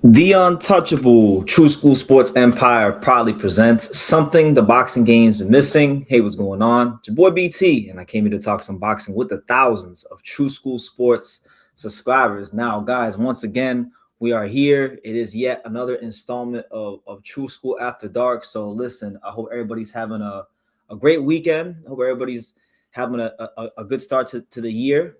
The untouchable True School Sports Empire proudly presents something the boxing game's been missing. Hey, what's going on? It's your boy BT, and I came here to talk some boxing with the thousands of True School Sports subscribers. Now, guys, once again, we are here. It is yet another installment of True School After Dark. So, listen, I hope everybody's having a great weekend. I hope everybody's having a good start to the year.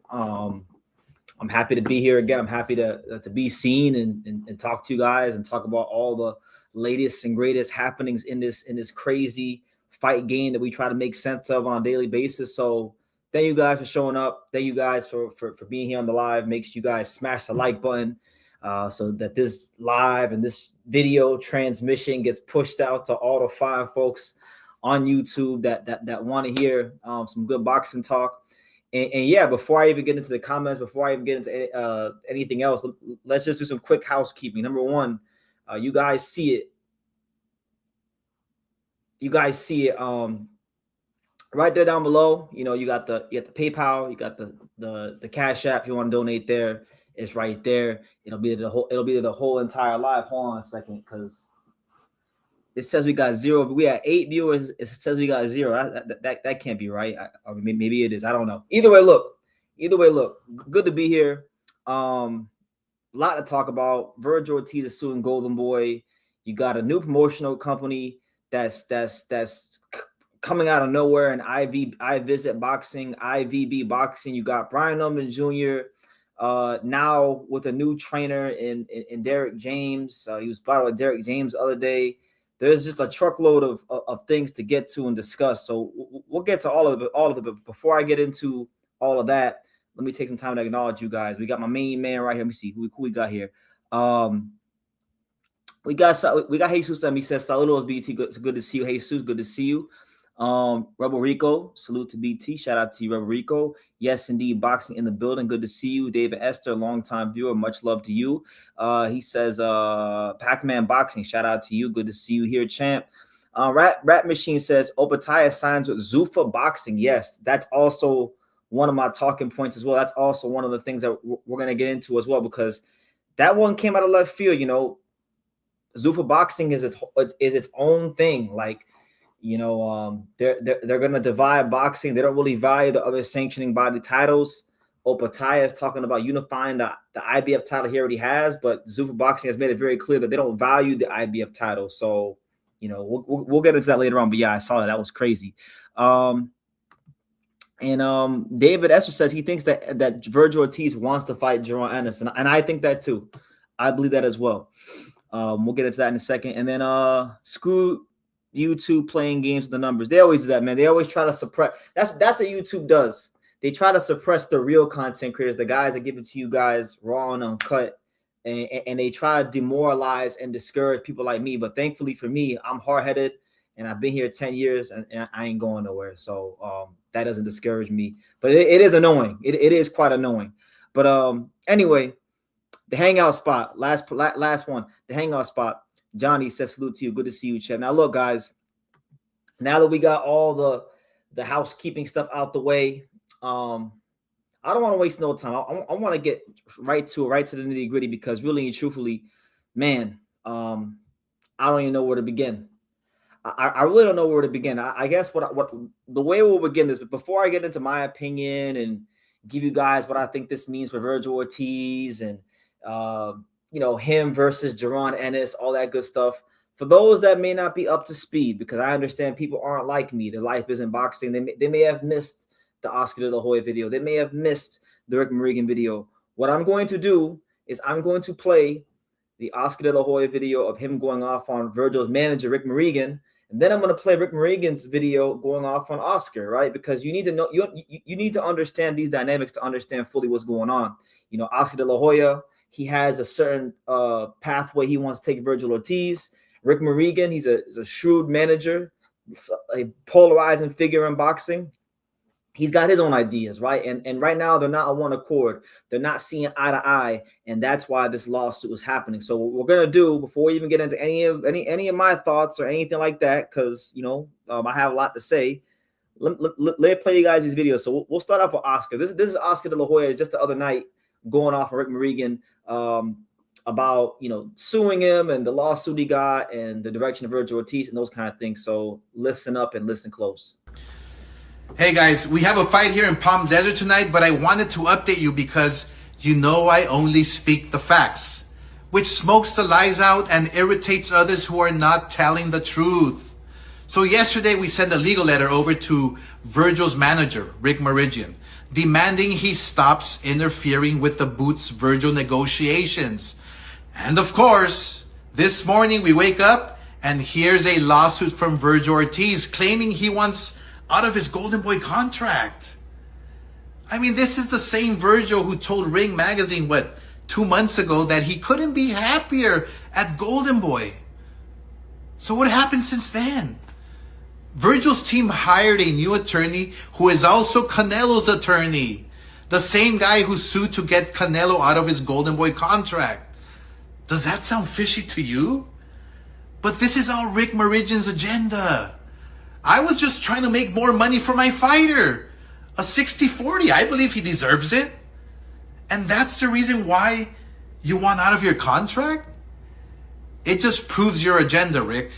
I'm happy to be here again. I'm happy to be seen and talk to you guys and talk about all the latest and greatest happenings in this crazy fight game that we try to make sense of on a daily basis. So thank you guys for showing up. Thank you guys for being here on the live. Make sure you guys smash the like button so that this live and this video transmission gets pushed out to all the fine folks on YouTube that want to hear some good boxing talk. And yeah, before I even get into the comments, before I even get into anything else, let's just do some quick housekeeping. Number one, you guys see it. You guys see it right there down below. You know, you got the PayPal, you got the Cash App. If you want to donate there, it's right there. It'll be the whole entire live. Hold on a second, because it says we got zero. We had 8 viewers. It says we got 0. That can't be right. Or maybe it is. I don't know. Either way, look. Good to be here. A lot to talk about. Vergil Ortiz is suing Golden Boy. You got a new promotional company that's coming out of nowhere, and I Visit Boxing, IVB Boxing. You got Brian Norman Jr. Now with a new trainer in Derek James. He was battled with Derek James the other day. There's just a truckload of things to get to and discuss. So we'll get to all of it. But before I get into all of that, let me take some time to acknowledge you guys. We got my main man right here. Let me see who we got here. We got Jesus, and he says, "Saludos, BT. It's good to see you, Jesus. Good to see you." Rebel Rico, salute to BT. Shout out to you, Rebel Rico. Yes, indeed, boxing in the building. Good to see you. David Esther, longtime viewer. Much love to you. He says, Pac-Man Boxing. Shout out to you. Good to see you here, champ. Rat Machine says, Opataya signs with Zuffa Boxing. Yes, that's also one of my talking points as well. That's also one of the things that we're going to get into as well, because that one came out of left field. You know, Zuffa Boxing is its own thing. Like, you know, they're gonna divide boxing. They don't really value the other sanctioning body titles. Opataya is talking about unifying the IBF title he already has, but Zuffa Boxing has made it very clear that they don't value the IBF title. So, you know, we'll get into that later on. But yeah, I saw that was crazy. David Esther says he thinks that Vergil Ortiz wants to fight Jerome Ennis, and I think that too. I believe that as well. We'll get into that in a second. And then screw YouTube playing games with the numbers. They always do that, man. They always try to suppress. That's what YouTube does. They try to suppress the real content creators, the guys that give it to you guys raw and uncut, and they try to demoralize and discourage people like me. But thankfully for me, I'm hard-headed, and I've been here 10 years, and I ain't going nowhere. So that doesn't discourage me. But it is annoying. It is quite annoying. But anyway, the hangout spot, last one, the hangout spot. Johnny says, salute to you. Good to see you, Chef. Now, look, guys, now that we got all the housekeeping stuff out the way, I don't want to waste no time. I want to get right to the nitty gritty, because really and truthfully, man, I don't even know where to begin. I really don't know where to begin. I guess what the way we'll begin this, but before I get into my opinion and give you guys what I think this means for Vergil Ortiz and you know, him versus Jerome Ennis, all that good stuff. For those that may not be up to speed, because I understand people aren't like me, their life isn't boxing. They may have missed the Oscar De La Hoya video. They may have missed the Rick Morrigan video. What I'm going to do is I'm going to play the Oscar De La Hoya video of him going off on Vergil's manager, Rick Morrigan, and then I'm going to play Rick Morrigan's video going off on Oscar, right? Because you need to know, you need to understand these dynamics to understand fully what's going on. You know, Oscar De La Hoya, he has a certain pathway he wants to take Vergil Ortiz. Rick Morrigan, he's a shrewd manager, a polarizing figure in boxing. He's got his own ideas, right? And right now they're not on one accord. They're not seeing eye to eye, and that's why this lawsuit is happening. So what we're gonna do before we even get into any of my thoughts or anything like that, because you know I have a lot to say. Let me play you guys these videos. So we'll start off with Oscar. This is Oscar De La Hoya just the other night going off of Rick Morrigan. about, you know, suing him and the lawsuit he got and the direction of Vergil Ortiz and those kind of things. So listen up and listen close. Hey guys, we have a fight here in Palm Desert tonight, but I wanted to update you because you know I only speak the facts, which smokes the lies out and irritates others who are not telling the truth. So yesterday we sent a legal letter over to Vergil's manager, Rick Meridian, demanding he stops interfering with the Boots Vergil negotiations. And of course, this morning we wake up and here's a lawsuit from Vergil Ortiz claiming he wants out of his Golden Boy contract. I mean, this is the same Vergil who told Ring Magazine, 2 months ago that he couldn't be happier at Golden Boy. So what happened since then? Vergil's team hired a new attorney who is also Canelo's attorney. The same guy who sued to get Canelo out of his Golden Boy contract. Does that sound fishy to you? But this is all Rick Meridian's agenda. I was just trying to make more money for my fighter. A 60-40, I believe he deserves it. And that's the reason why you want out of your contract? It just proves your agenda, Rick.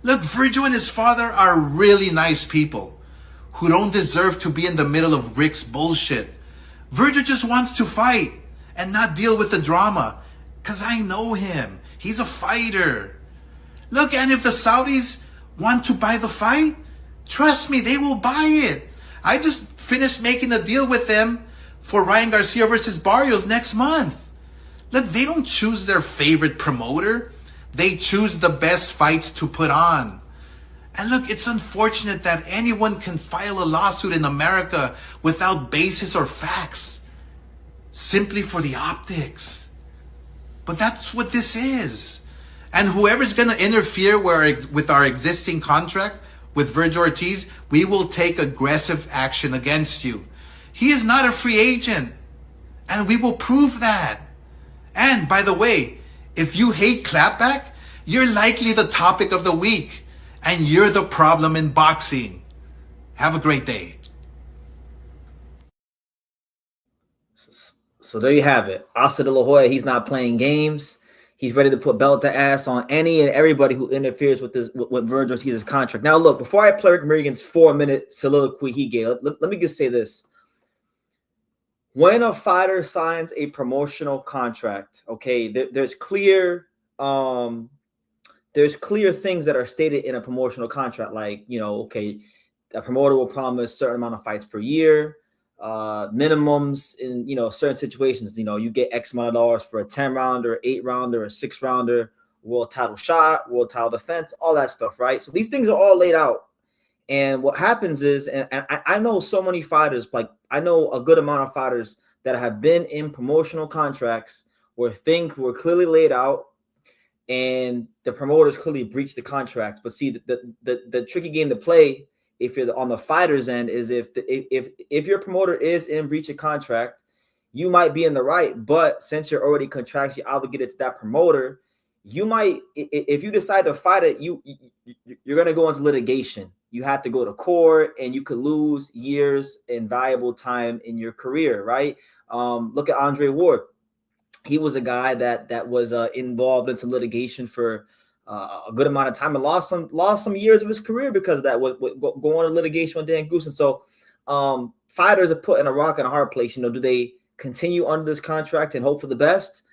Look, Vergil and his father are really nice people who don't deserve to be in the middle of Rick's bullshit. Vergil just wants to fight and not deal with the drama. Because I know him. He's a fighter. Look, and if the Saudis want to buy the fight, trust me, they will buy it. I just finished making a deal with them for Ryan Garcia versus Barrios next month. Look, they don't choose their favorite promoter. They choose the best fights to put on. And look, it's unfortunate that anyone can file a lawsuit in America without basis or facts, simply for the optics. But that's what this is. And whoever's going to interfere with our existing contract with Vergil Ortiz, we will take aggressive action against you. He is not a free agent. And we will prove that. And by the way, if you hate clapback, you're likely the topic of the week. And you're the problem in boxing. Have a great day. So there you have it. Oscar De La Hoya, he's not playing games. He's ready to put belt to ass on any and everybody who interferes with Vergil Ortiz's contract. Now, look, before I play Rick Meridian's 4-minute soliloquy he gave, let me just say this. When a fighter signs a promotional contract, okay, there's clear things that are stated in a promotional contract, like, you know, okay, a promoter will promise a certain amount of fights per year. Minimums in, you know, certain situations, you know, you get X amount of dollars for a 10-rounder, 8-rounder, a 6-rounder, world title shot, world title defense, all that stuff, right? So these things are all laid out. And what happens is, and I know so many fighters, like I know a good amount of fighters that have been in promotional contracts where things were clearly laid out and the promoters clearly breached the contracts. But see, the tricky game to play if you're on the fighter's end is if your promoter is in breach of contract, you might be in the right, but since you're already contractually obligated to that promoter, you might, if you decide to fight it, you're going to go into litigation. You have to go to court and you could lose years and valuable time in your career, right? Look at Andre Ward. He was a guy that was involved in some litigation for a good amount of time and lost some years of his career because of that, going to litigation with Dan Goose. And so fighters are put in a rock and a hard place. You know, do they continue under this contract and hope for the best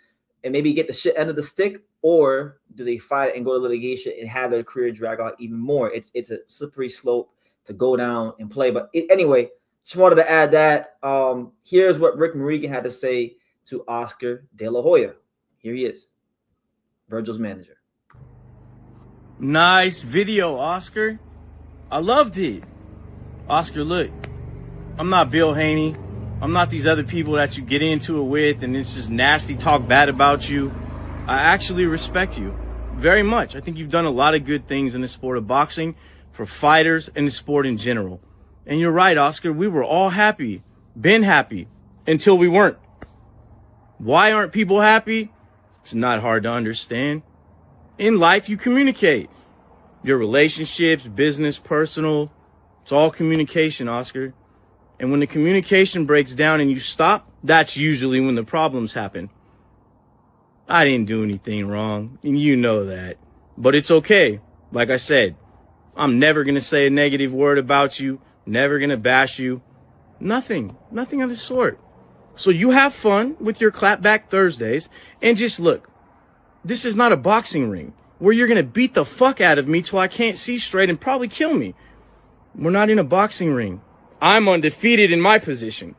and maybe get the shit end of the stick, or do they fight and go to litigation and have their career drag out even more? It's a slippery slope to go down and play. But anyway, just wanted to add that. Here's what Rick Meridian had to say to Oscar De La Hoya. Here he is, Vergil's manager. Nice video, Oscar. I loved it. Oscar, look, I'm not Bill Haney. I'm not these other people that you get into it with and it's just nasty talk bad about you. I actually respect you very much. I think you've done a lot of good things in the sport of boxing for fighters and the sport in general. And you're right, Oscar. We were all happy, been happy until we weren't. Why aren't people happy? It's not hard to understand. In life, you communicate. Your relationships, business, personal, it's all communication, Oscar. And when the communication breaks down and you stop, that's usually when the problems happen. I didn't do anything wrong, and you know that. But it's okay. Like I said, I'm never going to say a negative word about you, never going to bash you. Nothing of the sort. So you have fun with your clapback Thursdays, and just look, this is not a boxing ring where you're going to beat the fuck out of me till I can't see straight and probably kill me. We're not in a boxing ring. I'm undefeated in my position.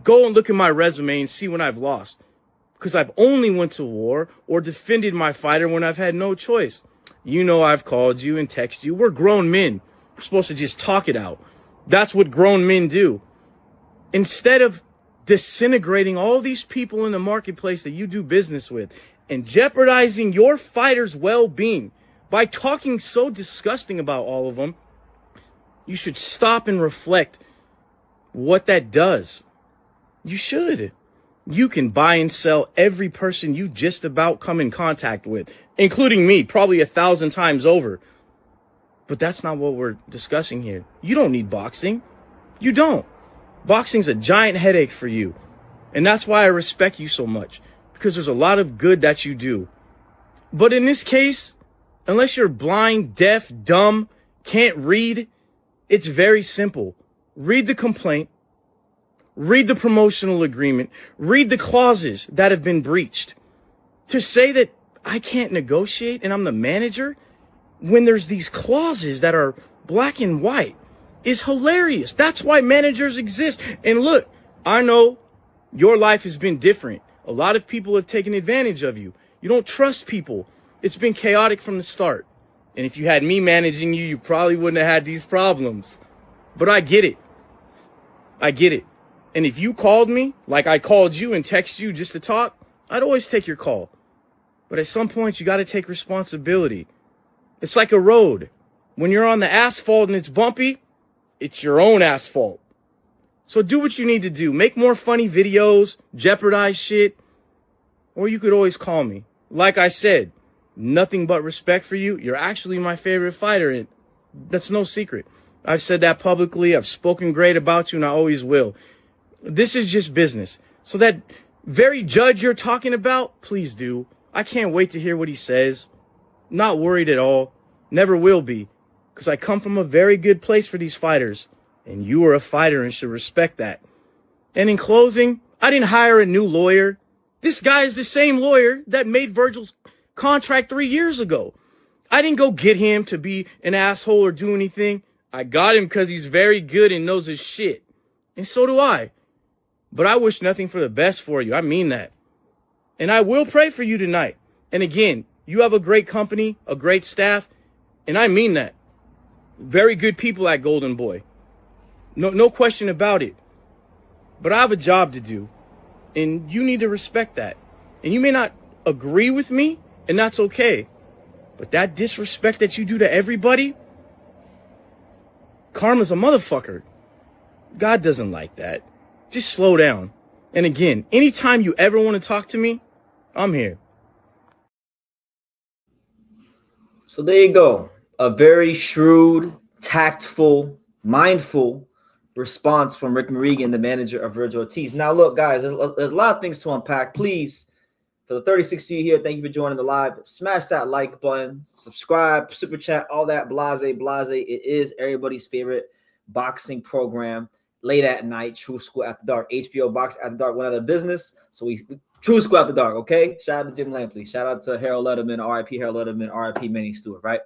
Go and look at my resume and see when I've lost. Because I've only went to war or defended my fighter when I've had no choice. You know I've called you and texted you. We're grown men. We're supposed to just talk it out. That's what grown men do. Instead of disintegrating all these people in the marketplace that you do business with and jeopardizing your fighter's well-being by talking so disgusting about all of them, you should stop and reflect what that does. You should. You can buy and sell every person you just about come in contact with, including me, probably 1,000 times over. But that's not what we're discussing here. You don't need boxing. You don't. Boxing's a giant headache for you. And that's why I respect you so much, because there's a lot of good that you do. But in this case, unless you're blind, deaf, dumb, can't read, it's very simple. Read the complaint. Read the promotional agreement. Read the clauses that have been breached. To say that I can't negotiate and I'm the manager when there's these clauses that are black and white is hilarious. That's why managers exist. And look, I know your life has been different. A lot of people have taken advantage of you. You don't trust people. It's been chaotic from the start. And if you had me managing you, you probably wouldn't have had these problems. But I get it. I get it. And if you called me, like I called you and texted you just to talk, I'd always take your call. But at some point, you got to take responsibility. It's like a road. When you're on the asphalt and it's bumpy, it's your own asphalt. So do what you need to do. Make more funny videos, jeopardize shit, or you could always call me. Like I said, nothing but respect for you. You're actually my favorite fighter, and that's no secret. I've said that publicly. I've spoken great about you, and I always will. This is just business. So that very judge you're talking about, please do. I can't wait to hear what he says. Not worried at all. Never will be. Because I come from a very good place for these fighters. And you are a fighter and should respect that. And in closing, I didn't hire a new lawyer. This guy is the same lawyer that made Vergil's contract 3 years ago. I didn't go get him to be an asshole or do anything. I got him because he's very good and knows his shit. And so do I. But I wish nothing for the best for you. I mean that. And I will pray for you tonight. And again, you have a great company, a great staff, and I mean that. Very good people at Golden Boy. No question about it. But I have a job to do, and you need to respect that. And you may not agree with me, and that's okay. But that disrespect that you do to everybody, karma's a motherfucker. God doesn't like that. Just slow down. And again, anytime you ever want to talk to me, I'm here. So there you go. A very shrewd, tactful, mindful response from Rick Marigan, the manager of Vergil Ortiz. Now, look, guys, there's a lot of things to unpack. Please, for the 36 of you here, thank you for joining the live. Smash that like button, subscribe, super chat, all that blase. It is everybody's favorite boxing program. Late at night, True School After Dark. HBO Box After Dark went out of business, so we True School After Dark, okay? Shout out to Jim Lampley. Shout out to Harold Letterman, R.I.P. Harold Letterman, R.I.P. Manny Stewart, right?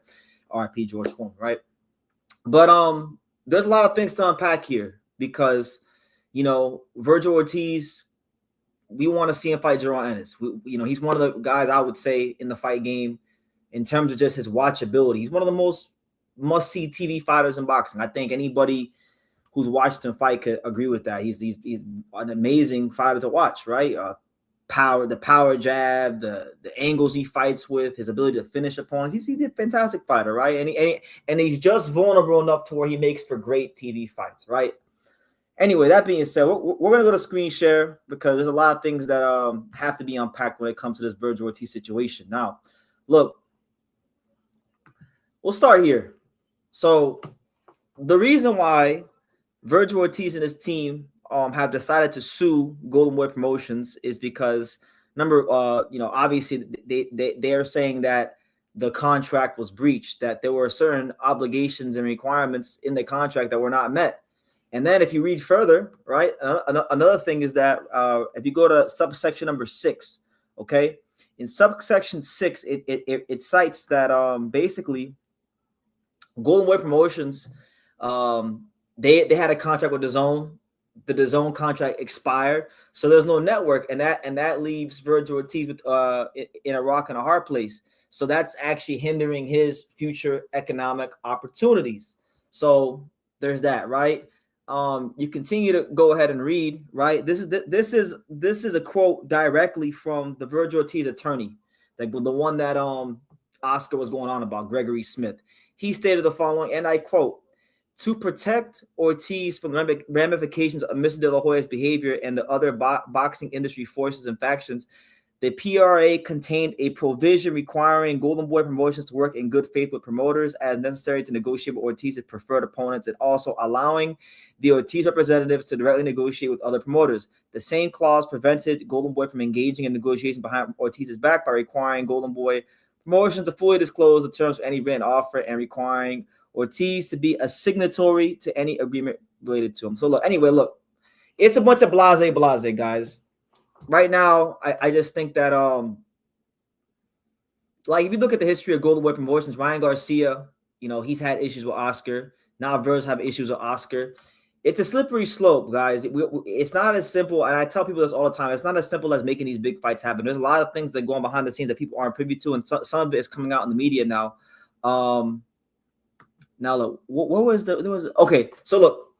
R.I.P. George Foreman, right? But there's a lot of things to unpack here because, you know, Vergil Ortiz, we want to see him fight Jaron Ennis. He's one of the guys I would say in the fight game in terms of just his watchability. He's one of the most must-see TV fighters in boxing. I think anybody who's watched him fight could agree with that. He's an amazing fighter to watch, right? The power jab, the angles he fights with, his ability to finish opponents. He's a fantastic fighter, right? And he's just vulnerable enough to where he makes for great TV fights, right? Anyway, that being said, we're going to go to screen share because there's a lot of things that have to be unpacked when it comes to this Vergil Ortiz situation. Now, look, we'll start here. So the reason why Vergil Ortiz and his team have decided to sue Golden Boy Promotions is because remember, obviously they are saying that the contract was breached, that there were certain obligations and requirements in the contract that were not met. And then if you read further, right, another thing is that if you go to subsection number 6, okay, in subsection 6, it cites that basically Golden Boy Promotions, they had a contract with DAZN. The DAZN contract expired, so there's no network, and that leaves Vergil Ortiz with in a rock and a hard place. So that's actually hindering his future economic opportunities. So there's that, right? You continue to go ahead and read, right? This is a quote directly from the Vergil Ortiz attorney, like the one that Oscar was going on about, Gregory Smith. He stated the following, and I quote: "To protect Ortiz from the ramifications of Mr. De La Hoya's behavior and the other boxing industry forces and factions, the PRA contained a provision requiring Golden Boy Promotions to work in good faith with promoters as necessary to negotiate with Ortiz's preferred opponents, and also allowing the Ortiz representatives to directly negotiate with other promoters. The same clause prevented Golden Boy from engaging in negotiations behind Ortiz's back by requiring Golden Boy Promotions to fully disclose the terms of any written offer and requiring Ortiz to be a signatory to any agreement related to him." So look, it's a bunch of blase, guys. Right now, I just think that like if you look at the history of Golden Boy Promotions, Ryan Garcia, he's had issues with Oscar. Now Vergil have issues with Oscar. It's a slippery slope, guys. It's not as simple, and I tell people this all the time. It's not as simple as making these big fights happen. There's a lot of things that go on behind the scenes that people aren't privy to, and some of it is coming out in the media now. Now look, what was there was okay. So look,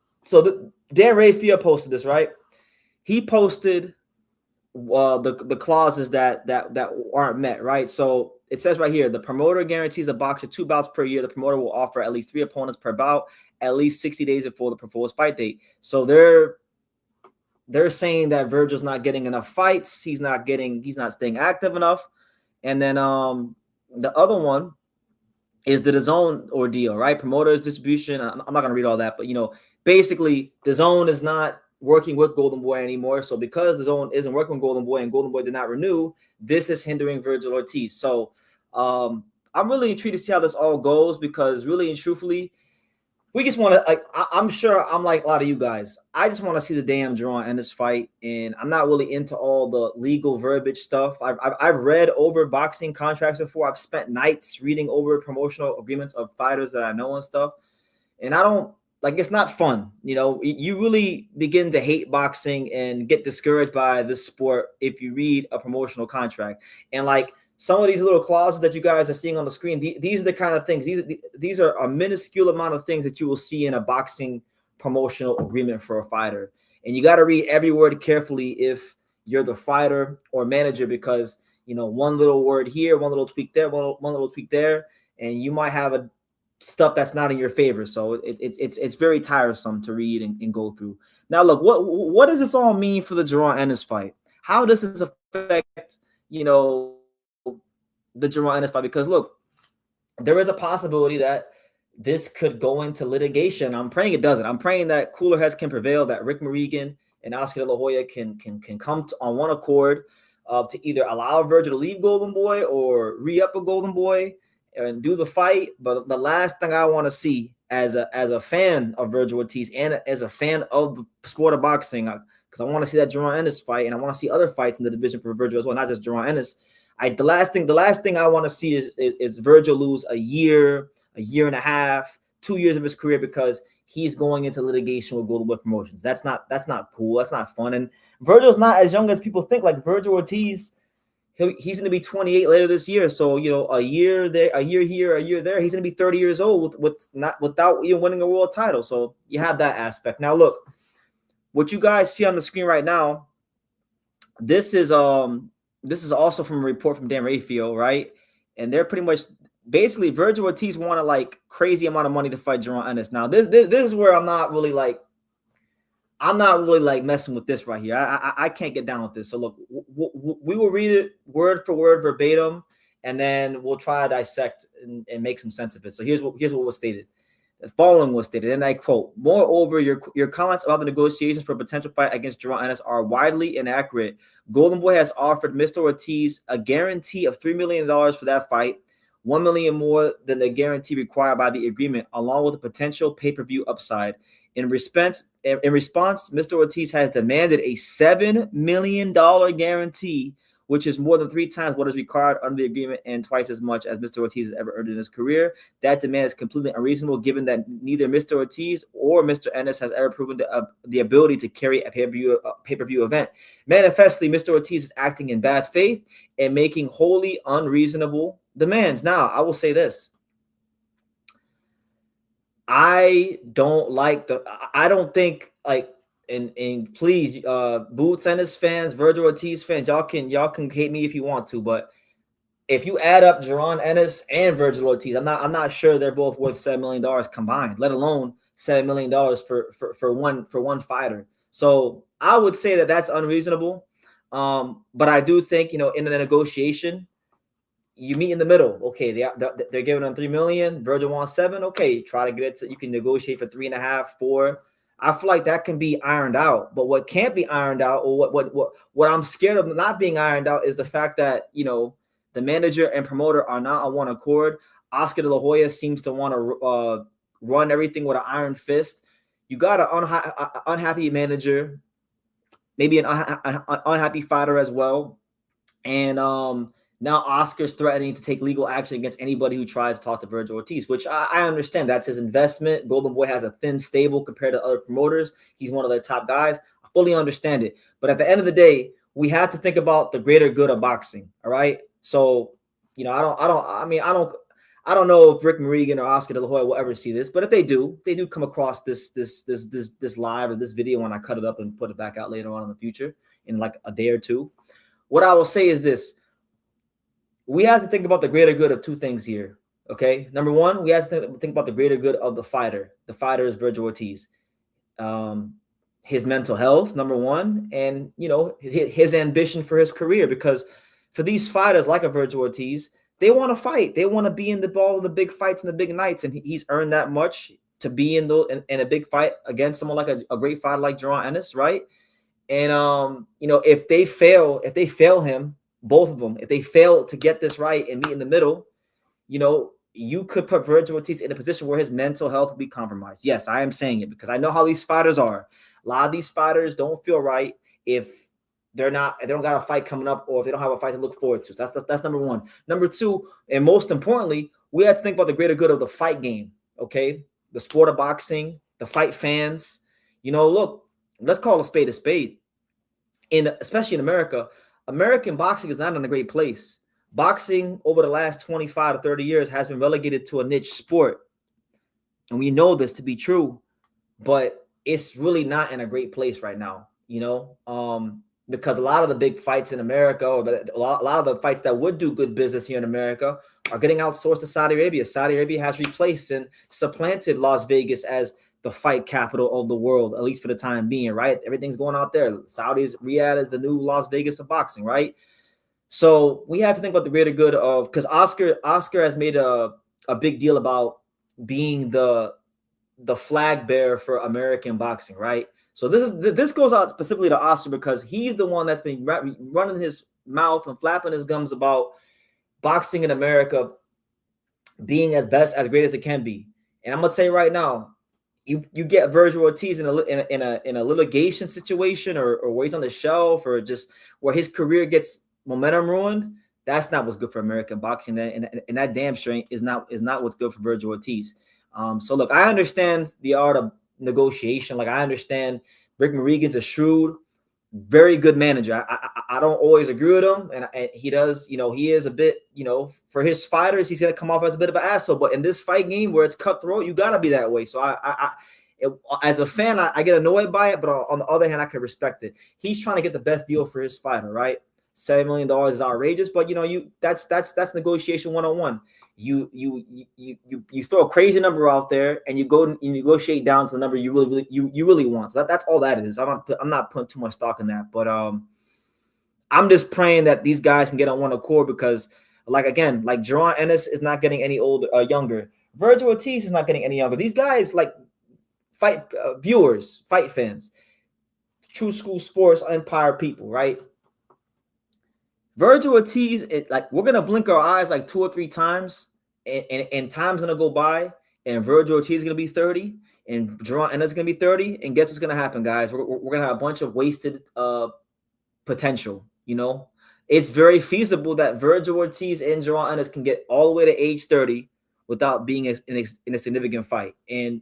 Dan Rafael posted this, right? He posted the clauses that aren't met, right? So it says right here, the promoter guarantees the boxer 2 bouts per year. The promoter will offer at least 3 opponents per bout at least 60 days before the proposed fight date. So they're saying that Vergil's not getting enough fights. He's not staying active enough. And then the other one is the DAZN ordeal, right? Promoters, distribution. I'm not gonna read all that, but basically DAZN is not working with Golden Boy anymore. So because DAZN isn't working with Golden Boy and Golden Boy did not renew, this is hindering Vergil Ortiz. So I'm really intrigued to see how this all goes, because really and truthfully, we just want to, I'm sure I'm like a lot of you guys. I just want to see the damn draw in this fight, and I'm not really into all the legal verbiage stuff. I've read over boxing contracts before. I've spent nights reading over promotional agreements of fighters that I know and stuff, and I don't it's not fun. You really begin to hate boxing and get discouraged by this sport if you read a promotional contract. And some of these little clauses that you guys are seeing on the screen, these are the kind of things. These are a minuscule amount of things that you will see in a boxing promotional agreement for a fighter. And you got to read every word carefully if you're the fighter or manager, because one little word here, one little tweak there, one little tweak there, and you might have stuff that's not in your favor. So it's very tiresome to read and go through. Now look, what does this all mean for the Jaron Ennis fight? How does this affect the Jaron Ennis fight? Because look, there is a possibility that this could go into litigation. I'm praying it doesn't. I'm praying that cooler heads can prevail, that Rick Morrigan and Oscar De La Hoya can come on one accord to either allow Vergil to leave Golden Boy or re-up a Golden Boy and do the fight. But the last thing I want to see as a fan of Vergil Ortiz and as a fan of the sport of boxing, because I want to see that Jaron Ennis fight, and I want to see other fights in the division for Vergil as well, not just Jaron Ennis. The last thing I want to see is Vergil lose a year and a half, 2 years of his career because he's going into litigation with Golden Boy Promotions. That's not cool. That's not fun. And Vergil's not as young as people think. Like Vergil Ortiz, he's going to be 28 later this year. So a year there, a year here, a year there, he's going to be 30 years old without even winning a world title. So you have that aspect. Now look, what you guys see on the screen right now, this is also from a report from Dan Rafael, right? And they're pretty much basically Vergil Ortiz wanted crazy amount of money to fight Jaron Ennis. Now this is where I'm not really messing with this right here. I can't get down with this. So look, we will read it word for word verbatim, and then we'll try to dissect and make some sense of it. So here's what was stated. The following was stated, and I quote, "Moreover, your comments about the negotiations for a potential fight against Jerron Ennis are widely inaccurate. Golden Boy has offered Mr. Ortiz a guarantee of $3 million for that fight, $1 million more than the guarantee required by the agreement, along with a potential pay-per-view upside. In response, Mr. Ortiz has demanded a $7 million guarantee, which is more than 3 times what is required under the agreement and twice as much as Mr. Ortiz has ever earned in his career. That demand is completely unreasonable, given that neither Mr. Ortiz or Mr. Ennis has ever proven the ability to carry a pay-per-view event. Manifestly, Mr. Ortiz is acting in bad faith and making wholly unreasonable demands." Now, I will say this. I don't think like, and please, Boots Ennis fans, Vergil Ortiz fans, y'all can hate me if you want to, but if you add up Jerron Ennis and Vergil Ortiz, I'm not sure they're both worth $7 million combined, let alone $7 million for one fighter. So I would say that that's unreasonable. But I do think, in a negotiation, you meet in the middle. Okay, they're giving them $3 million. Vergil wants $7 million. Okay, try to get it to, you can negotiate for 3.5, $4 million. I feel like that can be ironed out. But what can't be ironed out, or what I'm scared of not being ironed out, is the fact that the manager and promoter are not on one accord. Oscar De La Hoya seems to want to run everything with an iron fist. You got an unhappy manager, maybe an unhappy fighter as well, and now Oscar's threatening to take legal action against anybody who tries to talk to Vergil Ortiz, which I understand. That's his investment. Golden Boy has a thin stable compared to other promoters. He's one of their top guys. I fully understand it. But at the end of the day, we have to think about the greater good of boxing. All right. So, I don't know if Rick Marigan or Oscar De La Hoya will ever see this, but if they do come across this live or this video when I cut it up and put it back out later on in the future in like a day or two, what I will say is this. We have to think about the greater good of 2 things here, okay? Number one, we have to think about the greater good of the fighter. The fighter is Vergil Ortiz. His mental health, number one, and, his ambition for his career. Because for these fighters like a Vergil Ortiz, they want to fight. They want to be in the big fights and the big nights, and he's earned that much to be in a big fight against someone like a great fighter like Jerron Ennis, right? And, if they fail him, both of them, if they fail to get this right and meet in the middle, you could put Vergil Ortiz in a position where his mental health will be compromised. Yes, I am saying it because I know how these fighters are. A lot of these fighters don't feel right if they don't got a fight coming up, or if they don't have a fight to look forward to. So that's number one. Number two, and most importantly, we have to think about the greater good of the fight game, okay? The sport of boxing, the fight fans. Look, let's call a spade a spade. Especially in America, American boxing is not in a great place. Boxing over the last 25 to 30 years has been relegated to a niche sport. And we know this to be true, but it's really not in a great place right now, because a lot of the big fights in America, or a lot of the fights that would do good business here in America, are getting outsourced to Saudi Arabia. Saudi Arabia has replaced and supplanted Las Vegas as the fight capital of the world, at least for the time being, right? Everything's going out there. Saudis, Riyadh is the new Las Vegas of boxing, right? So we have to think about the greater good of, because Oscar has made a big deal about being the flag bearer for American boxing, right? So this goes out specifically to Oscar because he's the one that's been running his mouth and flapping his gums about boxing in America being as great as it can be. And I'm gonna tell you right now, you get Vergil Ortiz in a litigation situation, or where he's on the shelf, or just where his career gets momentum ruined. That's not what's good for American boxing, and that damn sure is not what's good for Vergil Ortiz. So look, I understand the art of negotiation. Like, I understand Rick Marigan's a shrewd, very good manager. I don't always agree with him, and he does, he is a bit, for his fighters, he's gonna come off as a bit of an asshole. But in this fight game where it's cutthroat, you gotta be that way. So as a fan, I get annoyed by it, but on the other hand, I can respect it. He's trying to get the best deal for his fighter, right? $7 million is outrageous, but that's negotiation 101. You throw a crazy number out there, and you go and you negotiate down to the number you really want. So that's all that is. I'm not putting too much stock in that, but I'm just praying that these guys can get on one accord, because like Jerron Ennis is not getting any younger. Vergil Ortiz is not getting any younger. These guys, like fight viewers, fight fans, True School Sports, Empire people, right? Vergil Ortiz, like we're gonna blink our eyes like 2 or 3 times, and time's gonna go by, and Vergil Ortiz is gonna be 30, and Jerron Ennis is gonna be 30, and guess what's gonna happen, guys? We're gonna have a bunch of wasted potential. You know, it's very feasible that Vergil Ortiz and Jerron Ennis can get all the way to age 30 without being in a significant fight. And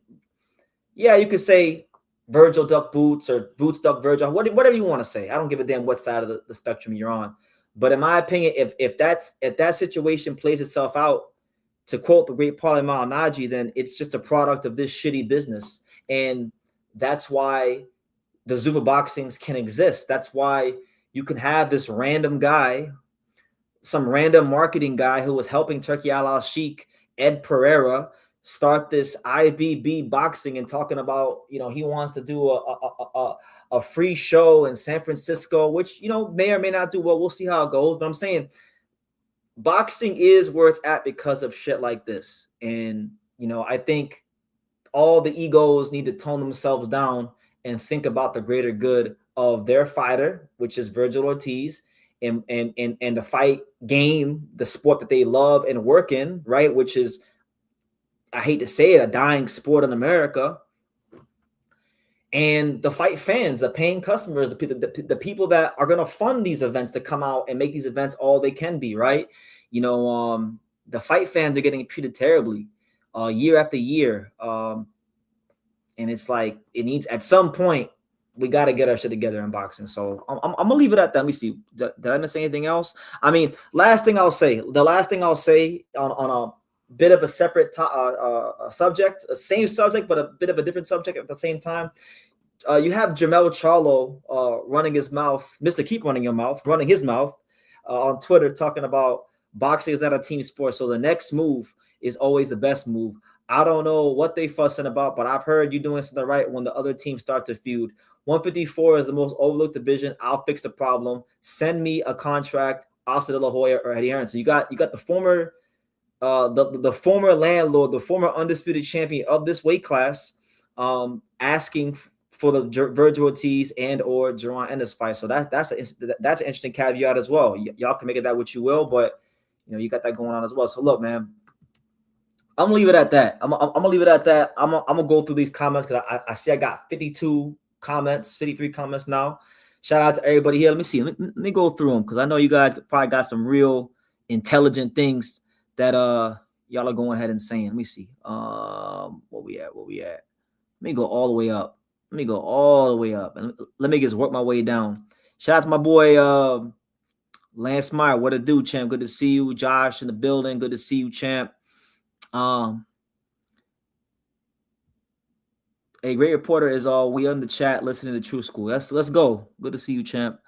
yeah, you could say Vergil duck Boots or Boots duck Vergil, whatever you want to say. I don't give a damn what side of the spectrum you're on. But in my opinion, if that situation plays itself out, to quote the great Paulie Malignaggi, then it's just a product of this shitty business. And that's why the Zuffa boxings can exist. That's why you can have this random guy, some random marketing guy who was helping Turki Al-Sheikh, Ed Pereira, start this IVB boxing and talking about, you know, he wants to do a free show in San Francisco, which, you know, may or may not do well. We'll see how it goes. But I'm saying boxing is where it's at because of shit like this. And, you know, I think all the egos need to tone themselves down and think about the greater good of their fighter, which is Vergil Ortiz, and the fight game, the sport that they love and work in, right? Which is, I hate to say it, a dying sport in America. And the fight fans, the paying customers, the people that are going to fund these events to come out and make these events all they can be, right? You know, the fight fans are getting treated terribly year after year. And it's like, it needs, at some point, we got to get our shit together in boxing. So I'm going to leave it at that. Let me see. Did I miss anything else? I mean, the last thing I'll say on a bit of a separate subject, same subject, but a bit of a different subject at the same time. You have Jermell Charlo running his mouth, Mr. Keep Running Your Mouth, running his mouth on Twitter, talking about boxing is not a team sport. So the next move is always the best move. I don't know what they fussing about, but I've heard you doing something right when the other teams start to feud. 154 is the most overlooked division. I'll fix the problem. Send me a contract, Oscar De La Hoya or Eddie Hearn. So you got the former the former landlord, the former undisputed champion of this weight class, asking for the Vergil Ortiz and or Jerron Ennis fight. So that's an interesting caveat as well. Y'all can make it that what you will, but you know, you got that going on as well. So look, man, I'm gonna leave it at that. I'm gonna leave it at that. I'm gonna go through these comments because I see I got 52 comments, 53 comments now. Shout out to everybody here. Let me see. Let me go through them because I know you guys probably got some real intelligent things that y'all are going ahead and saying. Let me see. Where we at? Let me go all the way up. And let me just work my way down. Shout out to my boy Lance Meyer. What it do, champ? Good to see you. Josh in the building. Good to see you, champ. A great reporter is all. We in the chat listening to True School. Let's go. Good to see you, champ.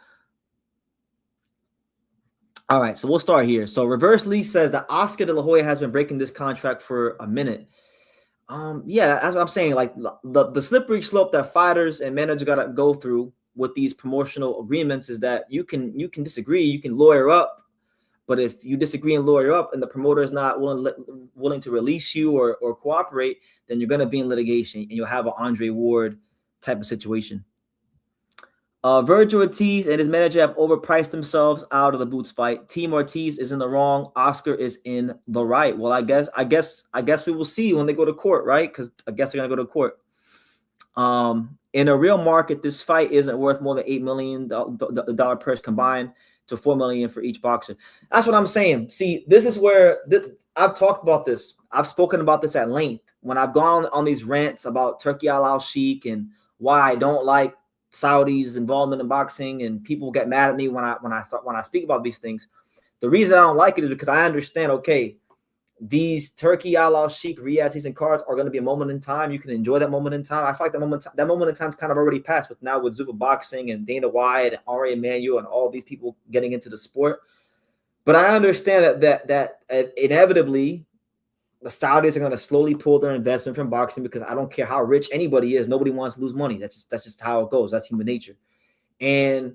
All right, so we'll start here. So Reverse Lee says that Oscar De La Hoya has been breaking this contract for a minute. Yeah, that's what I'm saying. Like the slippery slope that fighters and managers gotta go through with these promotional agreements is that you can disagree, you can lawyer up, but if you disagree and lawyer up, and the promoter is not willing to release you or cooperate, then you're gonna be in litigation, and you'll have an Andre Ward type of situation. Vergil Ortiz and his manager have overpriced themselves out of the Boots fight. Team Ortiz is in the wrong. Oscar is in the right. Well, I guess we will see when they go to court, right? Because I guess they're gonna go to court. In a real market, this fight isn't worth more than $8 million dollar purse combined to $4 million for each boxer. That's what I'm saying. See, this is where I've talked about this. I've spoken about this at length when I've gone on these rants about Turki Al-Sheikh and why I don't like Saudi's involvement in boxing, and people get mad at me when I speak about these things. The reason I don't like it is because I understand, okay, these Turki Al-Sheikh realities and cards are going to be a moment in time. You can enjoy that moment in time. I feel like that moment in time is kind of already passed with Zuffa boxing and Dana White and Ari Emanuel and all these people getting into the sport. But I understand that inevitably the Saudis are going to slowly pull their investment from boxing, because I don't care how rich anybody is. Nobody wants to lose money. That's just how it goes. That's human nature. And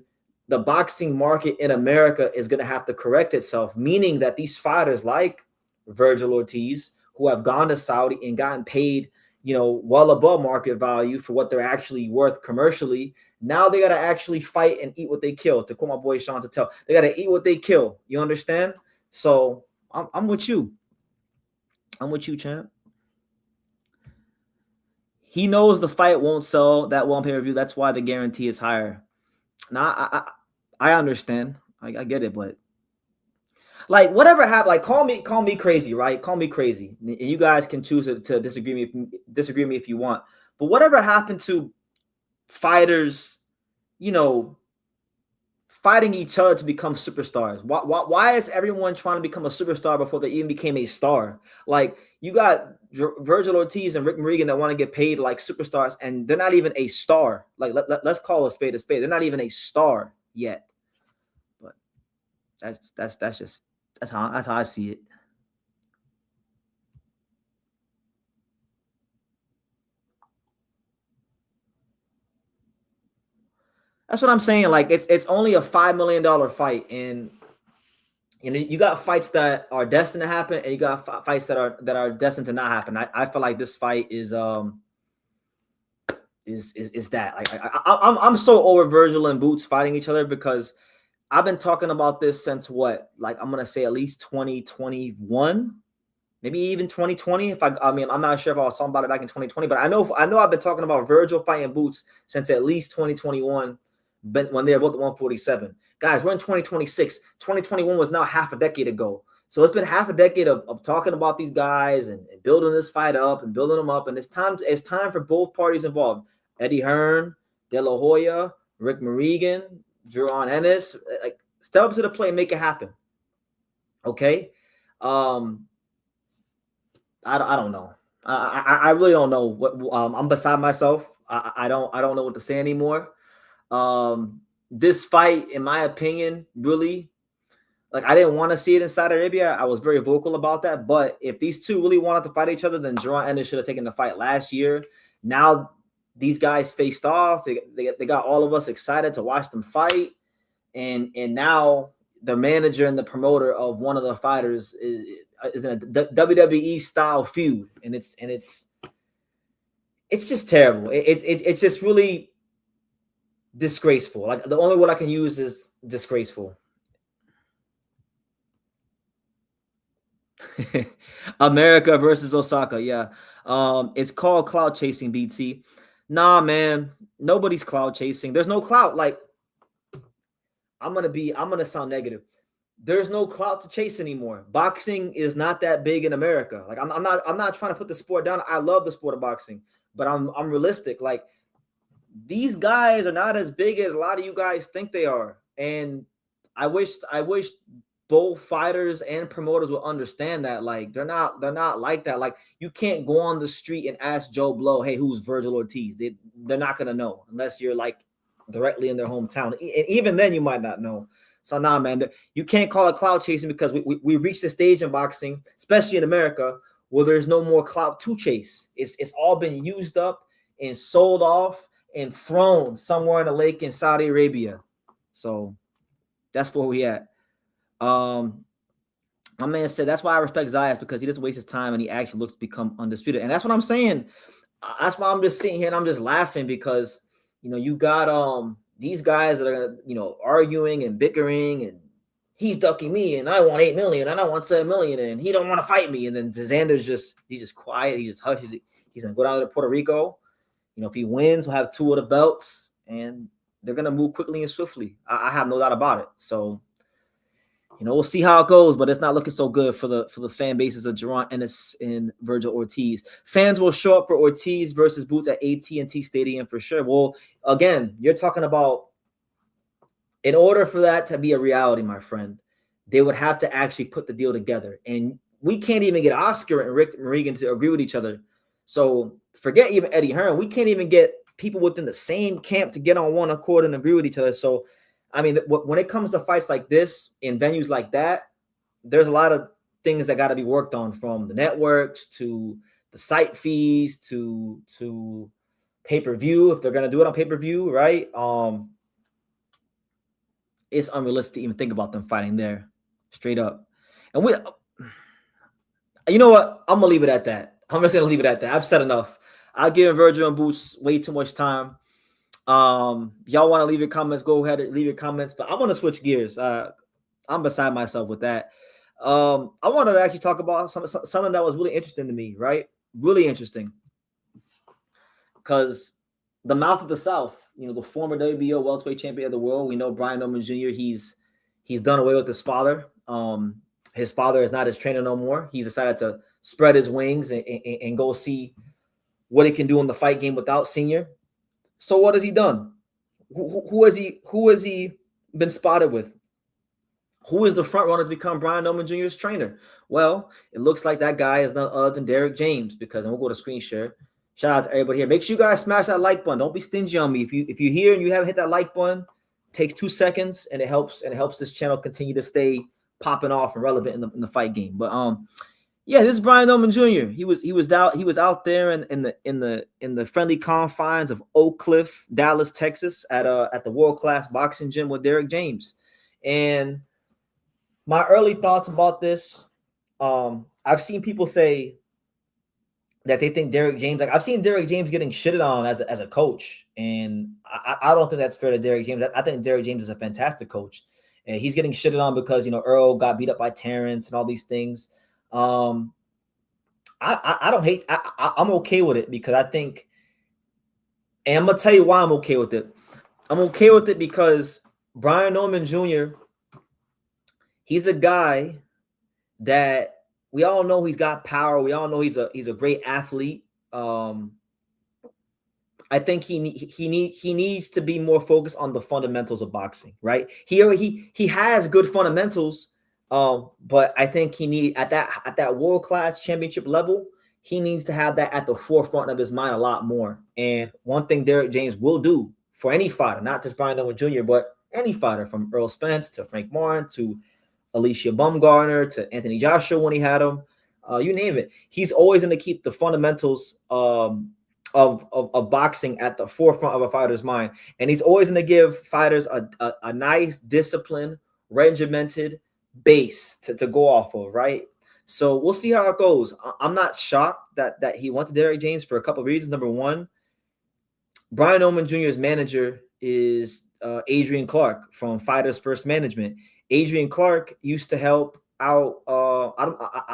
the boxing market in America is going to have to correct itself, meaning that these fighters like Vergil Ortiz, who have gone to Saudi and gotten paid, well above market value for what they're actually worth commercially. Now they got to actually fight and eat what they kill. To quote my boy Sean Tatel, they got to eat what they kill. You understand? So I'm with you. I'm with you, champ. He knows the fight won't sell that well on pay-per-view. That's why the guarantee is higher. Now I understand. I get it, but like whatever happened, like call me crazy, right? Call me crazy. And you guys can choose to disagree with me if you want. But whatever happened to fighters, fighting each other to become superstars? Why is everyone trying to become a superstar before they even became a star? Like you got Vergil Ortiz and Rick Morgan that want to get paid like superstars, and they're not even a star. Like let's call a spade a spade. They're not even a star yet. But that's how I see it. That's what I'm saying. Like it's only a $5 million fight, and you got fights that are destined to happen, and you got fights that are destined to not happen. I feel like this fight is that. Like I'm so over Vergil and Boots fighting each other, because I've been talking about this since what? Like I'm gonna say at least 2021, maybe even 2020. I mean, I'm not sure if I was talking about it back in 2020, but I know I've been talking about Vergil fighting Boots since at least 2021. But when they're both at 147. Guys, we're in 2026. 2021 was now half a decade ago. So it's been half a decade of talking about these guys and building this fight up and building them up. And it's time for both parties involved. Eddie Hearn, De La Hoya, Rick Morgan, Jeron Ennis. Like, step up to the plate and make it happen. Okay? I don't know. I really don't know what I'm beside myself. I don't know what to say anymore. This fight, in my opinion, really, like, I didn't want to see it in Saudi Arabia. I was very vocal about that. But if these two really wanted to fight each other, then Jeron Ennis should have taken the fight last year. Now these guys faced off. They got all of us excited to watch them fight. And now the manager and the promoter of one of the fighters is in a WWE style feud, and it's just terrible. It's just really disgraceful. Like, the only word I can use is disgraceful. America versus Osaka. Yeah. It's called cloud chasing, BT. Nah, man, nobody's cloud chasing. There's no clout. Like, I'm gonna sound negative. There's no clout to chase anymore. Boxing is not that big in America. Like, I'm not trying to put the sport down. I love the sport of boxing, but I'm realistic. Like, these guys are not as big as a lot of you guys think they are. And I wish both fighters and promoters will understand that. Like, they're not like that. Like, you can't go on the street and ask Joe Blow, hey, who's Vergil Ortiz? They're not gonna know unless you're like directly in their hometown. And even then you might not know. So nah, man, you can't call it clout chasing, because we reached a stage in boxing, especially in America, where there's no more clout to chase. It's all been used up and sold off and thrown somewhere in a lake in Saudi Arabia. So that's where we at. My man said that's why I respect Zayas, because he doesn't waste his time and he actually looks to become undisputed. And that's what I'm saying. That's why I'm just sitting here and I'm just laughing, because you got these guys that are gonna arguing and bickering, and he's ducking me and I want 8 million and I want 7 million and he don't want to fight me. And then Xander's he's just quiet. He just hushes. He's gonna go down to Puerto Rico. If he wins, we'll have 2 of the belts, and they're gonna move quickly and swiftly. I have no doubt about it. So, we'll see how it goes, but it's not looking so good for the fan bases of Jeron Ennis and Vergil Ortiz. Fans will show up for Ortiz versus Boots at AT&T Stadium for sure. Well, again, you're talking about, in order for that to be a reality, my friend, they would have to actually put the deal together. And we can't even get Oscar and Rick Morgan to agree with each other. So forget even Eddie Hearn. We can't even get people within the same camp to get on one accord and agree with each other. So, I mean, when it comes to fights like this in venues like that, there's a lot of things that got to be worked on, from the networks to the site fees to pay-per-view, if they're going to do it on pay-per-view, right? It's unrealistic to even think about them fighting there, straight up. And You know what? I'm gonna leave it at that. I'm just gonna leave it at that. I've said enough. I'll give Vergil and Boots way too much time. Y'all want to leave your comments? Go ahead and leave your comments. But I want to switch gears. I'm beside myself with that. I wanted to actually talk about something that was really interesting to me. Right? Really interesting. Because the mouth of the South, the former WBO welterweight champion of the world, we know Brian Norman Jr. He's done away with his father. His father is not his trainer no more. He's decided to spread his wings and go see what he can do in the fight game without Senior. So what has he done? Who has he been spotted with? Who is the front runner to become Brian Norman Jr.'s trainer? Well, it looks like that guy is none other than Derek James, because, and we'll go to screen share. Shout out to everybody here. Make sure you guys smash that like button. Don't be stingy on me. If you're here and you haven't hit that like button, it takes 2 seconds, and it helps this channel continue to stay popping off and relevant in the fight game. But yeah, this is Brian Norman Jr. He was out there in the friendly confines of Oak Cliff, Dallas, Texas, at the world-class boxing gym with Derek James. And my early thoughts about this, I've seen people say that they think Derek James, like I've seen Derek James getting shitted on as a coach, and I don't think that's fair to Derek James. I think Derek James is a fantastic coach, and he's getting shitted on because Earl got beat up by Terrence and all these things. I don't hate. I'm okay with it, because I think, and I'm gonna tell you why I'm okay with it. I'm okay with it because Brian Norman Jr., he's a guy that we all know he's got power. We all know he's a great athlete. I think he needs to be more focused on the fundamentals of boxing, right? He has good fundamentals, but I think he need at that world-class championship level, he needs to have that at the forefront of his mind a lot more. And one thing Derek James will do for any fighter, not just Brian Norman Jr., but any fighter, from Earl Spence to Frank Martin to Alicia Bumgarner to Anthony Joshua when he had him, you name it. He's always going to keep the fundamentals of boxing at the forefront of a fighter's mind, and he's always going to give fighters a nice, disciplined, regimented base to go off of, right? So we'll see how it goes. I'm not shocked that he wants Derek James for a couple of reasons. Number one, Brian Norman Jr.'s manager is Adrian Clark from Fighters First Management. Adrian Clark used to help out.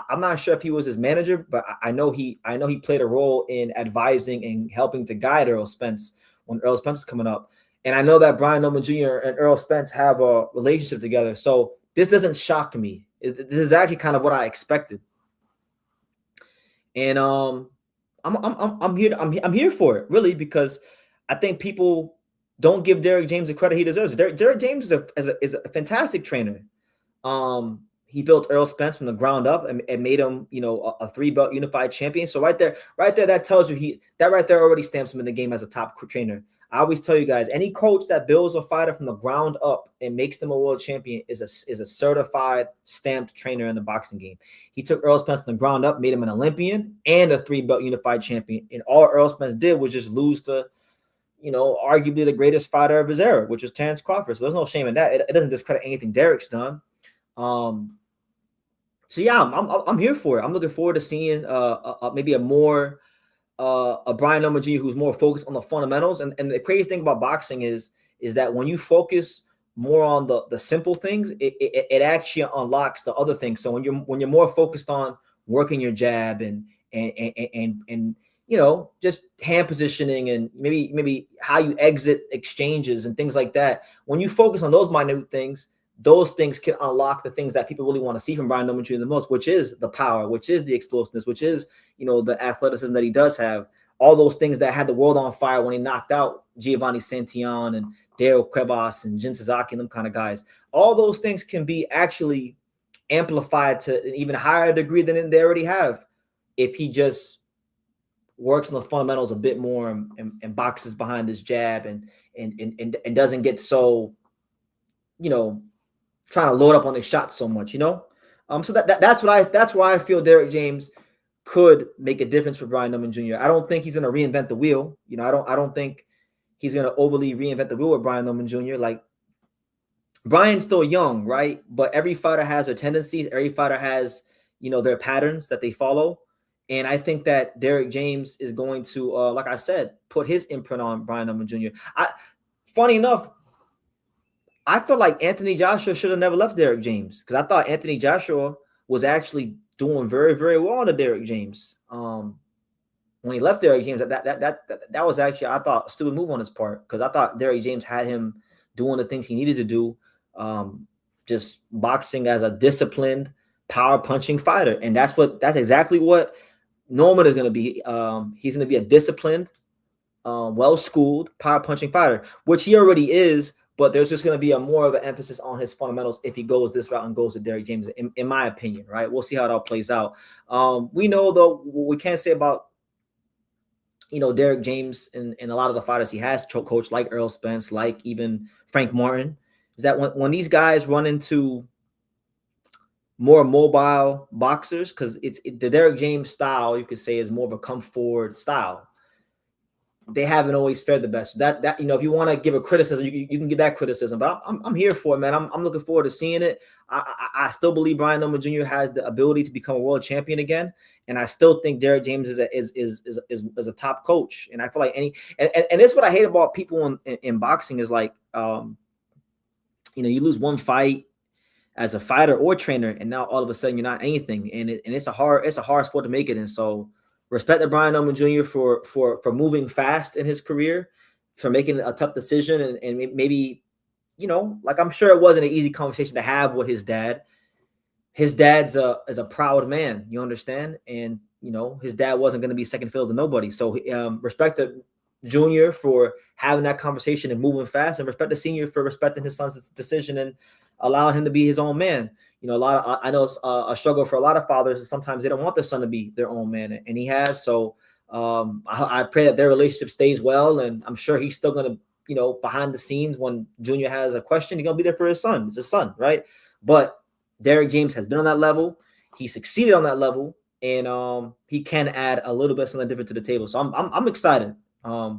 I'm not sure if he was his manager, but I know he played a role in advising and helping to guide Earl Spence when Earl Spence is coming up. And I know that Brian Norman Jr. and Earl Spence have a relationship together. So this doesn't shock me. This is actually kind of what I expected. And I'm here for it, really, because I think people don't give Derek James the credit he deserves. Derek James is a fantastic trainer. He built Earl Spence from the ground up and made him, a 3-belt unified champion. So right there, that tells you that right there already stamps him in the game as a top trainer. I always tell you guys, any coach that builds a fighter from the ground up and makes them a world champion is a certified, stamped trainer in the boxing game. He took Earl Spence from the ground up, made him an Olympian and a 3-belt unified champion. And all Earl Spence did was just lose to, arguably the greatest fighter of his era, which was Terrence Crawford. So there's no shame in that. It doesn't discredit anything Derek's done. So yeah, I'm here for it. I'm looking forward to seeing maybe a Brian Norman Jr. who's more focused on the fundamentals. And the crazy thing about boxing is that when you focus more on the simple things, it actually unlocks the other things. So when you're more focused on working your jab and just hand positioning and maybe how you exit exchanges and things like that, when you focus on those minute things, those things can unlock the things that people really want to see from Brian Norman Jr. the most, which is the power, which is the explosiveness, which is, the athleticism that he does have. All those things that had the world on fire when he knocked out Giovanni Santillan and Daryl Cuevas and Jin Sasaki and them kind of guys. All those things can be actually amplified to an even higher degree than they already have if he just works on the fundamentals a bit more and boxes behind his jab and doesn't get so, trying to load up on his shots so much, So that's why I feel Derek James could make a difference for Brian Norman Jr. I don't think he's going to reinvent the wheel. I don't think he's going to overly reinvent the wheel with Brian Norman Jr. Like, Brian's still young, right? But every fighter has their tendencies. Every fighter has, their patterns that they follow. And I think that Derrick James is going to, like I said, put his imprint on Brian Pillman Jr. Funny enough, I feel like Anthony Joshua should have never left Derrick James, because I thought Anthony Joshua was actually doing very, very well under Derrick James. When he left Derrick James, that was actually, I thought, a stupid move on his part, because I thought Derrick James had him doing the things he needed to do, just boxing as a disciplined, power punching fighter, and that's exactly what Norman is going to be. He's going to be a disciplined, well-schooled, power punching fighter, which he already is. But there's just going to be a more of an emphasis on his fundamentals if he goes this route and goes to Derrick James, in my opinion, right? We'll see how it all plays out. We know, though, we can't say about, Derrick James and a lot of the fighters he has coached, like Errol Spence, like even Frank Martin, is that when these guys run into more mobile boxers, because the Derrick James style, you could say, is more of a come forward style. They haven't always fared the best. That if you want to give a criticism, you can give that criticism. But I'm here for it, man. I'm looking forward to seeing it. I still believe Brian Pillman Jr. has the ability to become a world champion again, and I still think Derrick James is a top coach. And I feel like and it's what I hate about people in boxing is like, you lose one fight as a fighter or trainer, and now all of a sudden you're not anything, and it's a hard sport to make it. And so, respect to Brian Pillman Jr. for moving fast in his career, for making a tough decision, and maybe, like, I'm sure it wasn't an easy conversation to have with his dad. His dad's is a proud man, you understand, and his dad wasn't going to be second fiddle to nobody. So respect to Junior for having that conversation and moving fast, and respect to Senior for respecting his son's decision and allowing him to be his own man. I know it's a struggle for a lot of fathers. Sometimes they don't want their son to be their own man, and he has. So I pray that their relationship stays well, and I'm sure he's still going to, behind the scenes, when Junior has a question, he's going to be there for his son. It's his son, right? But Derrick James has been on that level. He succeeded on that level, and he can add a little bit something different to the table. So I'm excited. I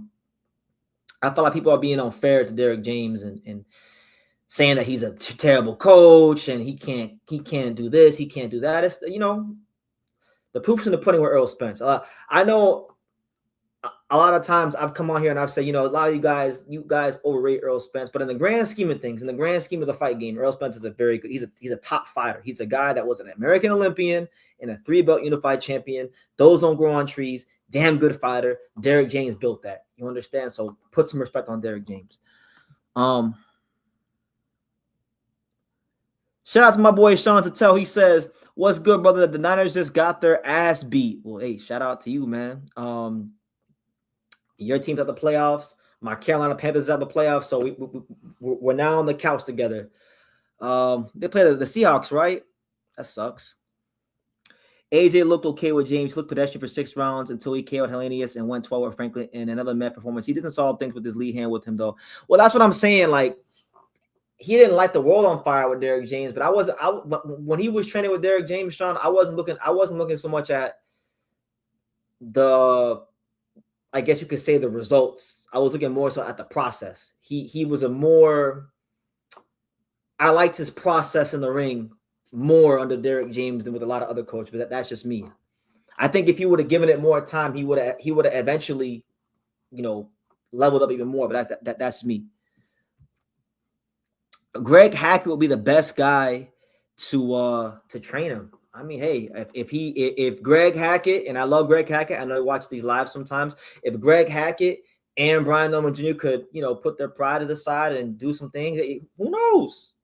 feel like people are being unfair to Derrick James and saying that he's a terrible coach and he can't do this, he can't do that. It's, the proof's in the pudding with Errol Spence. I know a lot of times I've come on here and I've said, a lot of you guys overrate Errol Spence, but in the grand scheme of things, in the grand scheme of the fight game, Errol Spence is a very good, he's a top fighter. He's a guy that was an American Olympian and a 3-belt unified champion. Those don't grow on trees. Damn good fighter. Derrick James built that. You understand? So put some respect on Derrick James. Shout out to my boy Sean Tatel. He says, "What's good, brother? The Niners just got their ass beat." Well, hey, shout out to you, man. Your team's at the playoffs. My Carolina Panthers at the playoffs. So we're now on the couch together. They play the Seahawks, right? That sucks. AJ looked okay with James. He looked pedestrian for 6 rounds until he KO'd Hellenius and went 12 with Franklin in another Met performance. He didn't solve things with his lead hand with him, though. Well, that's what I'm saying. Like, he didn't light the world on fire with Derrick James, but when he was training with Derrick James, Sean, I wasn't looking so much at the, I guess you could say, the results. I was looking more so at the process. He was I liked his process in the ring more under Derrick James than with a lot of other coaches, but that's just me. I think if he would have given it more time, he would have eventually, leveled up even more. But that's me. Greg Hackett will be the best guy to train him. I mean, hey, if Greg Hackett, and I love Greg Hackett, I know he watches these live sometimes. If Greg Hackett and Brian Pillman Jr. could, put their pride to the side and do some things, who knows?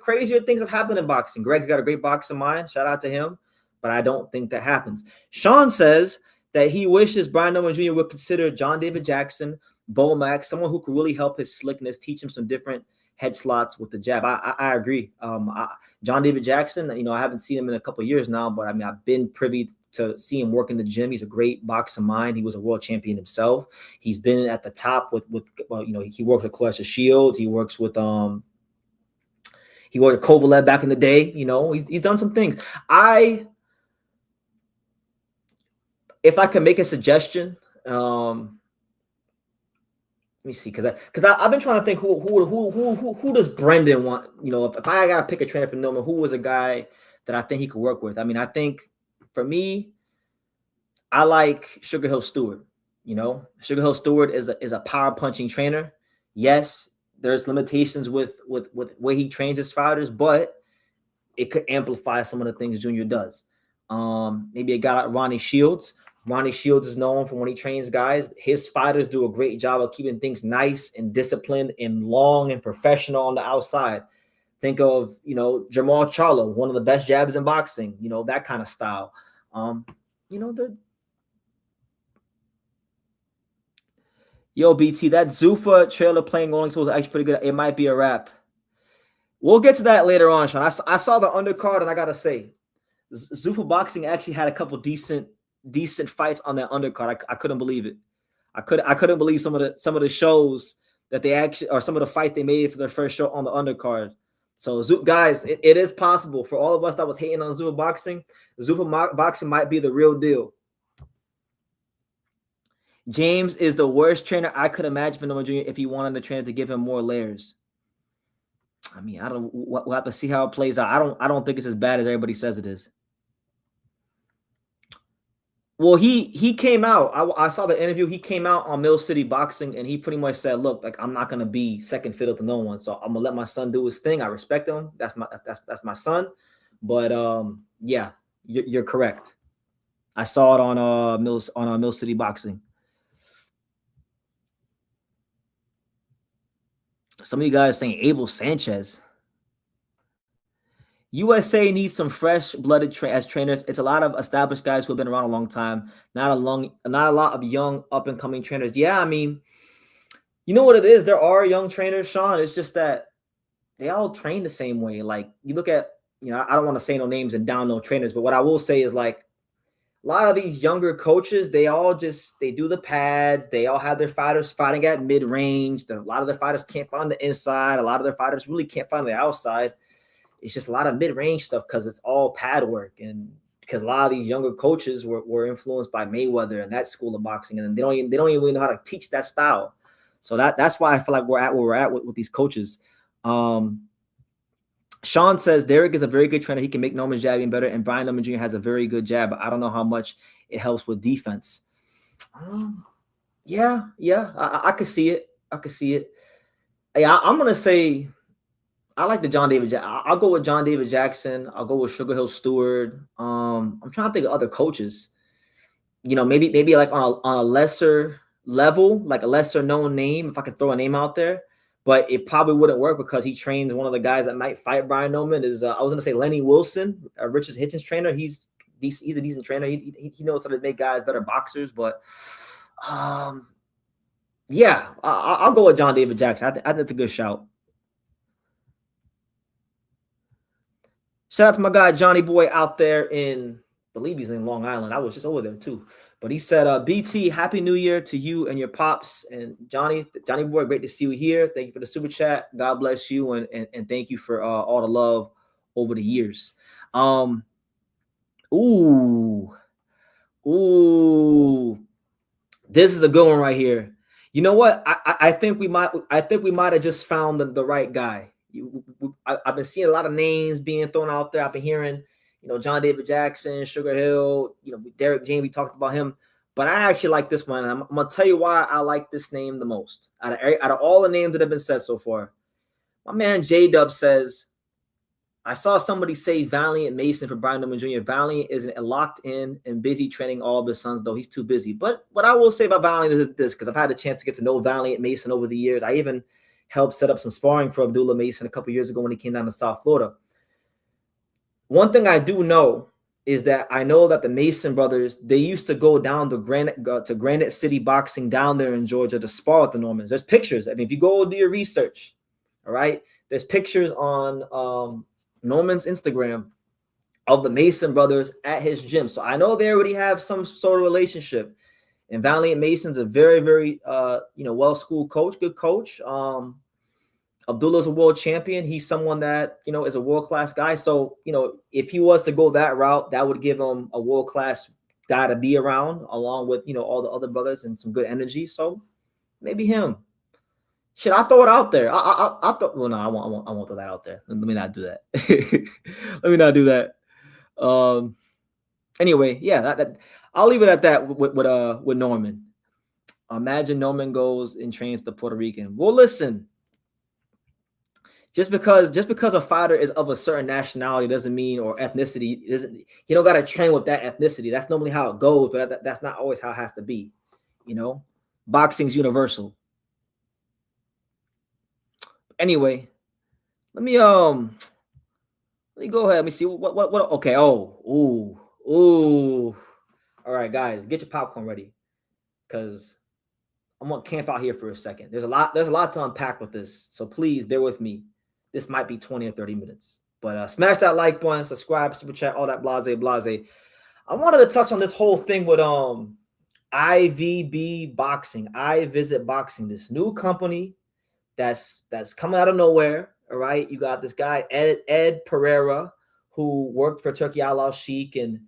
Crazier things have happened in boxing. Greg's got a great boxing mind. Shout out to him. But I don't think that happens. Sean says that he wishes Brian Pillman Jr. would consider John David Jackson, Bo Mack, someone who could really help his slickness, teach him some different head slots with the jab. I agree. John David Jackson, I haven't seen him in a couple of years now, but I mean, I've been privy to see him work in the gym. He's a great boxing mind. He was a world champion himself. He's been at the top with he worked with Clarissa Shields. He works with he worked with Kovalev back in the day. He's done some things. If I can make a suggestion, let me see, because I've been trying to think who does Brendan want? If I gotta pick a trainer for Norman, who was a guy that I think he could work with. I mean, I think for me, I like Sugar Hill Stewart. You know, Sugar Hill Stewart is a power punching trainer. Yes, there's limitations with way he trains his fighters, but it could amplify some of the things Junior does. Maybe a guy like Ronnie Shields. Ronnie Shields is known for when he trains guys. His fighters do a great job of keeping things nice and disciplined and long and professional on the outside. Think of, you know, Jamal Charlo, one of the best jabs in boxing, you know, that kind of style. You know, yo, BT, that Zuffa trailer playing Rolling Stones is actually pretty good. It might be a wrap. We'll get to that later on, Sean. I saw the undercard, and I gotta say, Zuffa Boxing actually had a couple decent fights on that undercard. I couldn't believe it. I couldn't believe some of the shows that they actually, or some of the fights they made for their first show on the undercard. So, guys, it is possible for all of us that was hating on Zuffa Boxing. Zuffa Boxing might be the real deal. James is the worst trainer I could imagine for Norman Jr. if he wanted the trainer to give him more layers. I mean, we'll have to see how it plays out. I don't think it's as bad as everybody says it is. Well, he came out. I saw the interview. He came out on Mill City Boxing, and he pretty much said, "Look, like, I'm not gonna be second fiddle to no one. So I'm gonna let my son do his thing. I respect him. That's my son." But yeah, you're correct. I saw it on Mill City Boxing. Some of you guys saying Abel Sanchez. USA needs some fresh-blooded as trainers. It's a lot of established guys who have been around a long time. Not a lot of young up-and-coming trainers. Yeah, I mean, you know what it is? There are young trainers, Sean. It's just that they all train the same way. Like, you look at, you know, I don't want to say no names and down no trainers, but what I will say is, like, a lot of these younger coaches, they do the pads. They all have their fighters fighting at mid-range. A lot of their fighters can't find the inside. A lot of their fighters really can't find the outside. It's just a lot of mid-range stuff because it's all pad work, and because a lot of these younger coaches were influenced by Mayweather and that school of boxing, and they don't even really know how to teach that style. So that's why I feel like we're at where we're at with these coaches. Sean says Derek is a very good trainer. He can make Norman's jab even better, and Brian Norman Jr. has a very good jab, but I don't know how much it helps with defense. Yeah, I could see it. Yeah, I'm gonna say I like the John David. I'll go with John David Jackson. I'll go with Sugar Hill Stewart. I'm trying to think of other coaches. You know, maybe like on a lesser level, like a lesser known name, if I could throw a name out there. But it probably wouldn't work because he trains one of the guys that might fight Brian Norman. Is I was going to say Lenny Wilson, Richard Hitchens' trainer. He's a decent trainer. He knows how to make guys better boxers. But yeah, I'll go with John David Jackson. I think that's a good shout. Shout out to my guy Johnny Boy out there in, I believe he's in Long Island. I was just over there too. But he said, BT, Happy New Year to you and your pops. And Johnny Boy, great to see you here. Thank you for the super chat. God bless you, and thank you for all the love over the years. Ooh. This is a good one right here. You know what? I think we might have just found the right guy. I've been seeing a lot of names being thrown out there. I've been hearing, you know, John David Jackson, Sugar Hill, you know, Derek James. We talked about him, but I actually like this one. And I'm gonna tell you why I like this name the most out of all the names that have been said so far. My man J Dub says, I saw somebody say Valiant Mason for Brian Norman Jr. Valiant isn't locked in and busy training all of his sons, though he's too busy. But what I will say about Valiant is this, because I've had a chance to get to know Valiant Mason over the years. I even helped set up some sparring for Abdullah Mason a couple years ago when he came down to South Florida. One thing I do know is that I know that the Mason brothers, they used to go down to Granite City Boxing down there in Georgia to spar with the Normans. There's pictures. I mean, if you go do your research, all right, there's pictures on Norman's Instagram of the Mason brothers at his gym. So I know they already have some sort of relationship. And Valiant Mason's a very, very well-schooled coach, good coach. Abdullah's a world champion. He's someone that, you know, is a world-class guy. So, you know, if he was to go that route, that would give him a world-class guy to be around, along with, you know, all the other brothers and some good energy. So maybe him. Should I throw it out there? I thought. Well, no, I won't throw that out there. Let me not do that. Let me not do that. Anyway, yeah, I'll leave it at that with Norman. Imagine Norman goes and trains the Puerto Rican. Well, listen, just because a fighter is of a certain nationality doesn't mean, or ethnicity doesn't, you don't got to train with that ethnicity. That's normally how it goes, but that's not always how it has to be. You know, boxing's universal. Anyway, let me go ahead. Let me see what. Okay. Oh, ooh. All right, guys, get your popcorn ready, because I'm gonna camp out here for a second. There's a lot to unpack with this, so please bear with me. This might be 20 or 30 minutes, but smash that like button, subscribe, super chat, all that blase. I wanted to touch on this whole thing with IVB Boxing, I Visit Boxing, this new company that's coming out of nowhere. All right, you got this guy Ed Pereira, who worked for Turkey Outlaw Sheik and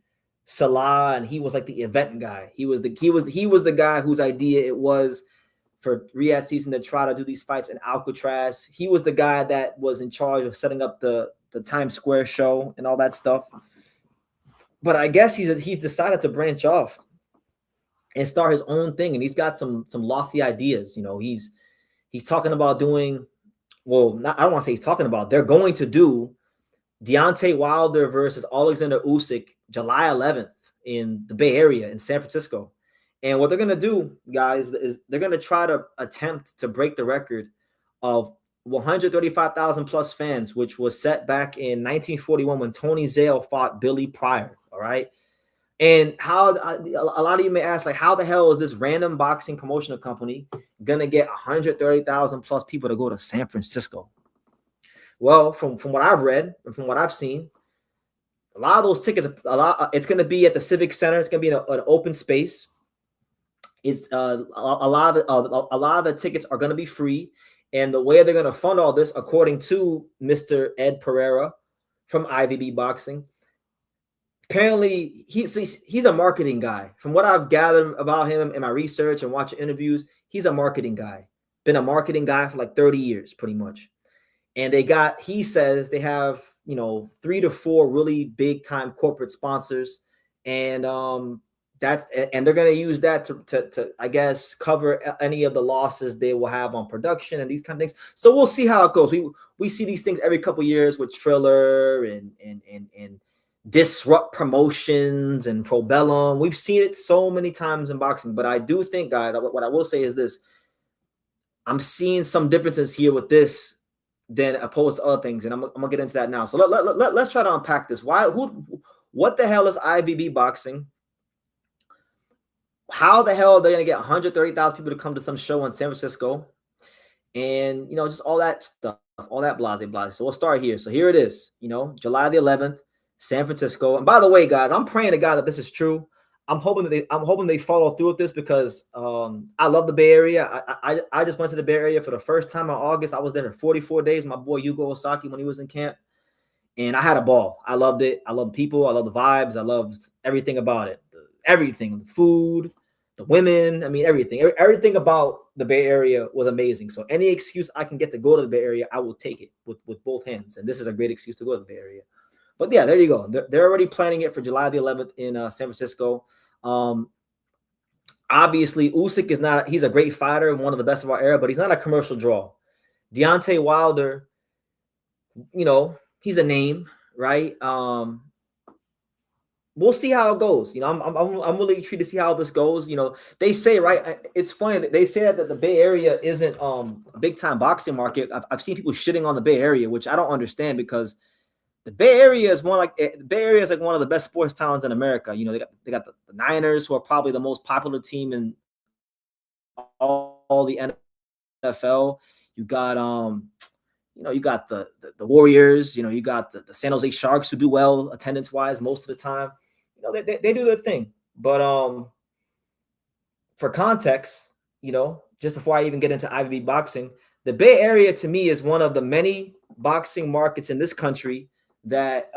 Salah, and he was like the event guy. He was the guy whose idea it was for Riyadh Season to try to do these fights in Alcatraz. He was the guy that was in charge of setting up the Times Square show and all that stuff. But I guess he's decided to branch off and start his own thing, and he's got some lofty ideas. You know, he's talking about doing, well, I don't want to say he's talking about, they're going to do Deontay Wilder versus Alexander Usyk July 11th in the Bay Area in San Francisco. And what they're going to do, guys, is they're going to try to attempt to break the record of 135,000 plus fans, which was set back in 1941 when Tony Zale fought Billy Pryor. All right. And how a lot of you may ask, like, how the hell is this random boxing promotional company going to get 130,000 plus people to go to San Francisco? Well, from what I've read and from what I've seen, a lot of those tickets, it's going to be at the Civic Center. It's going to be in an open space. It's a lot of the tickets are going to be free, and the way they're going to fund all this, according to Mr. Ed Pereira from IVB Boxing, apparently he's a marketing guy. From what I've gathered about him in my research and watching interviews, he's a marketing guy. Been a marketing guy for like 30 years, pretty much. And he says they have 3 to 4 really big time corporate sponsors, and they're going to use that to I guess cover any of the losses they will have on production and these kind of things. So we'll see how it goes. We see these things every couple of years with Triller and Disrupt Promotions and Probellum. We've seen it so many times in boxing, but I do think, guys, what I will say is this: I'm seeing some differences here with this than opposed to other things, and I'm gonna get into that now. So let's try to unpack this. What the hell is IVB Boxing? How the hell are they gonna get 130,000 people to come to some show in San Francisco? And just all that stuff, all that blase. So we'll start here. So here it is. July the 11th, San Francisco. And by the way, guys, I'm praying to God that this is true. I'm hoping they follow through with this, because I love the Bay Area. I just went to the Bay Area for the first time in August. I was there for 44 days. My boy Yugo Osaki, when he was in camp, and I had a ball. I loved it. I love the people. I love the vibes. I loved everything about it. Everything, the food, the women. I mean, everything about the Bay Area was amazing. So any excuse I can get to go to the Bay Area, I will take it with both hands. And this is a great excuse to go to the Bay Area. But yeah, there you go. They're already planning it for July the 11th in San Francisco. Obviously, Usyk he's a great fighter, one of the best of our era, but he's not a commercial draw. Deontay Wilder, he's a name, right? We'll see how it goes. I'm really intrigued to see how this goes. They say, right? It's funny that they say that the Bay Area isn't a big time boxing market. I've seen people shitting on the Bay Area, which I don't understand, because the Bay Area is one of the best sports towns in America. They got the Niners, who are probably the most popular team in all the NFL. You got you got the Warriors. You got the San Jose Sharks, who do well attendance wise most of the time. They do their thing. But for context, just before I even get into IVB Boxing, the Bay Area to me is one of the many boxing markets in this country that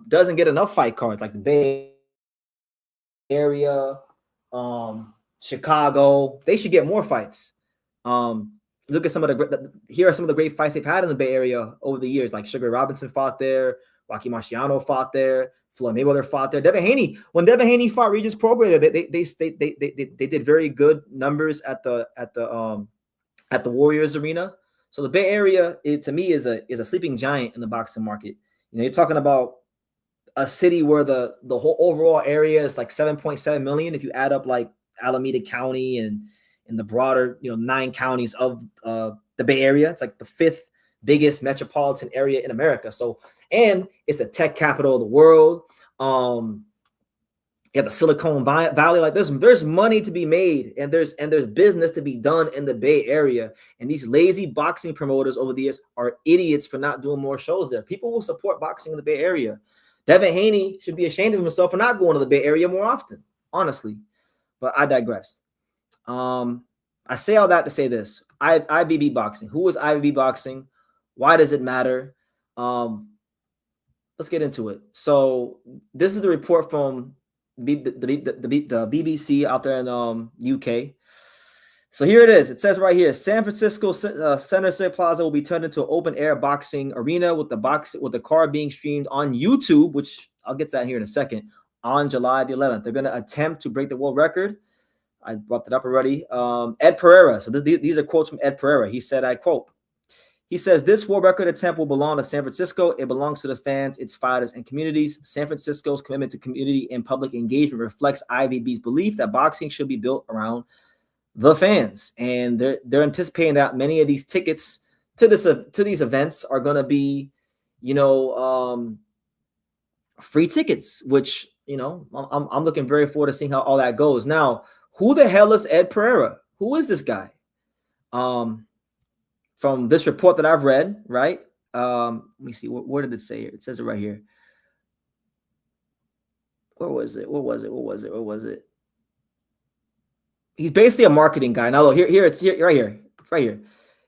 doesn't get enough fight cards, like the Bay Area, Chicago. They should get more fights. Look at here are some of the great fights they've had in the Bay Area over the years. Like Sugar Robinson fought there, Rocky Marciano fought there, Floyd Mayweather fought there. Devin Haney, when Devin Haney fought Regis Prograis, they did very good numbers at the Warriors arena. So the Bay Area, to me, is a sleeping giant in the boxing market. You're talking about a city where the whole overall area is like 7.7 million. If you add up like Alameda County and the broader 9 counties of the Bay Area, it's like the 5th biggest metropolitan area in America. So, and it's a tech capital of the world. The Silicon Valley, like there's money to be made, and there's business to be done in the Bay Area. And these lazy boxing promoters over the years are idiots for not doing more shows there. People will support boxing in the Bay Area. Devin Haney should be ashamed of himself for not going to the Bay Area more often, honestly. But I digress. I say all that to say this. IBB boxing. Who is IBB boxing? Why does it matter? Let's get into it. So this is the report from the BBC out there in UK. So here it is. It says right here, San Francisco Center City Plaza will be turned into an open-air boxing arena with the card being streamed on YouTube, which I'll get to that here in a second, on July the 11th. They're going to attempt to break the world record. I brought that up already. Ed Pereira. So these are quotes from Ed Pereira. He said, I quote, he says, this world record attempt will belong to San Francisco. It belongs to the fans, its fighters, and communities. San Francisco's commitment to community and public engagement reflects IVB's belief that boxing should be built around the fans. And they're anticipating that many of these tickets to these events are going to be, free tickets, which, I'm looking very forward to seeing how all that goes. Now, who the hell is Ed Pereira? Who is this guy? From this report that I've read, right? Let me see. Where did it say here? It says it right here. Where was it? He's basically a marketing guy. Now look, it's right here.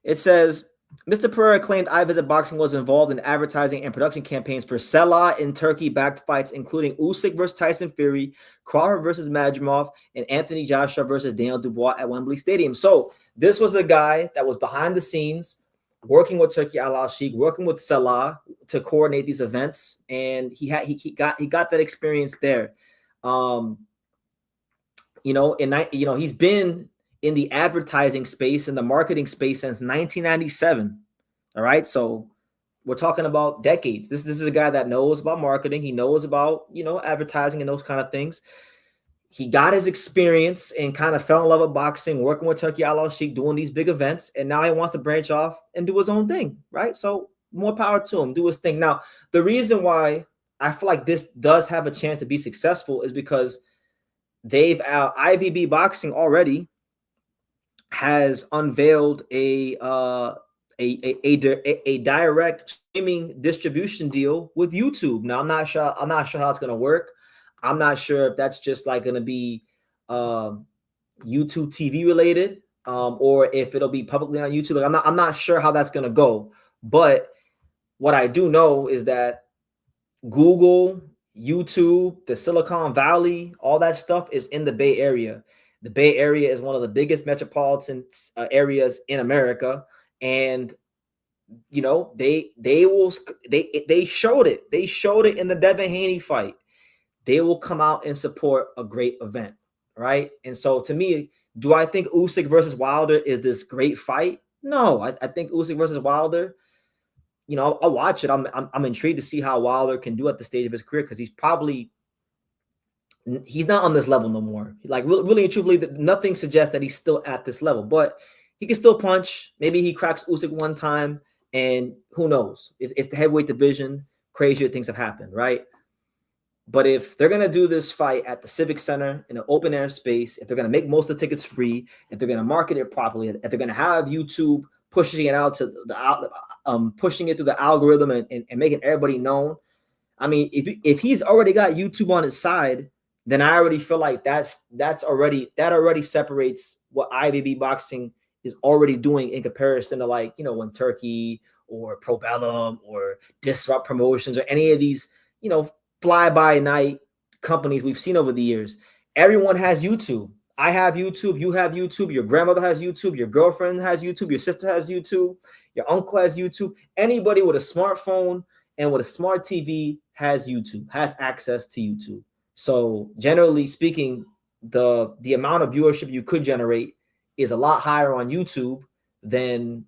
It says, Mr. Pereira claimed iVisit Boxing was involved in advertising and production campaigns for Salah and Turkey-backed fights, including Usyk versus Tyson Fury, Crawford versus Majmov, and Anthony Joshua versus Daniel Dubois at Wembley Stadium. So this was a guy that was behind the scenes, working with Turki Al-Sheikh, working with Salah to coordinate these events, and he got that experience there. He's been in the advertising space and the marketing space since 1997. All right, so we're talking about decades. This is a guy that knows about marketing. He knows about advertising and those kind of things. He got his experience and kind of fell in love with boxing, working with Turki Al-Sheikh, doing these big events, and now he wants to branch off and do his own thing, right? So more power to him, do his thing. Now, the reason why I feel like this does have a chance to be successful is because IVB Boxing already has unveiled a direct streaming distribution deal with YouTube. Now, I'm not sure how it's going to work. I'm not sure if that's just like going to be YouTube TV related, or if it'll be publicly on YouTube. Like, I'm not sure how that's going to go. But what I do know is that Google, YouTube, the Silicon Valley, all that stuff is in the Bay Area. The Bay Area is one of the biggest metropolitan areas in America, and they showed it. They showed it in the Devin Haney fight. They will come out and support a great event, right? And so, to me, do I think Usyk versus Wilder is this great fight? No, I think Usyk versus Wilder, I'll watch it. I'm intrigued to see how Wilder can do at the stage of his career, because he's not on this level no more. Like, really and truthfully, nothing suggests that he's still at this level, but he can still punch. Maybe he cracks Usyk one time, and who knows? If the heavyweight division, crazier things have happened, right? But if they're going to do this fight at the Civic Center in an open air space, if they're going to make most of the tickets free, if they're going to market it properly, if they're going to have YouTube pushing it out to pushing it through the algorithm and making everybody known. I mean, if he's already got YouTube on his side, then I already feel like that already separates what IVB Boxing is already doing in comparison to, like, when Turkey or Probellum or Disrupt Promotions or any of these, fly-by-night companies we've seen over the years. Everyone has YouTube. I have YouTube. You have YouTube. Your grandmother has YouTube. Your girlfriend has YouTube. Your sister has YouTube. Your uncle has YouTube. Anybody with a smartphone and with a smart TV has YouTube, has access to YouTube. So generally speaking, the amount of viewership you could generate is a lot higher on YouTube than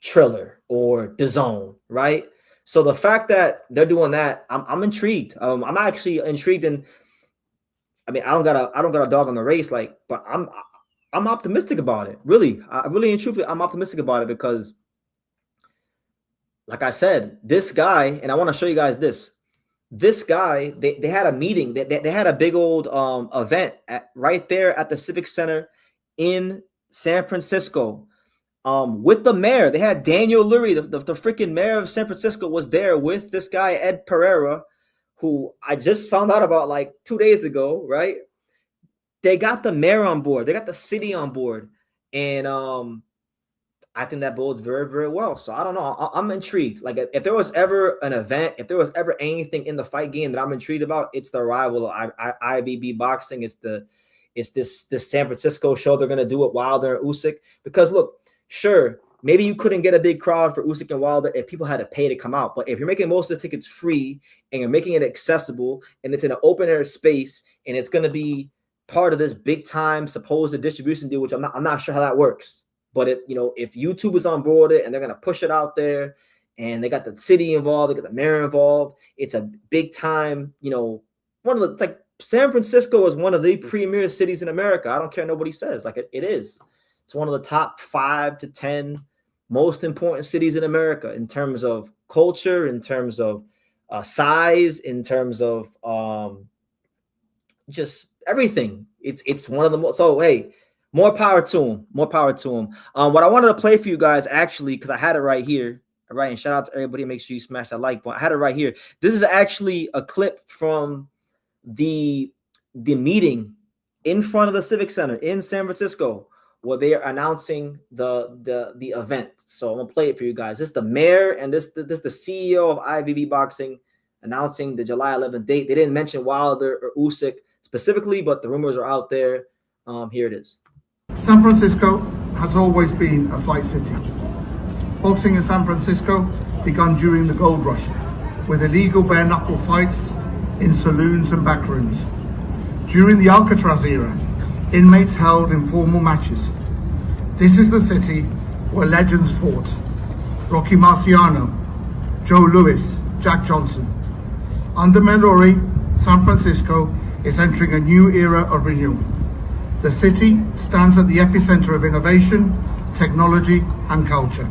Triller or DAZN, right? So the fact that they're doing that, I'm intrigued. I'm actually intrigued, and I mean, I don't got a dog on the race, like, but I'm optimistic about it. Really, I really and truthfully, I'm optimistic about it because, like I said, this guy, and I want to show you guys this. This guy, they had a meeting. They had a big old event right there at the Civic Center in San Francisco. With the mayor. They had Daniel Lurie, the freaking mayor of San Francisco, was there with this guy, Ed Pereira, who I just found out about like 2 days ago, right? They got the mayor on board. They got the city on board. And I think that bodes very, very well. So I don't know. I'm intrigued. Like if there was ever an event, if there was ever anything in the fight game that I'm intrigued about, it's the arrival of IVB boxing. It's this San Francisco show. They're gonna do it Wilder and Usyk. Because look, sure, maybe you couldn't get a big crowd for Usyk and Wilder if people had to pay to come out. But if you're making most of the tickets free and you're making it accessible and it's in an open air space and it's gonna be part of this big time supposed distribution deal, which I'm not sure how that works. But if YouTube is on board and they're gonna push it out there, and they got the city involved, they got the mayor involved, it's a big time. One of the like San Francisco is one of the premier cities in America. I don't care nobody says, like it is. It's one of the top 5 to 10 most important cities in America in terms of culture, in terms of size, in terms of just everything. It's one of the most. So hey, more power to him. More power to him. What I wanted to play for you guys, actually, because I had it right here. All right, and shout out to everybody. Make sure you smash that like button. I had it right here. This is actually a clip from the meeting in front of the Civic Center in San Francisco, where they are announcing the event. So I'm gonna play it for you guys. This is the mayor and this the CEO of IVB Boxing announcing the July 11th date. They didn't mention Wilder or Usyk specifically, but the rumors are out there. Here it is. San Francisco has always been a fight city. Boxing in San Francisco began during the gold rush, with illegal bare-knuckle fights in saloons and back rooms. During the Alcatraz era, inmates held informal matches. This is the city where legends fought. Rocky Marciano, Joe Louis, Jack Johnson. Under Mallory, San Francisco is entering a new era of renewal. The city stands at the epicenter of innovation, technology, and culture.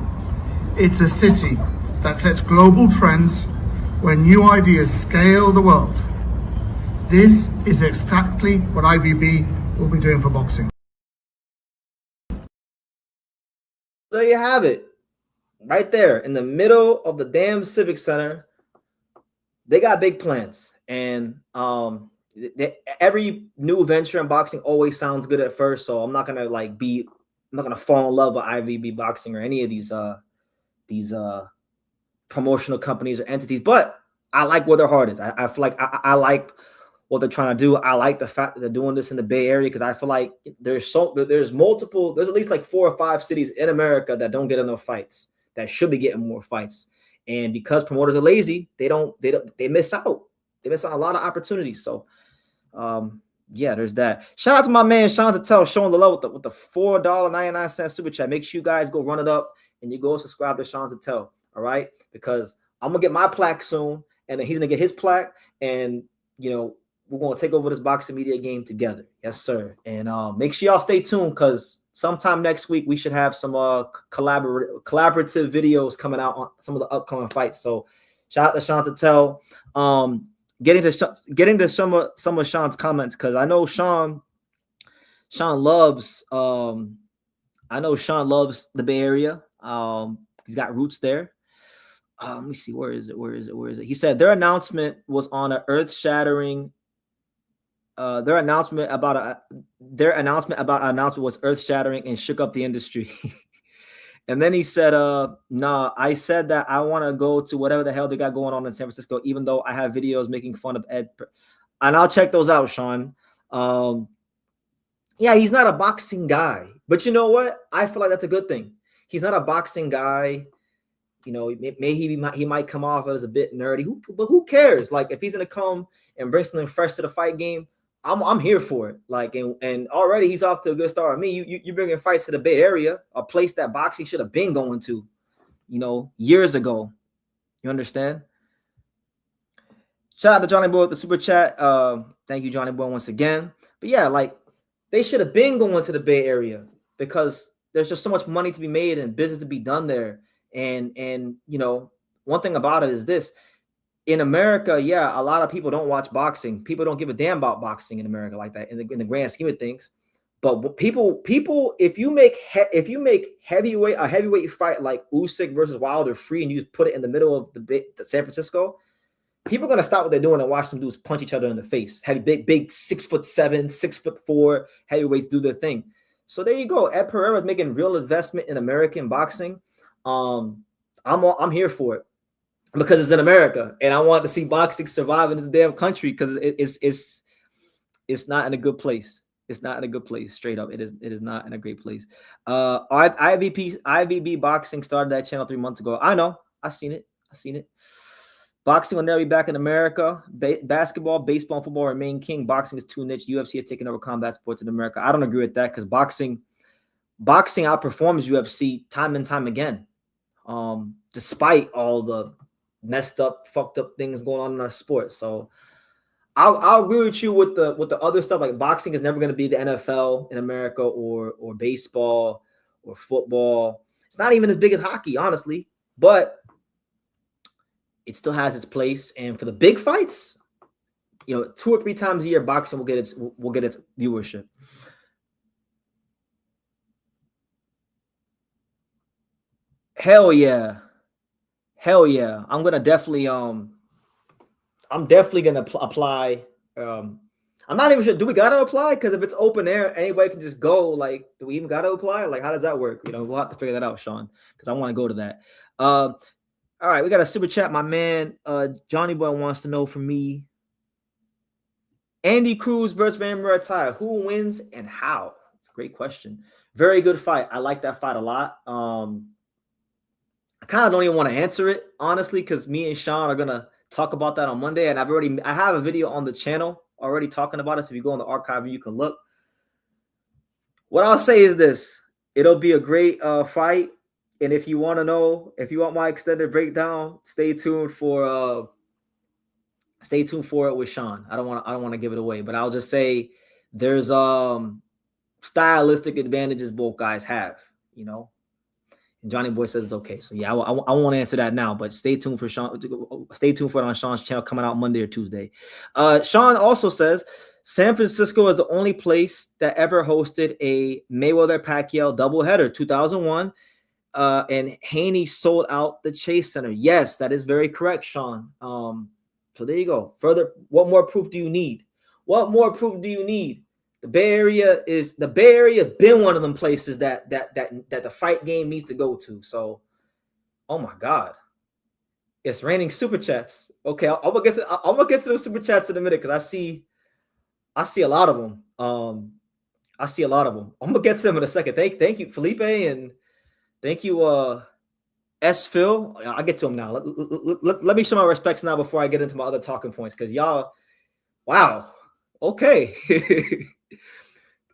It's a city that sets global trends where new ideas scale the world. This is exactly what IVB will be doing for boxing. There you have it. Right there in the middle of the damn Civic Center. They got big plans. And every new venture in boxing always sounds good at first. So I'm not gonna fall in love with IVB Boxing or any of these promotional companies or entities. But I like where their heart is. I feel like I like what they're trying to do. I like the fact that they're doing this in the Bay Area, because I feel like there's at least like 4 or 5 cities in America that don't get enough fights, that should be getting more fights. And because promoters are lazy, they miss out. They miss out on a lot of opportunities. So yeah, there's that. Shout out to my man Sean Tatel showing the love with the $4.99 super chat. Make sure you guys go run it up and you go subscribe to Sean Tatel. All right, because I'm gonna get my plaque soon, and then he's gonna get his plaque, and we're going to take over this boxing media game together. Yes, sir. And make sure y'all stay tuned, because sometime next week we should have some collaborative videos coming out on some of the upcoming fights. So shout out to Sean Tatel. Getting to some of Sean's comments, because I know Sean loves the Bay Area. He's got roots there. Let me see. Where is it? He said their announcement was on an earth-shattering. Their announcement about an announcement was earth-shattering and shook up the industry. And then he said, "Nah, I said that I want to go to whatever the hell they got going on in San Francisco, even though I have videos making fun of Ed." And I'll check those out, Sean. Yeah, he's not a boxing guy, but you know what? I feel like that's a good thing. He's not a boxing guy You know, he might come off as a bit nerdy. But who cares? Like, if he's gonna come and bring something fresh to the fight game, I'm here for it. Like, and already he's off to a good start. I mean, you bringing fights to the Bay Area, a place that boxing should have been going to, you know, years ago. You understand? Shout out to Johnny Boy with the super chat. Thank you, Johnny Boy, once again. But yeah, like, they should have been going to the Bay Area because there's just so much money to be made and business to be done there. And you know, one thing about it is this. In America, yeah, a lot of people don't watch boxing. People don't give a damn about boxing in America like that in the grand scheme of things. But people, if you make a heavyweight fight like Usyk versus Wilder free, and you just put it in the middle of the San Francisco, people are gonna stop what they're doing and watch some dudes punch each other in the face. Big 6'7", 6'4" heavyweights do their thing. So there you go. Ed Pereira is making real investment in American boxing. I'm here for it because it's in America, and I want to see boxing survive in this damn country because it's not in a good place. It's not in a good place. Straight up, it is not in a great place. IVB boxing started that channel 3 months ago. I know. I've seen it. Boxing will never be back in America. Basketball, baseball, and football remain king. Boxing is too niche. UFC has taken over combat sports in America. I don't agree with that because boxing outperforms UFC time and time again. Despite all the messed up, fucked up things going on in our sport. So I'll agree with you with the other stuff. Like, boxing is never going to be the NFL in America or baseball or football. It's not even as big as hockey, honestly, but it still has its place. And for the big fights, you know, 2 or 3 times a year, boxing will get its viewership. Hell yeah. I'm definitely gonna apply. I'm not even sure. Do we gotta apply? Because if it's open air, anybody can just go. Like, do we even gotta apply? Like, how does that work? You know, we'll have to figure that out, Sean, because I want to go to that. All right, we got a super chat. My man, Johnny Boy wants to know from me. Andy Cruz versus Van Murataya. Who wins and how? It's a great question. Very good fight. I like that fight a lot. I kind of don't even want to answer it, honestly, because me and Sean are gonna talk about that on Monday, and I have a video on the channel already talking about it. So if you go in the archive, you can look. What I'll say is this: it'll be a great fight. And if you want my extended breakdown, stay tuned for it with Sean. I don't want to give it away, but I'll just say there's stylistic advantages both guys have, you know. And Johnny Boy says it's okay. So yeah, I won't answer that now, but stay tuned for Sean. Stay tuned for it on Sean's channel coming out Monday or Tuesday. Sean also says San Francisco is the only place that ever hosted a Mayweather-Pacquiao doubleheader, 2001. And Haney sold out the Chase Center. Yes, that is very correct, Sean. So there you go. Further, what more proof do you need? The Bay Area been one of them places that the fight game needs to go to. So, oh my God, it's raining super chats. Okay, I'm gonna get to those super chats in a minute because I see a lot of them. I'm gonna get to them in a second. Thank you, Felipe, and thank you, S. Phil. I'll get to him now. Let me show my respects now before I get into my other talking points, because y'all, wow, okay.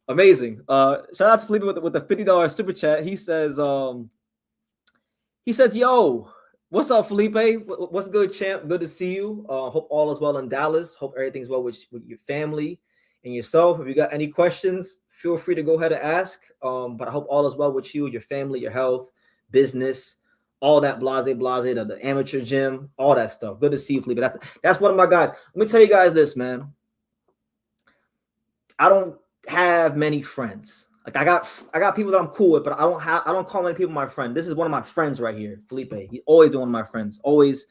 Amazing. Shout out to Felipe with the $50 super chat. He says, yo, what's up, Felipe? What's good, champ? Good to see you. Hope all is well in Dallas. Hope everything's well with your family and yourself. If you got any questions, feel free to go ahead and ask. But I hope all is well with you, your family, your health, business, all that blase, the amateur gym, all that stuff. Good to see you, Felipe. That's one of my guys. Let me tell you guys this, man. I don't have many friends. Like, I got people that I'm cool with, but I don't call many people my friend. This is one of my friends right here, Felipe. He's always been one of my friends. Always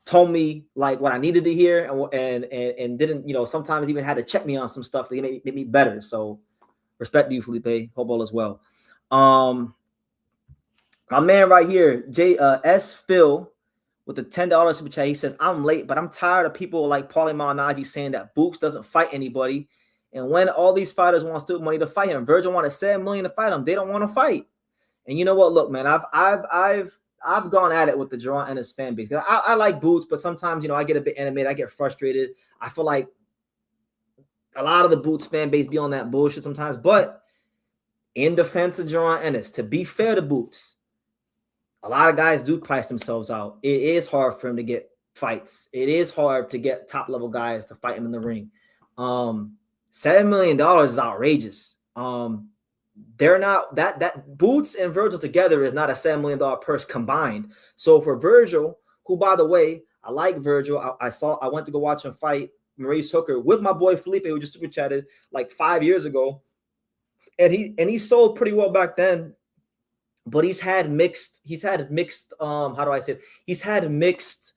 told me like what I needed to hear, and didn't, you know, sometimes even had to check me on some stuff to make me better. So respect to you, Felipe. Hope all is well. My man right here, S. Phil, with the $10 super chat. He says, I'm late, but I'm tired of people like Paulie Malignaggi saying that Boots doesn't fight anybody. And when all these fighters want stupid money to fight him, Vergil wanted $7 million to fight him. They don't want to fight. And you know what? Look, man, I've I've gone at it with the Jerron Ennis fan base. I like Boots, but sometimes, I get a bit animated. I get frustrated. I feel like a lot of the Boots fan base be on that bullshit sometimes. But in defense of Jerron Ennis, to be fair to Boots, a lot of guys do price themselves out. It is hard for him to get fights. It is hard to get top-level guys to fight him in the ring. $7 million is outrageous. They're not that Boots and Vergil together is not a $7 million purse combined. So for Vergil, who, by the way, I like Vergil. I went to go watch him fight Maurice Hooker with my boy Felipe, who just super chatted like 5 years ago, and he sold pretty well back then. But he's had mixed how do I say it? He's had mixed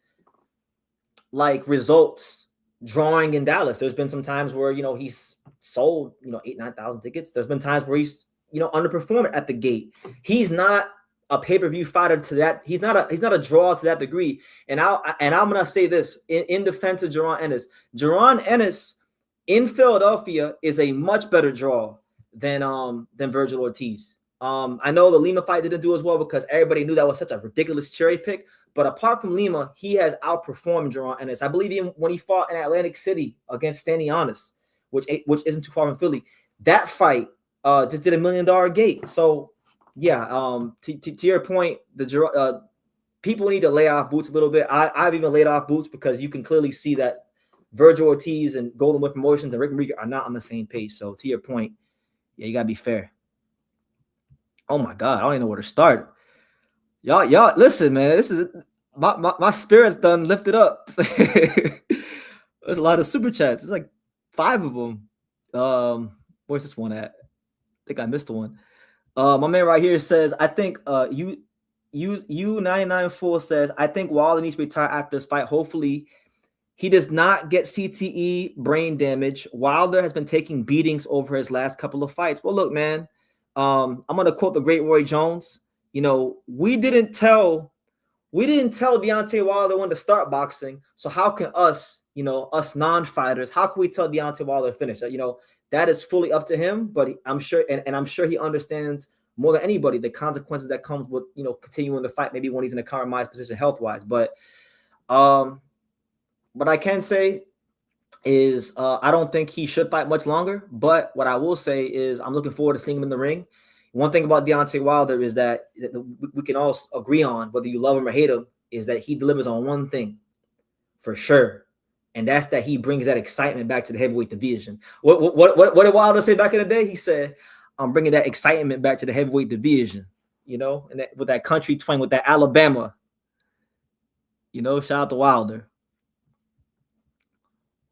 like results drawing in Dallas. There's been some times where he's sold 8,000-9,000 tickets. There's been times where he's underperformed at the gate. He's not a pay-per-view fighter to that. He's not a draw to that degree. And I'm gonna say this in defense of Jerron Ennis. Jerron Ennis in Philadelphia is a much better draw than Vergil Ortiz. I know the Lima fight didn't do as well because everybody knew that was such a ridiculous cherry pick. But apart from Lima, he has outperformed Jerron Ennis. I believe even when he fought in Atlantic City against Stanionis, which isn't too far from Philly, that fight just did $1 million gate. So yeah, to your point, the people need to lay off Boots a little bit. I've even laid off Boots because you can clearly see that Vergil Ortiz and Golden Whip Promotions and Rick Enrique are not on the same page. So to your point, yeah, you gotta be fair. Oh my God, I don't even know where to start. Y'all, listen, man. This is my spirit's done lifted up. There's a lot of super chats. There's like 5 of them. Where's this one at? I think I missed the one. My man right here says, I think you 99 Full says, I think Wilder needs to retire after this fight. Hopefully he does not get CTE brain damage. Wilder has been taking beatings over his last couple of fights. Well, look, man. I'm gonna quote the great Roy Jones. We didn't tell Deontay Wilder when to start boxing. So how can us non-fighters, how can we tell Deontay Wilder to finish? That is fully up to him. But I'm sure, and I'm sure he understands more than anybody the consequences that comes with continuing to fight. Maybe when he's in a compromised position health-wise. But what I can say is I don't think he should fight much longer. But what I will say is I'm looking forward to seeing him in the ring. One thing about Deontay Wilder is that we can all agree on, whether you love him or hate him, is that he delivers on one thing for sure. And that's that he brings that excitement back to the heavyweight division. What did Wilder say back in the day? He said, I'm bringing that excitement back to the heavyweight division, and with that country twang, with that Alabama, shout out to Wilder.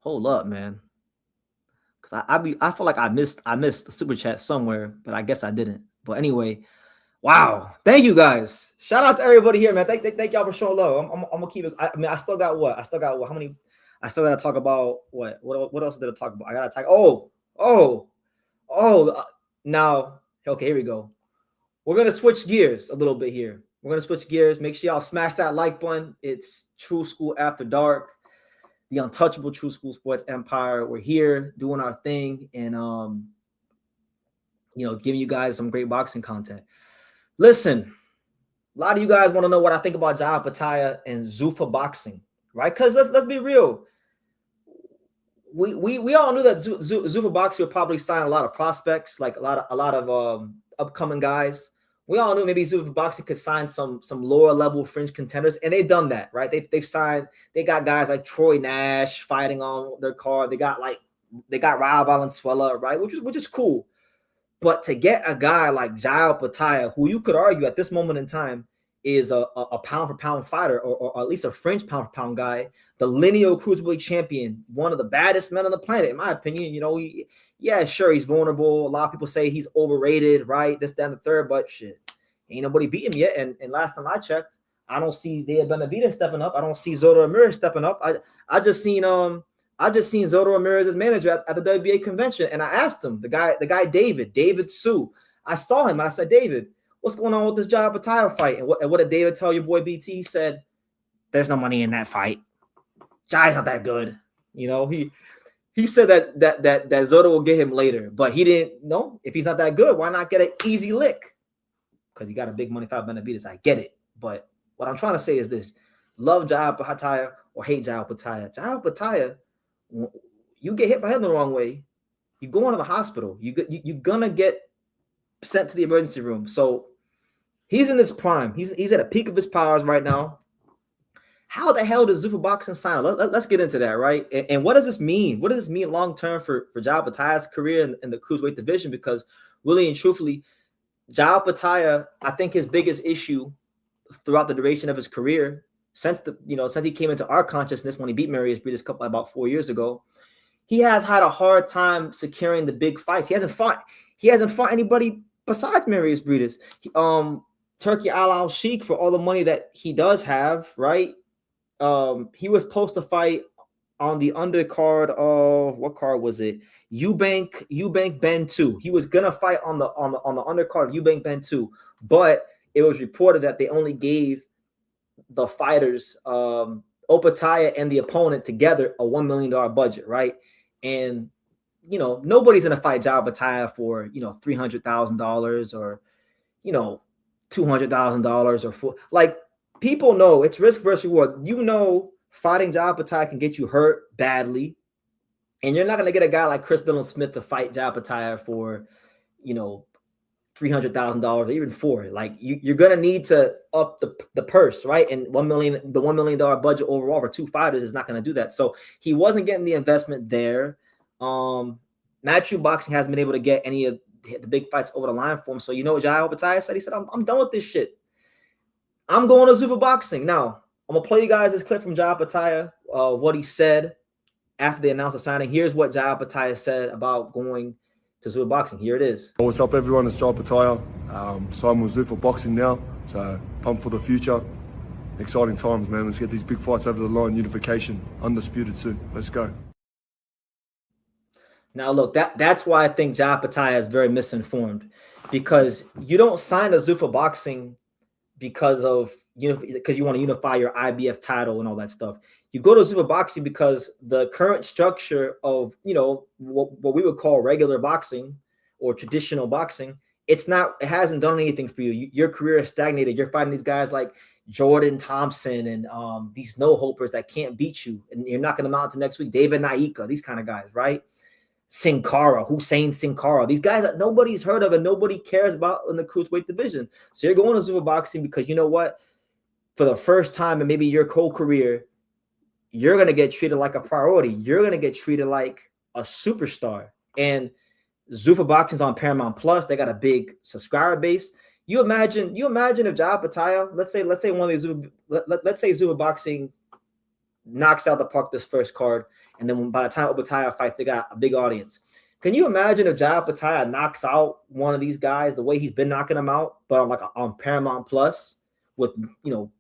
Hold up, man. Because I feel like I missed the super chat somewhere, but I guess I didn't. But anyway, wow. Thank you guys. Shout out to everybody here, man. Thank y'all for showing love. I'm gonna keep it. I still got what? How many? I still gotta talk about what? What else did I talk about? I gotta talk. Now, okay, here we go. We're gonna switch gears a little bit here. We're gonna switch gears. Make sure y'all smash that like button. It's True School After Dark, the untouchable True School Sports Empire. We're here doing our thing and giving you guys some great boxing content. Listen, a lot of you guys want to know what I think about Jaya Pataya and Zuffa boxing, right? Because let's be real. We all knew that Zuffa boxing would probably sign a lot of prospects, like a lot of upcoming guys. We all knew maybe Zuffa boxing could sign some lower level fringe contenders, and they've done that, right? They got guys like Troy Nash fighting on their card. They got Raul Valenzuela, right? Which is cool. But to get a guy like Jaya Pataya, who you could argue at this moment in time is a pound for pound fighter, or at least a fringe pound for pound guy, the lineal cruiserweight champion, one of the baddest men on the planet, in my opinion. Sure, he's vulnerable. A lot of people say he's overrated, right? This, that, and the third, but shit, ain't nobody beat him yet. And last time I checked, I don't see Dea Benavidez stepping up. I don't see Zotto Ramirez stepping up. I just seen Zotto Ramirez's manager at the WBA convention, and I asked him, the guy David Sue. I saw him and I said, David, what's going on with this Jaya Pataya fight? And what did David tell your boy BT? He said, there's no money in that fight. Jaya's not that good. He said that Zotto will get him later, but he didn't know if he's not that good, why not get an easy lick? Because he got a big money fight Benavidez. I get it, but What I'm trying to say is this: love Jai Opetaia or hate Jai Opetaia. Jai Opetaia, you get hit by him the wrong way, you go into the hospital. You're gonna get sent to the emergency room. So he's in his prime. He's at a peak of his powers right now. How the hell does Zuffa Boxing sign? Let's get into that, right? And what does this mean? What does this mean long term for Jai Opetaia's career in the cruiserweight division? Because really and truthfully, Jai Opetaia, I think his biggest issue throughout the duration of his career, since he came into our consciousness when he beat Marius Briedis about 4 years ago, he has had a hard time securing the big fights. He hasn't fought anybody besides Marius Briedis. Turkey Al Sheikh, for all the money that he does have, right? He was supposed to fight on the undercard of, what card was it? Eubank Ben 2. He was gonna fight on the undercard of Eubank Ben 2, but it was reported that they only gave the fighters, Opetaia and the opponent together, a $1 million budget, right? And nobody's gonna fight Jai Opetaia for $300,000 or $200,000 or for, like, people know it's risk versus reward. Fighting Jai Opetaia can get you hurt badly, and you're not gonna get a guy like Chris Billon Smith to fight Jai Opetaia for $300,000 or even for it. Like, you're gonna need to up the purse, right? And the $1 million budget overall for two fighters is not gonna do that. So he wasn't getting the investment there. Matthew Boxing hasn't been able to get any of the big fights over the line for him. So Jai Opetaia said, he said, I'm done with this shit. I'm going to Zuffa Boxing. Now, I'm gonna play you guys this clip from Jai Opetaia, what he said after they announced the signing. Here's what Jai Opetaia said about going to Zuffa Boxing. Here it is. What's up, everyone? It's Jai Opetaia. So I'm with Zuffa Boxing now, so pumped for the future. Exciting times, man. Let's get these big fights over the line. Unification, undisputed soon. Let's go. Now, look, that's why I think Jai Opetaia is very misinformed, because you don't sign a Zuffa Boxing because you want to unify your IBF title and all that stuff. You go to Zuffa Boxing because the current structure of what we would call regular boxing or traditional boxing, it hasn't done anything for you. Your career is stagnated. You're fighting these guys like Jordan Thompson and these no-hopers that can't beat you, and you're knocking them out to next week. David Naika, these kind of guys, right? Hussein Sin Cara, these guys that nobody's heard of and nobody cares about in the cruiserweight division. So you're going to Zuffa Boxing because you know what? For the first time in maybe your whole career, you're going to get treated like a priority. You're going to get treated like a superstar. And Zuffa Boxing's on Paramount Plus. They got a big subscriber base. You imagine if Jai Opetaia, let's say one of these, let's say Zuffa Boxing knocks out the park this first card, and then by the time Opetaia fights, they got a big audience. Can you imagine if Jai Opetaia knocks out one of these guys the way he's been knocking them out, but on Paramount Plus with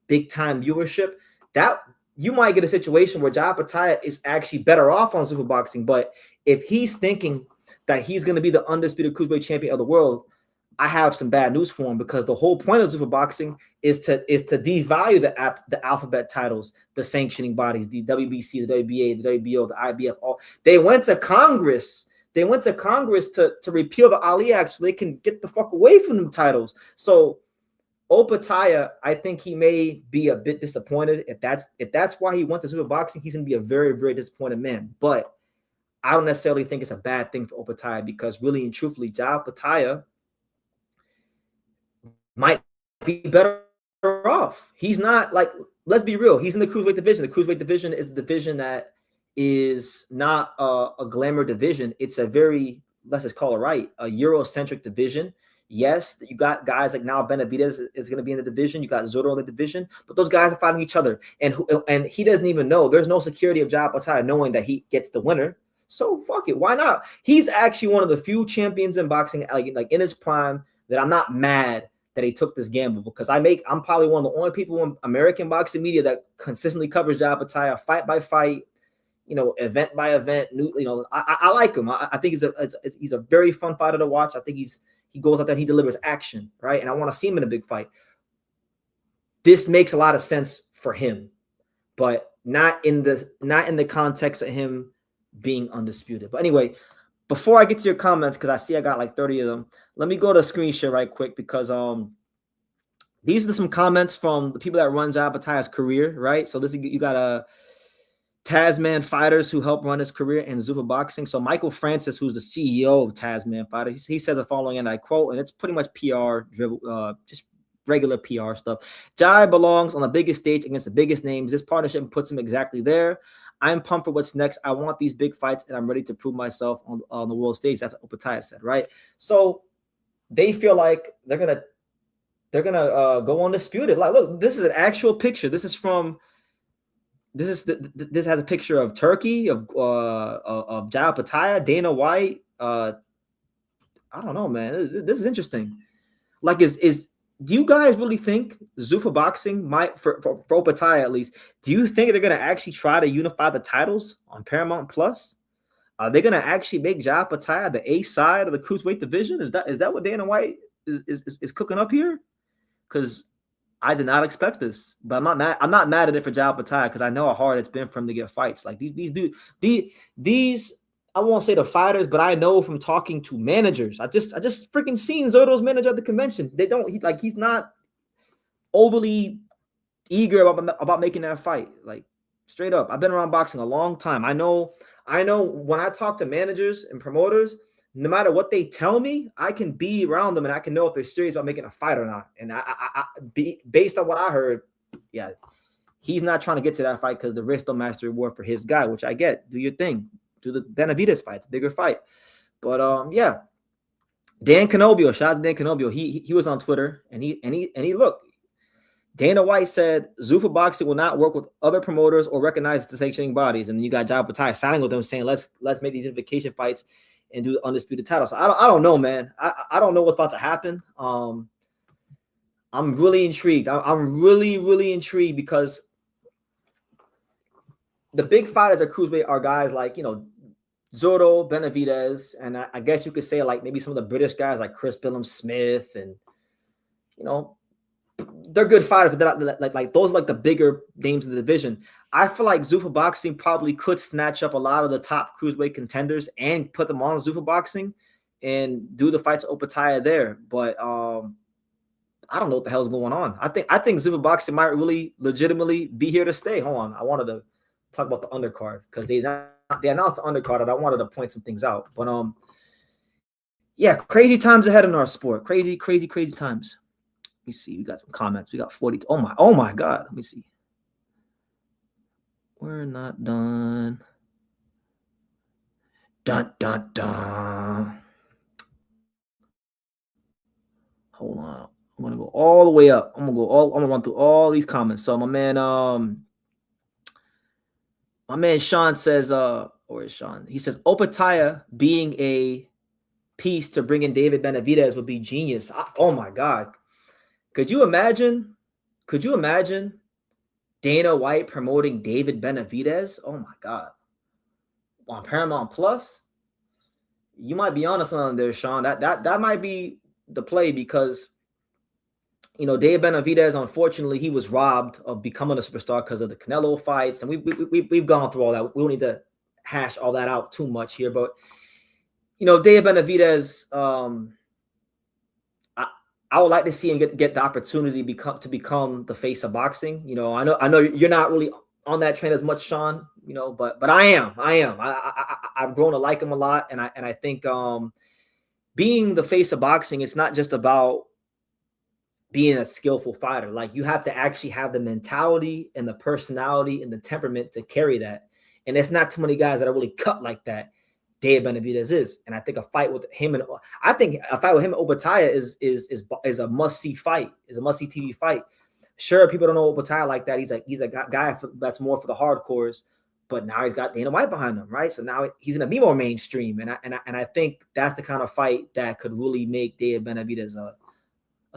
big time viewership? That you might get a situation where Jai Opetaia is actually better off on Zuffa Boxing. But if he's thinking that he's going to be the undisputed cruiserweight champion of the world, I have some bad news for him, because the whole point of Zuffa Boxing is to devalue the alphabet titles, the sanctioning bodies, the WBC, the WBA, the WBO, the IBF. They went to Congress. They went to Congress to repeal the Ali Act so they can get the fuck away from them titles. So Opetaia, I think he may be a bit disappointed. If that's why he went to Zuffa Boxing, he's gonna be a very, very disappointed man. But I don't necessarily think it's a bad thing for Opetaia, because really and truthfully, Jai Opetaia might be better off. He's not, like, let's be real, he's in the cruiserweight division. The cruiserweight division is a division that is not a glamour division. It's a very, let's just call it right, a Eurocentric division. Yes, you got guys like now Benavidez is going to be in the division. You got Zotto in the division, but those guys are fighting each other, and he doesn't even know. There's no security of Jai Opetaia knowing that he gets the winner. So fuck it, why not? He's actually one of the few champions in boxing, like in his prime, that I'm not mad that he took this gamble, because I'm probably one of the only people in American boxing media that consistently covers Jai Opetaia fight by fight, event by event. I like him. I think he's a very fun fighter to watch. I think he goes out there and he delivers action, right? And I want to see him in a big fight. This makes a lot of sense for him, but not in the context of him being undisputed. But anyway, before I get to your comments, because I see I got like 30 of them, let me go to screen share right quick, because these are some comments from the people that run Jabataya's career, right? So this, you got a Tasman Fighters who helped run his career in Zuffa Boxing. So Michael Francis, who's the CEO of Tasman Fighters, he says the following, and I quote, and it's pretty much PR dribble, just regular PR stuff. Jai belongs on the biggest stage against the biggest names. This partnership puts him exactly there. I'm pumped for what's next. I want these big fights, and I'm ready to prove myself on the world stage. That's what Opataya said, right? So they feel like they're gonna go undisputed. Like, look, this is an actual picture. This is from. This has a picture of Turkey, of Jai Opataya, Dana White. I don't know, man. This is interesting. Like, do you guys really think Zuffa Boxing might, for Opataya at least, do you think they're gonna actually try to unify the titles on Paramount Plus? Are they gonna actually make Jai Opataya the A side of the cruiserweight division? Is that what Dana White is cooking up here? Because I did not expect this, but I'm not mad at it for Jai Opataya because I know how hard it's been for him to get fights. Like these I won't say the fighters, but I know from talking to managers. I just freaking seen Zotto's manager at the convention. He's not overly eager about making that fight. Like, straight up. I've been around boxing a long time. I know when I talk to managers and promoters, no matter what they tell me, I can be around them and I can know if they're serious about making a fight or not. And based on what I heard, yeah, he's not trying to get to that fight because the risk don't match the reward for his guy, which I get. Do your thing. Do the Benavidez fight. It's a bigger fight. But yeah. Dan Canobio, shout out to Dan Canobio. He was on Twitter and he look. Dana White said Zuffa Boxing will not work with other promoters or recognize the sanctioning bodies. And then you got Jai Opataya signing with them saying let's make these unification fights and do the undisputed title. So I don't know, man. I don't know what's about to happen. I'm really intrigued. I'm really intrigued because the big fighters at cruiserweight are guys like, Zotto, Benavidez, and I guess you could say like maybe some of the British guys like Chris Billum-Smith, and they're good fighters, but they're not, like those are like the bigger names in the division. I feel like Zuffa Boxing probably could snatch up a lot of the top cruiserweight contenders and put them on Zuffa Boxing and do the fights Opataya there. But I don't know what the hell's going on. I think Zuffa Boxing might really legitimately be here to stay. Hold on, I wanted to talk about the undercard because they announced the undercard and I wanted to point some things out. But yeah, crazy times ahead in our sport. Crazy times. Let me see. We got some comments. We got 40. Oh my God. Let me see. We're not done. Dun. Hold on. I'm gonna go all the way up. I'm gonna run through all these comments. So my man Sean says, or is Sean? He says Opataya being a piece to bring in David Benavidez would be genius. Oh my God. Could you imagine Dana White promoting David Benavidez? Oh my God. On Paramount Plus? You might be honest on there, Sean. That might be the play because David Benavidez, unfortunately, he was robbed of becoming a superstar because of the Canelo fights. And we've gone through all that. We don't need to hash all that out too much here. But David Benavidez, I would like to see him get the opportunity to become the face of boxing. I know you're not really on that train as much, Sean. But I am. I've grown to like him a lot, and I think being the face of boxing, it's not just about being a skillful fighter. Like, you have to actually have the mentality and the personality and the temperament to carry that. And there's not too many guys that are really cut like that. David Benavidez is, and I think a fight with him and Opataya is a must-see fight. Is a must-see TV fight. Sure, people don't know Opataya like that. He's a guy that's more for the hardcores, but now he's got Dana White behind him, right? So now he's gonna be more mainstream, and I think that's the kind of fight that could really make David Benavidez a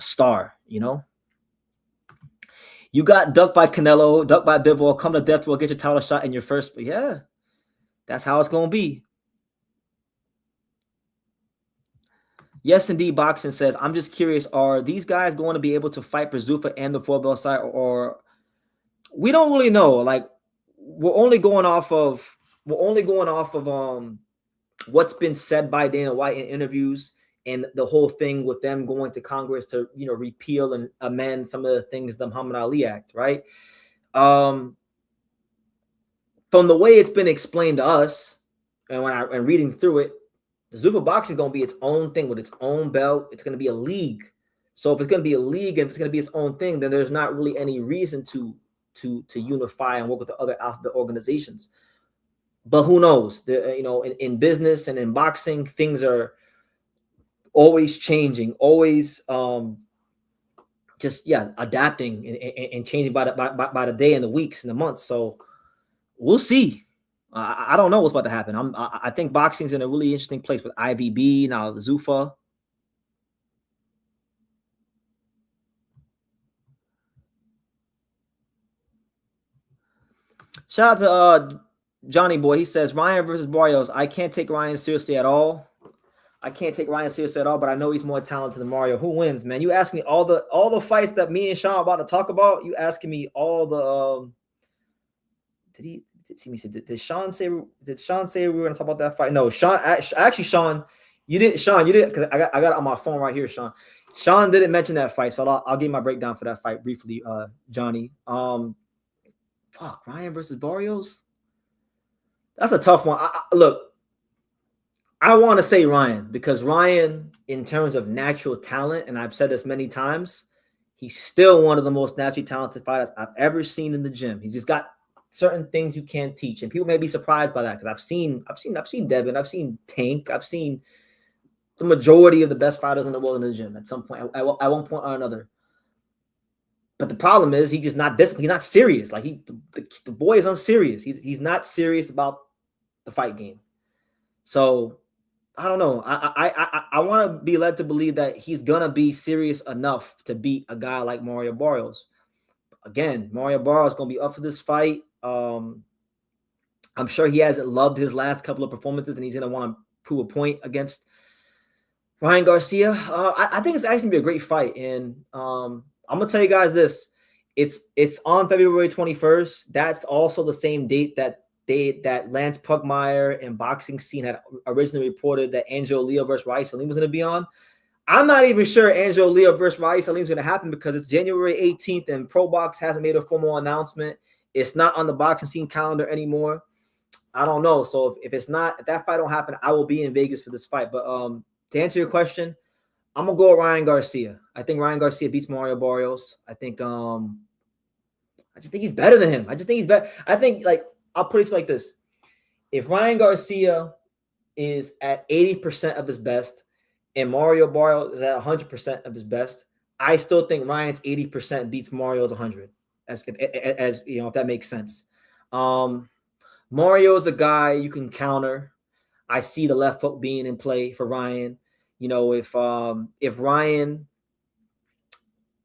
star. You got ducked by Canelo, ducked by Bivol, come to death row, get your title shot in your first. But yeah, that's how it's gonna be. Yes, indeed, Boxing says, I'm just curious, are these guys going to be able to fight for Zuffa and the 4-belt side, or we don't really know. Like, we're only going off of what's been said by Dana White in interviews and the whole thing with them going to Congress to, repeal and amend some of the things, the Muhammad Ali Act, right? From the way it's been explained to us, and reading through it, the Zuffa boxing is going to be its own thing with its own belt. It's going to be a league. So if it's going to be a league and if it's going to be its own thing, then there's not really any reason to unify and work with the other alphabet organizations. But who knows? In business and in boxing, things are always changing, always adapting and changing by the day and the weeks and the months. So we'll see. I don't know what's about to happen. I think boxing's in a really interesting place with IVB now, Zuffa. Shout out to Johnny Boy. He says Ryan versus Barrios. I can't take Ryan seriously at all. But I know he's more talented than Mario. Who wins, man? You ask me all the fights that me and Sean are about to talk about. You asking me all the Did Sean say we were gonna talk about that fight? No, Sean. Actually, Sean, you didn't. Because I got it on my phone right here, Sean. Sean didn't mention that fight, so I'll give my breakdown for that fight briefly, Johnny. Ryan versus Barrios. That's a tough one. Look, I want to say Ryan because Ryan, in terms of natural talent, and I've said this many times, he's still one of the most naturally talented fighters I've ever seen in the gym. He's just got certain things you can't teach, and people may be surprised by that because I've seen Devin, I've seen Tank, I've seen the majority of the best fighters in the world in the gym at some point, at one point or another. But the problem is he's just not disciplined. He's not serious. Like the boy is unserious. He's not serious about the fight game. So I don't know. I want to be led to believe that he's gonna be serious enough to beat a guy like Mario Barrios. Again, Mario Barrios is gonna be up for this fight. I'm sure he hasn't loved his last couple of performances, and he's gonna want to prove a point against Ryan Garcia. I think it's actually gonna be a great fight, and I'm gonna tell you guys this: it's on February 21st. That's also the same date that Lance Pugmire and Boxing Scene had originally reported that Angelo Leo versus Raif Salim was gonna be on. I'm not even sure Angelo Leo versus Raif Salim is gonna happen because it's January 18th, and Pro Box hasn't made a formal announcement. It's not on the Boxing Scene calendar anymore. I don't know. So if that fight don't happen, I will be in Vegas for this fight. But to answer your question, I'm gonna go with Ryan Garcia. I think Ryan Garcia beats Mario Barrios. I just think he's better than him. I think I'll put it like this: if Ryan Garcia is at 80% of his best and Mario Barrios is at 100% of his best, I still think Ryan's 80% beats Mario's 100. As you know, if that makes sense. Mario is a guy you can counter. I see the left hook being in play for Ryan. You know, if Ryan,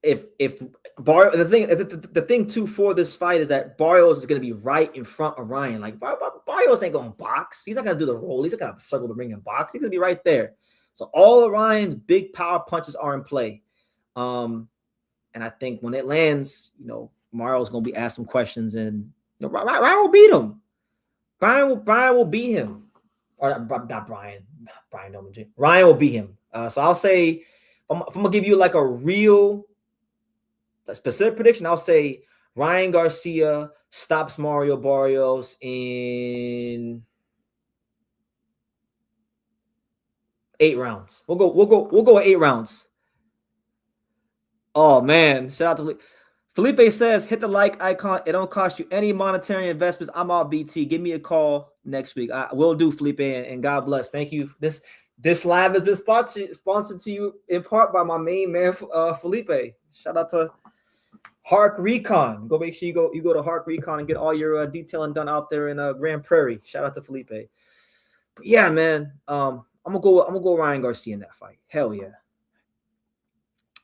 the thing too for this fight is that Barrios is going to be right in front of Ryan. Like Barrios ain't going to box. He's not going to do the roll. He's not going to circle the ring and box. He's going to be right there. So all of Ryan's big power punches are in play. And I think when it lands, you know, Mario's going to be asked some questions, and you know, Ryan will beat him. Brian will beat him. Or not Brian. Ryan will beat him. So I'll say, if I'm going to give you like a specific prediction, I'll say Ryan Garcia stops Mario Barrios in 8 rounds. We'll go with 8 rounds. Oh man, shout out to Felipe says, hit the like icon. It don't cost you any monetary investments. I'm out, BT. Give me a call next week. I will do, Felipe, and God bless. Thank you. This live has been sponsored to you in part by my main man, Felipe. Shout out to Hark Recon. Go make sure you go to Hark Recon and get all your detailing done out there in Grand Prairie. Shout out to Felipe. But yeah, man. I'm gonna go Ryan Garcia in that fight. Hell yeah.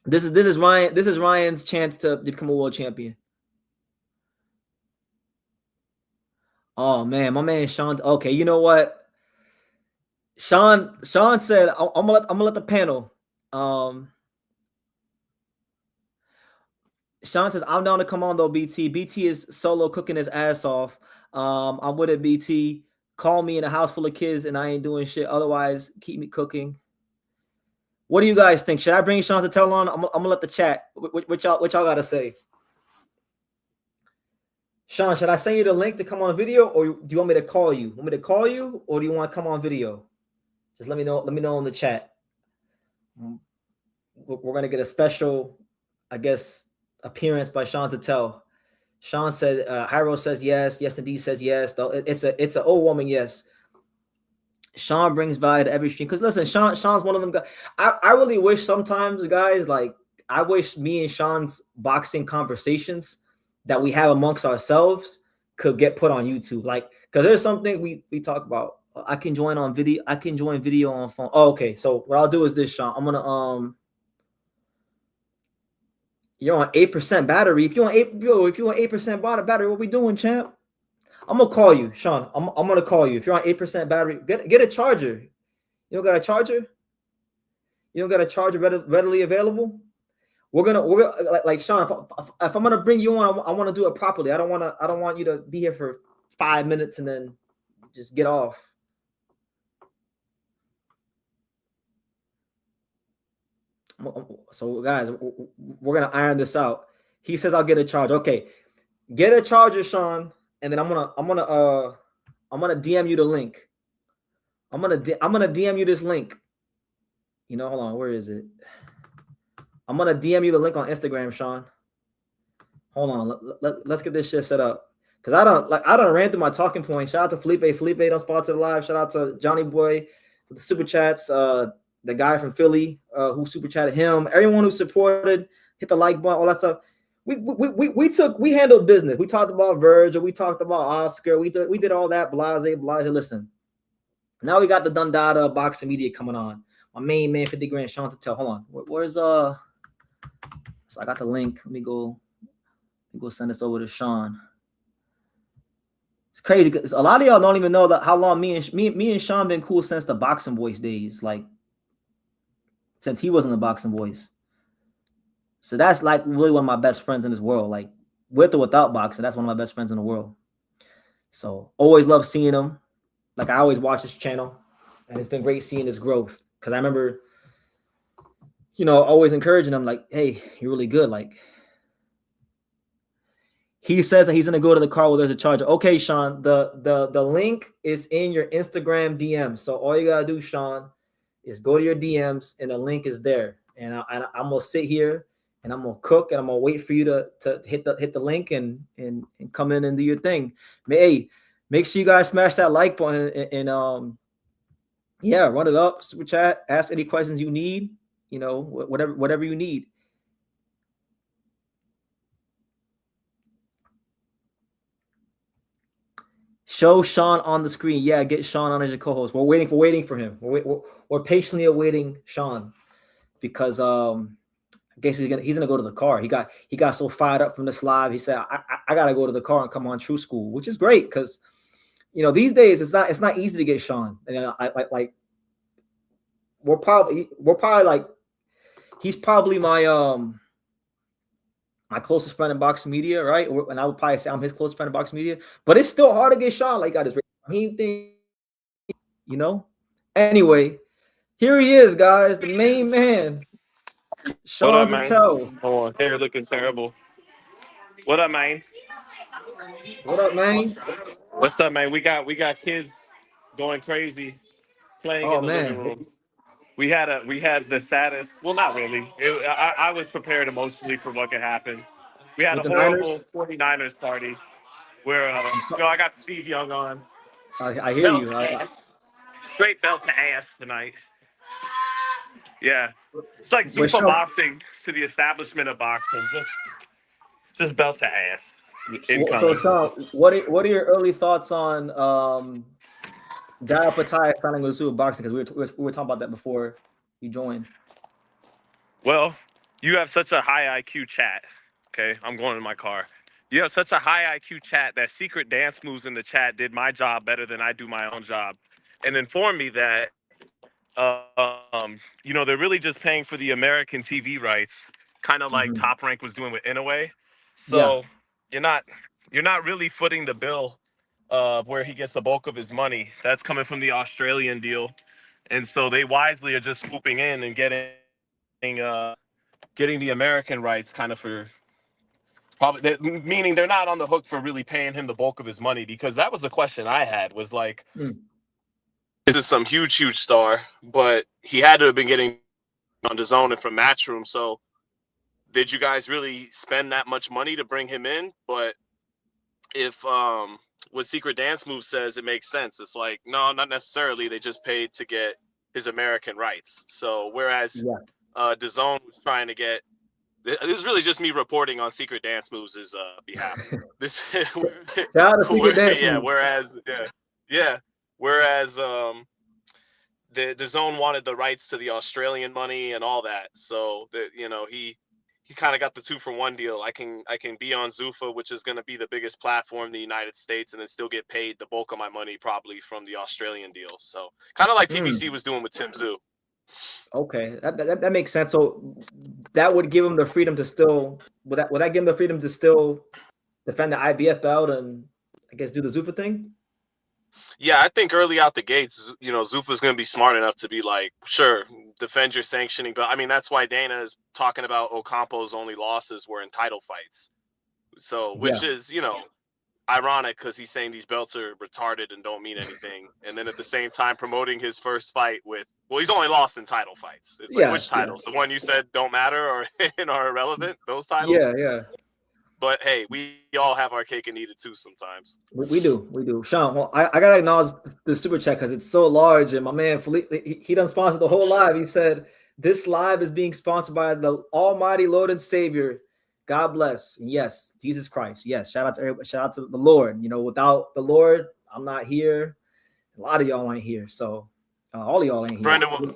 This is Ryan's chance to become a world champion. Oh man, my man Sean. Okay, you know what? Sean said I'm gonna let the panel. Sean says I'm down to come on though. BT is solo cooking his ass off. I'm with it. BT, call me in a house full of kids and I ain't doing shit. Otherwise, keep me cooking. What do you guys think? Should I bring Sean to tell on? I'm gonna let the chat. What y'all gotta say? Sean, should I send you the link to come on video, or do you want me to call you? Want me to call you, or do you want to come on video? Just let me know. Let me know in the chat. We're gonna get a special, I guess, appearance by Sean to tell. Sean says, Hyro says yes. Yes, indeed says yes. Though it's an old woman yes. Sean brings value to every stream because listen, Sean's one of them guys. I really wish sometimes, guys, like I wish me and Sean's boxing conversations that we have amongst ourselves could get put on YouTube. Like, because there's something we talk about. I can join on video. I can join video on phone. Oh, okay. So what I'll do is this, Sean. I'm gonna you're on 8% battery. If you want 8% battery, what we doing, champ? I'm gonna call you, Sean. I'm gonna call you. If you're on 8% battery, get a charger. You don't got a charger? You don't got a charger readily available? We're gonna like Sean. If I'm gonna bring you on, I want to do it properly. I don't want you to be here for 5 minutes and then just get off. So guys, we're gonna iron this out. He says I'll get a charger. Okay, get a charger, Sean, and then I'm gonna DM you the link. I'm gonna DM you this link. You know, hold on, where is it? I'm gonna DM you the link on Instagram, Sean. Hold on, let's get this shit set up. Cause I don't ran through my talking points. Shout out to Felipe. Felipe don't sponsor the live. Shout out to Johnny Boy for the super chats. The guy from Philly who super chatted him. Everyone who supported, hit the like button, all that stuff. We handled business. We talked about Vergil. We talked about Oscar. We did all that. Blase. Listen, now we got the Dundada boxing media coming on. My main man, 50 grand, Sean to tell. Hold on, where's So I got the link. Let me go send this over to Sean. It's crazy because a lot of y'all don't even know that how long me and Sean been cool since the Boxing Boys days, like since he was in the Boxing Boys. So that's like really one of my best friends in this world. Like with or without boxing, that's one of my best friends in the world. So always love seeing him. Like I always watch his channel, and it's been great seeing his growth. Because I remember, you know, always encouraging him, like, "Hey, you're really good." Like he says that he's gonna go to the car where there's a charger. Okay, Sean, the link is in your Instagram DM. So all you gotta do, Sean, is go to your DMs, and the link is there. And I'm gonna sit here, and I'm gonna cook, and I'm gonna wait for you to hit the link and come in and do your thing. Hey, make sure you guys smash that like button and yeah, run it up, super chat, ask any questions you need, you know, whatever you need. Show Sean on the screen. Yeah, get Sean on as your co-host. We're waiting for him. We're patiently awaiting Sean because I guess he's gonna go to the car. He got so fired up from this live. He said, I gotta go to the car and come on True School, which is great because you know these days it's not easy to get Sean. And like we're probably like he's probably my my closest friend in boxing media, right? And I would probably say I'm his closest friend in boxing media, but it's still hard to get Sean. Like got his thing, you know. Anyway, here he is, guys, the main man. Sean Patel. Oh, hair looking terrible. What up, man? What up, man? What's up, man? We got kids going crazy, playing in the living room. We had the saddest. Well, not really. I was prepared emotionally for what could happen. We had a horrible 49ers party where I got Steve Young on. I hear you. Straight belt to ass tonight. Yeah, it's like Zuffa boxing to the establishment of boxing. Just belt to ass. So, Sean, what are your early thoughts on Jaya Patai signing with Zuffa boxing? Because we were talking about that before you joined. Well, you have such a high IQ chat. Okay, I'm going in my car. You have such a high IQ chat that secret dance moves in the chat did my job better than I do my own job, and informed me that they're really just paying for the American TV rights, kind of like Top Rank was doing with Inoue. So you're not really footing the bill of where he gets the bulk of his money. That's coming from the Australian deal, and so they wisely are just swooping in and getting getting the American rights kind of for probably meaning they're not on the hook for really paying him the bulk of his money, because that was the question I had was like, this is some huge star, but he had to have been getting on DAZN and from Matchroom. So did you guys really spend that much money to bring him in? But if what Secret Dance Move says, it makes sense. It's like, no, not necessarily. They just paid to get his American rights. So whereas DAZN was trying to get, this is really just me reporting on Secret Dance Moves' behalf. This Shout out to Secret Dance Moves. Whereas the DAZN wanted the rights to the Australian money and all that. So that, you know, he kind of got the 2-for-1 deal. I can be on Zuffa, which is going to be the biggest platform in the United States, and then still get paid the bulk of my money probably from the Australian deal. So kind of like PBC was doing with Tim Tszyu. Okay, that makes sense. So that would give him the freedom to still would that give him the freedom to still defend the IBF belt and I guess do the Zuffa thing? Yeah, I think early out the gates, you know, Zuffa's going to be smart enough to be like, sure, defend your sanctioning. But I mean, that's why Dana is talking about Ocampo's only losses were in title fights. So, which is, you know, ironic because he's saying these belts are retarded and don't mean anything. And then at the same time promoting his first fight with, well, he's only lost in title fights. It's like, which titles? The one you said don't matter or are irrelevant? Those titles? Yeah. But hey, we all have our cake and eat it too sometimes. We do. Sean, well, I gotta acknowledge the super chat because it's so large, and my man Felipe, he done sponsored the whole live. He said this live is being sponsored by the Almighty Lord and Savior. God bless. And yes, Jesus Christ. Yes, shout out to everybody. Shout out to the Lord. You know, without the Lord, I'm not here. A lot of y'all ain't here. So all of y'all ain't here.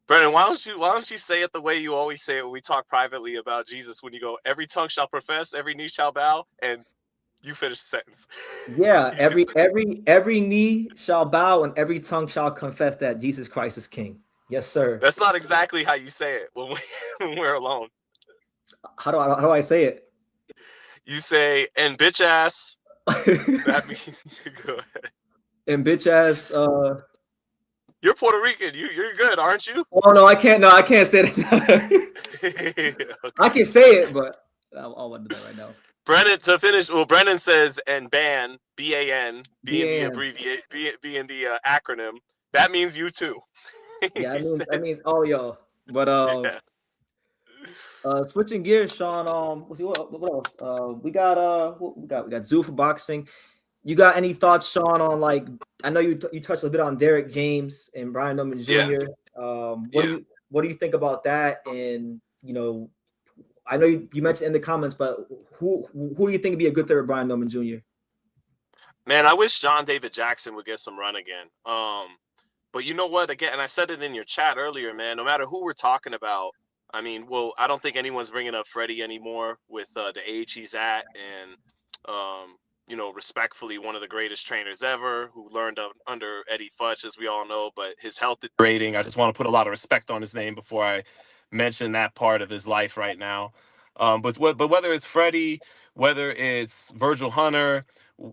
Brendan, why don't you say it the way you always say it when we talk privately about Jesus? When you go, every tongue shall profess, every knee shall bow, and you finish the sentence. Yeah, every knee shall bow and every tongue shall confess that Jesus Christ is King. Yes, sir. That's not exactly how you say it when we're alone. How do I say it? You say, and bitch ass. That means go ahead. And bitch ass. You're Puerto Rican. You're good, aren't you? Oh no, I can't. No, I can't say that. Okay. I can say it, but I won't do that right now. Brennan, to finish. Well, Brennan says, and ban, BAN, being the abbreviate, being the acronym. That means you too. Yeah, I mean all y'all. But switching gears, Sean. What else? We got Zuffa boxing. You got any thoughts, Sean, on like I know you touched a bit on Derek James and Brian Norman Jr. Yeah. What do you think about that? And you know, I know you mentioned in the comments, but who do you think would be a good fit for Brian Norman Jr.? Man, I wish John David Jackson would get some run again. But you know what? Again, and I said it in your chat earlier, man. No matter who we're talking about, I mean, well, I don't think anyone's bringing up Freddie anymore with the age he's at, and you know, respectfully, one of the greatest trainers ever who learned under Eddie Futch, as we all know, but his health rating, I just want to put a lot of respect on his name before I mention that part of his life right now. But whether it's Freddie, whether it's Vergil Hunter,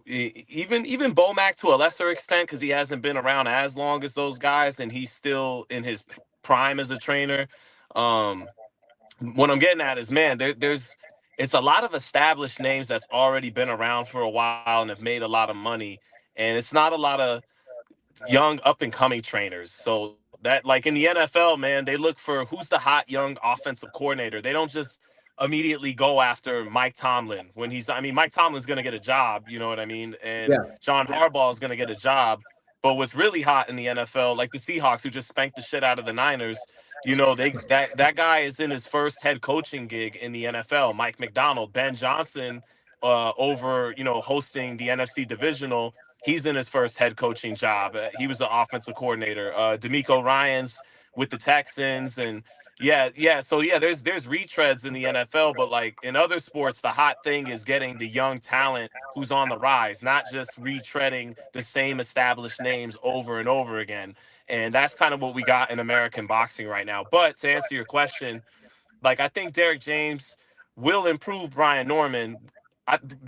even Bomac to a lesser extent, because he hasn't been around as long as those guys and he's still in his prime as a trainer. What I'm getting at is, man, it's a lot of established names that's already been around for a while and have made a lot of money. And it's not a lot of young up-and-coming trainers. So that, like in the NFL, man, they look for who's the hot young offensive coordinator. They don't just immediately go after Mike Tomlin when Mike Tomlin's going to get a job, you know what I mean? And John Harbaugh is going to get a job. But what's really hot in the NFL, like the Seahawks who just spanked the shit out of the Niners, you know, that guy is in his first head coaching gig in the NFL. Mike McDonald, Ben Johnson, over, you know, hosting the NFC divisional. He's in his first head coaching job. He was the offensive coordinator. D'Amico Ryans with the Texans, and so there's retreads in the NFL, but like in other sports, the hot thing is getting the young talent who's on the rise, not just retreading the same established names over and over again. And that's kind of what we got in American boxing right now. But to answer your question, like I think Derek James will improve Brian Norman.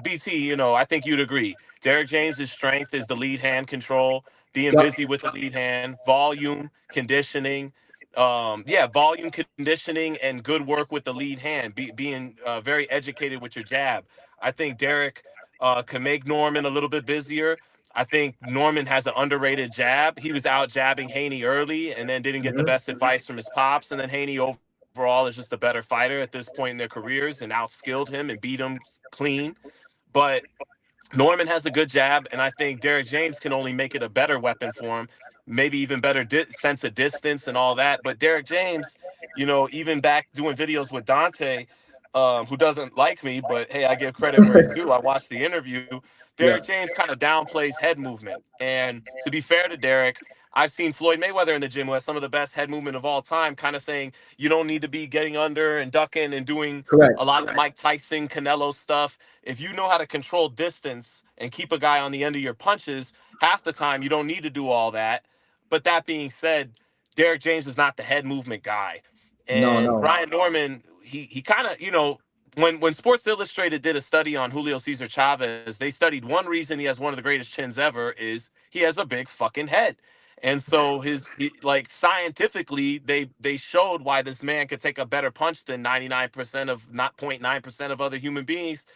BT, you know, I think you'd agree. Derek James's strength is the lead hand control, being busy with the lead hand, volume, conditioning. yeah, volume conditioning and good work with the lead hand, being very educated with your jab. I think Derek can make Norman a little bit busier. I think Norman has an underrated jab. He was out jabbing Haney early and then didn't get the Mhm. best advice from his pops. And then Haney overall is just a better fighter at this point in their careers and outskilled him and beat him clean. But Norman has a good jab, and I think Derek James can only make it a better weapon for him, maybe even better sense of distance and all that. But Derek James, even back doing videos with Dante, who doesn't like me, but hey, I give credit where it's due. I watched the interview. Derek Yeah. James kind of downplays head movement. And to be fair to Derek, I've seen Floyd Mayweather in the gym who has some of the best head movement of all time, kind of saying you don't need to be getting under and ducking and doing Correct. a lot of Mike Tyson, Canelo stuff. If you know how to control distance and keep a guy on the end of your punches, half the time you don't need to do all that. But that being said, Derek James is not the head movement guy. No, And no. Brian Norman, he kind of, when Sports Illustrated did a study on Julio Cesar Chavez, they studied one reason he has one of the greatest chins ever is he has a big fucking head. And so like scientifically, they showed why this man could take a better punch than 99% of not 0.9% of other human beings.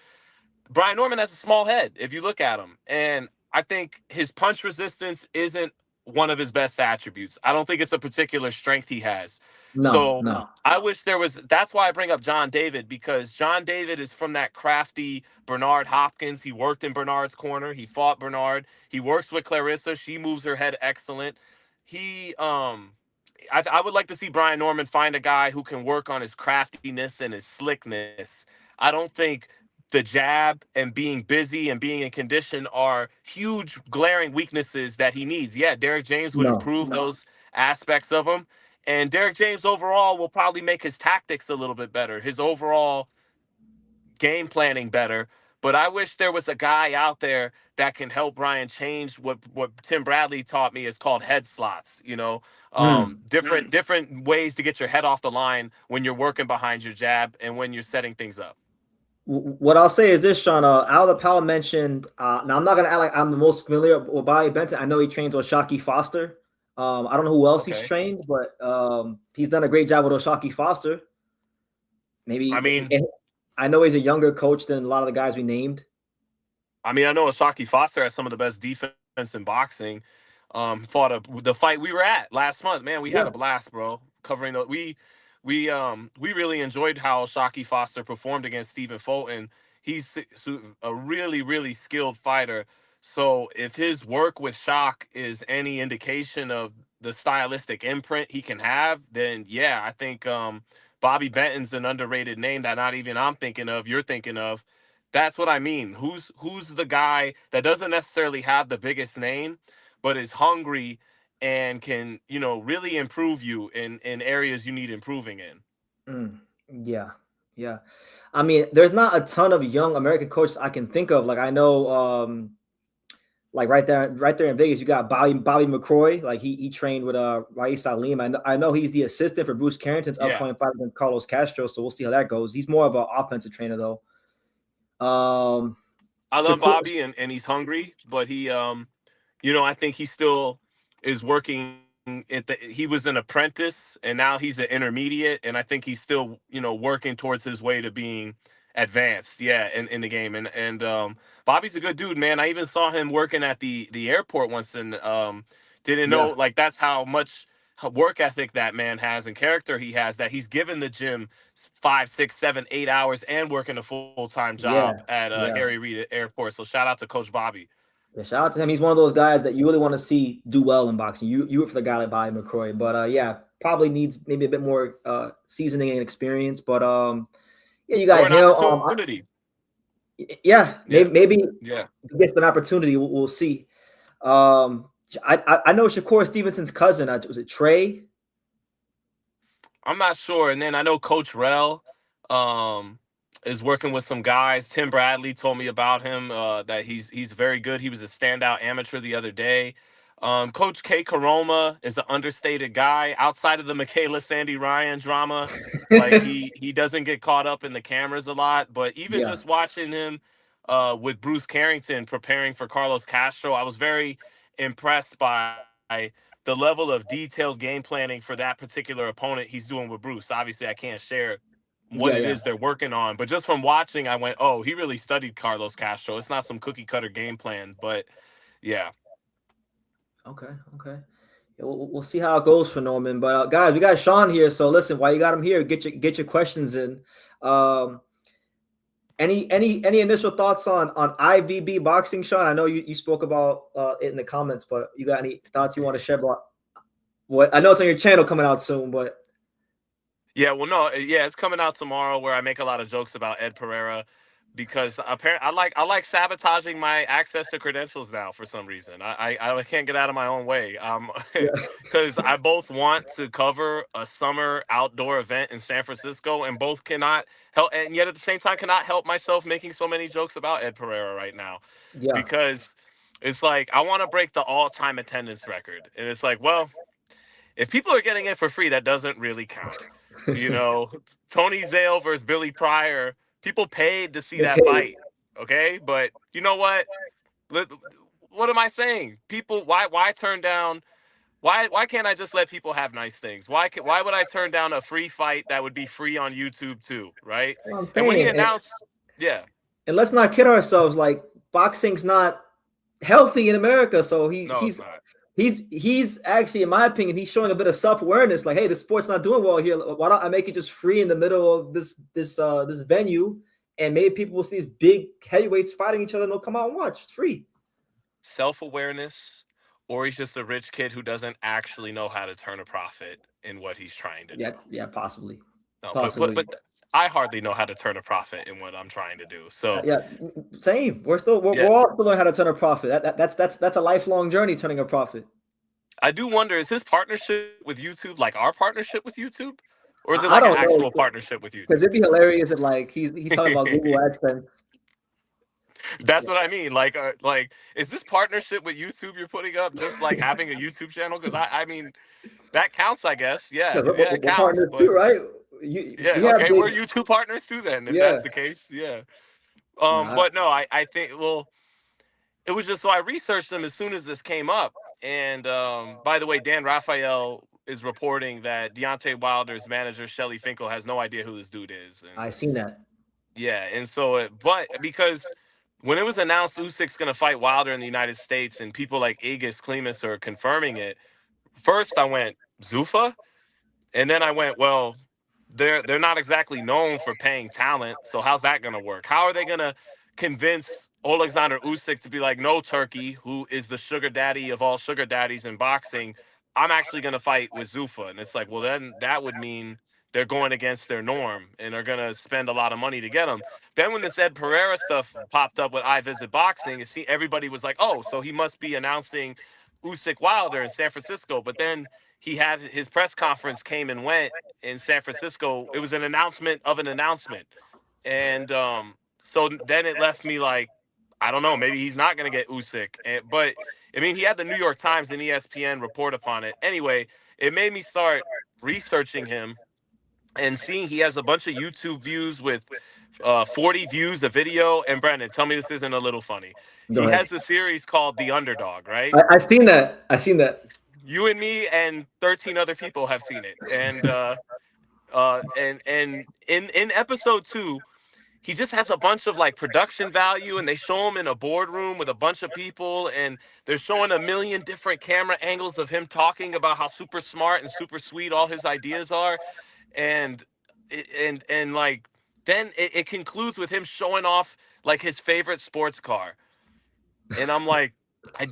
Brian Norman has a small head if you look at him. And I think his punch resistance isn't one of his best attributes. I don't think it's a particular strength he has. No, So no. I wish there was. That's why I bring up John David, because John David is from that crafty Bernard Hopkins. He worked in Bernard's corner. He fought Bernard. He works with Clarissa. She moves her head excellent. He I would like to see Brian Norman find a guy who can work on his craftiness and his slickness. I don't think the jab and being busy and being in condition are huge glaring weaknesses that he needs. Yeah, Derek James would No. improve those aspects of him. And Derek James overall will probably make his tactics a little bit better, his overall game planning better. But I wish there was a guy out there that can help Brian change what Tim Bradley taught me is called head slots. Mm. Different ways to get your head off the line when you're working behind your jab and when you're setting things up. What I'll say is this, Sean. Alda Powell mentioned. Now I'm not gonna act like I'm the most familiar with Bobby Benton. I know he trains with Shockey Foster. I don't know who else he's Okay. trained, but he's done a great job with Oshaki Foster. I Maybe mean, I know he's a younger coach than a lot of the guys we named. I know Asaki Foster has some of the best defense in boxing. The fight we were at last month. Man, we had Yeah, a blast, bro. Covering we really enjoyed how Shockey Foster performed against Stephen Fulton. He's a really, really skilled fighter. So if his work with Shock is any indication of the stylistic imprint he can have, then yeah, I think Bobby Benton's an underrated name that not even I'm thinking of, you're thinking of. That's what I mean. Who's the guy that doesn't necessarily have the biggest name, but is hungry and can, really improve you in areas you need improving in. yeah, yeah. I mean, there's not a ton of young American coaches I can think of. Like I know, like right there in Vegas, you got Bobby McCroy. Like he trained with Raif Salim. I know he's the assistant for Bruce Carrington's Yeah. upcoming fight against Carlos Castro. So we'll see how that goes. He's more of an offensive trainer though. Um, I love Shakur, Bobby and he's hungry, but I think he still is working he was an apprentice and now he's an intermediate, and I think he's still, working towards his way to being advanced, yeah, in the game. And Bobby's a good dude, man. I even saw him working at the airport once, and didn't know, yeah, like, that's how much work ethic that man has and character he has, that he's given the gym 5, 6, 7, 8 hours and working a full-time yeah, job at yeah. Harry Reid Airport. So shout out to Coach Bobby. Yeah, shout out to him. He's one of those guys that you really want to see do well in boxing. You root for the guy like Bobby McCroy, but yeah, probably needs maybe a bit more seasoning and experience. But yeah, you Or got an Hill. opportunity. Yeah, Yeah. maybe Yeah. he gets an opportunity. We'll see. I know Shakur Stevenson's cousin. Was it Trey? I'm not sure. And then I know Coach Rell um, is working with some guys. Tim Bradley told me about him, that he's very good. He was a standout amateur the other day. Coach K. Karoma is an understated guy. Outside of the Michaela Sandy Ryan drama, like he doesn't get caught up in the cameras a lot. But even Yeah, just watching him with Bruce Carrington preparing for Carlos Castro, I was very impressed by the level of detailed game planning for that particular opponent he's doing with Bruce. Obviously, I can't share what Yeah, it yeah. is they're working on, but just from watching, I went, oh, he really studied Carlos Castro. It's not some cookie cutter game plan, but yeah. Okay, okay. Yeah, we'll see how it goes for Norman. But guys, we got Sean here, so listen, while you got him here, get your questions in. Any initial thoughts on IVB boxing, Sean? I know you spoke about it in the comments, but you got any thoughts you want to share about what? I know it's on your channel coming out soon, but Yeah, well, no, yeah, it's coming out tomorrow where I make a lot of jokes about Ed Pereira because apparently I like sabotaging my access to credentials now for some reason. I can't get out of my own way. yeah, Because I both want to cover a summer outdoor event in San Francisco and both cannot help, and yet at the same time cannot help myself making so many jokes about Ed Pereira right now yeah, because it's like I want to break the all-time attendance record, and it's like, well, if people are getting it for free, that doesn't really count. You know, Tony Zale versus Billy Pryor, people paid to see Get that paid. fight. Okay, but you know what? What am I saying? People, why turn down? Why can't I just let people have nice things? Why would I turn down a free fight that would be free on YouTube too? Right? What I'm And when he saying, announced, yeah, and let's not kid ourselves. Like boxing's not healthy in America, so no, it's not. he's actually, in my opinion, he's showing a bit of self-awareness. Like, hey, the sport's not doing well here. Why don't I make it just free in the middle of this venue, and maybe people will see these big heavyweights fighting each other, and they'll come out and watch. It's free. Self-awareness, or he's just a rich kid who doesn't actually know how to turn a profit in what he's trying to do. Yeah, yeah, possibly, No, possibly. but I hardly know how to turn a profit in what I'm trying to do. So Yeah, same. We're yeah, all still learning how to turn a profit. That's a lifelong journey, turning a profit. I do wonder, is his partnership with YouTube like our partnership with YouTube? Or is it I like an don't know, actual partnership with because YouTube? it'd be hilarious if like he's talking about Google AdSense. That's what I mean. Like, is this partnership with YouTube you're putting up just like having a YouTube channel? Because I mean, that counts, I guess. Yeah, Because yeah, it we're counts. partners too, But right? yeah, We have okay, we're big, YouTube partners too then, if yeah. that's the case. Yeah. Nah, But no, I think, well, it was just, so I researched them as soon as this came up. And by the way, Dan Raphael is reporting that Deontay Wilder's manager Shelly Finkel has no idea who this dude is. And I seen that. yeah, and so, but because when it was announced Usyk's going to fight Wilder in the United States, and people like Aegis Klimas are confirming it, first I went, Zuffa? And then I went, well, they're not exactly known for paying talent, so how's that going to work? How are they going to convince Alexander Usyk to be like, no, Turkey, who is the sugar daddy of all sugar daddies in boxing, I'm actually going to fight with Zuffa? And it's like, well, then that would mean they're going against their norm and are going to spend a lot of money to get him. Then when this Ed Pereira stuff popped up with I Visit Boxing, everybody was like, oh, so he must be announcing Usyk Wilder in San Francisco. But then he had his press conference, came and went in San Francisco. It was an announcement of an announcement. And so then it left me like, I don't know, maybe he's not going to get Usyk. But I mean, he had the New York Times and ESPN report upon it. Anyway, it made me start researching him and seeing he has a bunch of YouTube views with 40 views a video. And Brendan, tell me this isn't a little funny. Go He ahead. has a series called The Underdog, right? I seen that. I seen that. You and me and 13 other people have seen it. And in episode 2, he just has a bunch of like production value, and they show him in a boardroom with a bunch of people, and they're showing a million different camera angles of him talking about how super smart and super sweet all his ideas are. And like, then it concludes with him showing off like his favorite sports car. And I'm like, I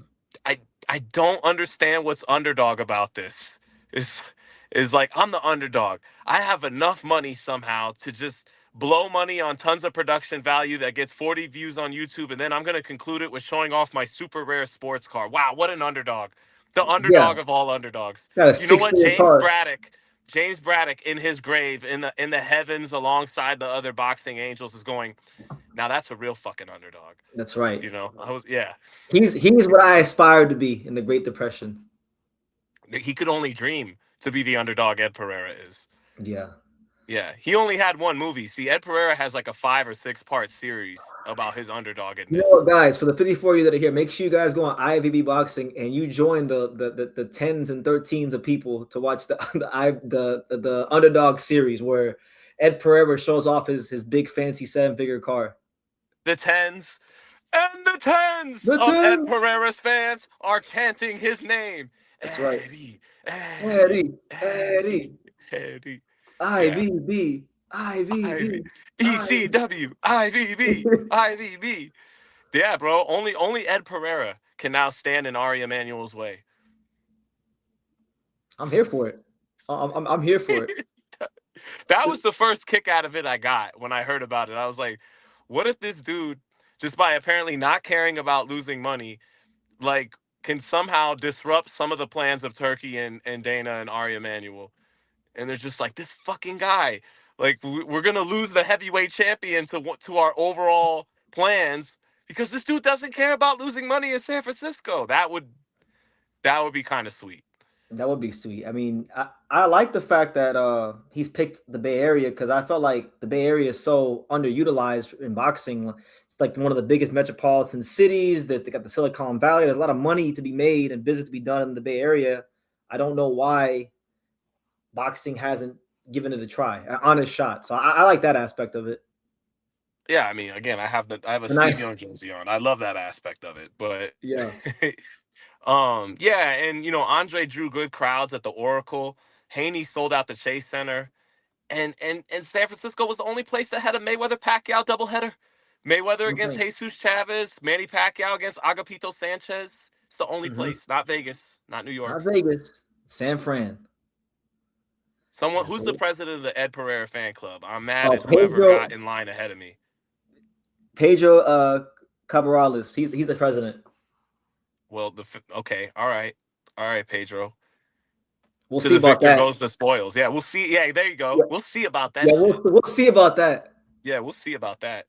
I I don't understand what's underdog about this. Is like, I'm the underdog. I have enough money somehow to just blow money on tons of production value that gets 40 views on YouTube, and then I'm going to conclude it with showing off my super rare sports car. Wow, what an underdog. The Yeah, underdog of all underdogs. got a You know what? 6 million car. James Braddock in his grave in the heavens alongside the other boxing angels is going, now that's a real fucking underdog. That's right. You know, yeah. He's what I aspired to be in the Great Depression. He could only dream to be the underdog Ed Pereira is. Yeah. Yeah, he only had one movie. See, Ed Pereira has like a 5 or 6 part series about his You know what, underdoggedness. guys? For the 54 of you that are here, make sure you guys go on IVB Boxing and you join the tens and 13s of people to watch the underdog series where Ed Pereira shows off his big fancy 7-figure car. The tens and the tens The of Ed 10. Pereira's fans are chanting his name. That's right. Eddie, Eddie, Eddie, Eddie, Eddie, Eddie. Yeah. IVB, IVB, ECW, IVB, IVB. Yeah, bro. Only Ed Pereira can now stand in Ari Emanuel's way. I'm here for it. I'm here for it. That was the first kick out of it I got when I heard about it. I was like, what if this dude, just by apparently not caring about losing money, like can somehow disrupt some of the plans of Turkey and Dana and Ari Emanuel? And they're just like, this fucking guy, like we're gonna lose the heavyweight champion to our overall plans because this dude doesn't care about losing money in San Francisco. That would be kind of sweet. That would be sweet. I mean, I like the fact that he's picked the Bay Area because I felt like the Bay Area is so underutilized in boxing. It's like one of the biggest metropolitan cities. They got the Silicon Valley. There's a lot of money to be made and business to be done in the Bay Area. I don't know why boxing hasn't given it a try, an honest shot. So I like that aspect of it. Yeah, I mean, again, I have a And Steve Young jersey on. I love that aspect of it, but yeah, yeah, and Andre drew good crowds at the Oracle. Haney sold out the Chase Center, and San Francisco was the only place that had a Mayweather Pacquiao doubleheader. Mayweather against okay. Jesus Chavez, Manny Pacquiao against Agapito Sanchez. It's the only Mm-hmm. place, not Vegas, not New Not York. Vegas, San Fran. Someone Yeah, who's the so president of the Ed Pereira fan club. I'm mad at whoever Pedro got in line ahead of me. Cabarrales. He's the president. Well, okay, all right, Pedro. We'll To see the about victor that. goes the spoils. Yeah, we'll see. Yeah, there you go. Yeah, We'll see about that yeah, shit. we'll see about that. Yeah, we'll see about that.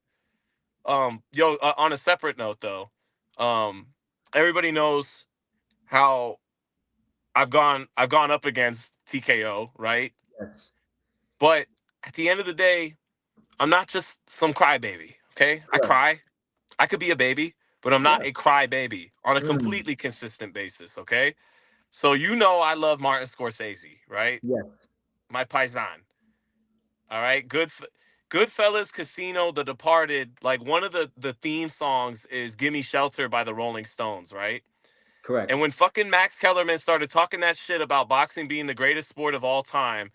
Yo, on a separate note though, um, everybody knows how I've gone up against TKO, right? Yes. But at the end of the day, I'm not just some crybaby. Okay, I Correct. cry. I could be a baby, but I'm not Yeah. a crybaby on a Mm. completely consistent basis. Okay, so I love Martin Scorsese, right? Yes. My paisan. All right, Goodfellas, Casino, The Departed. Like one of the theme songs is "Gimme Shelter" by the Rolling Stones, right? Correct. And when fucking Max Kellerman started talking that shit about boxing being the greatest sport of all time,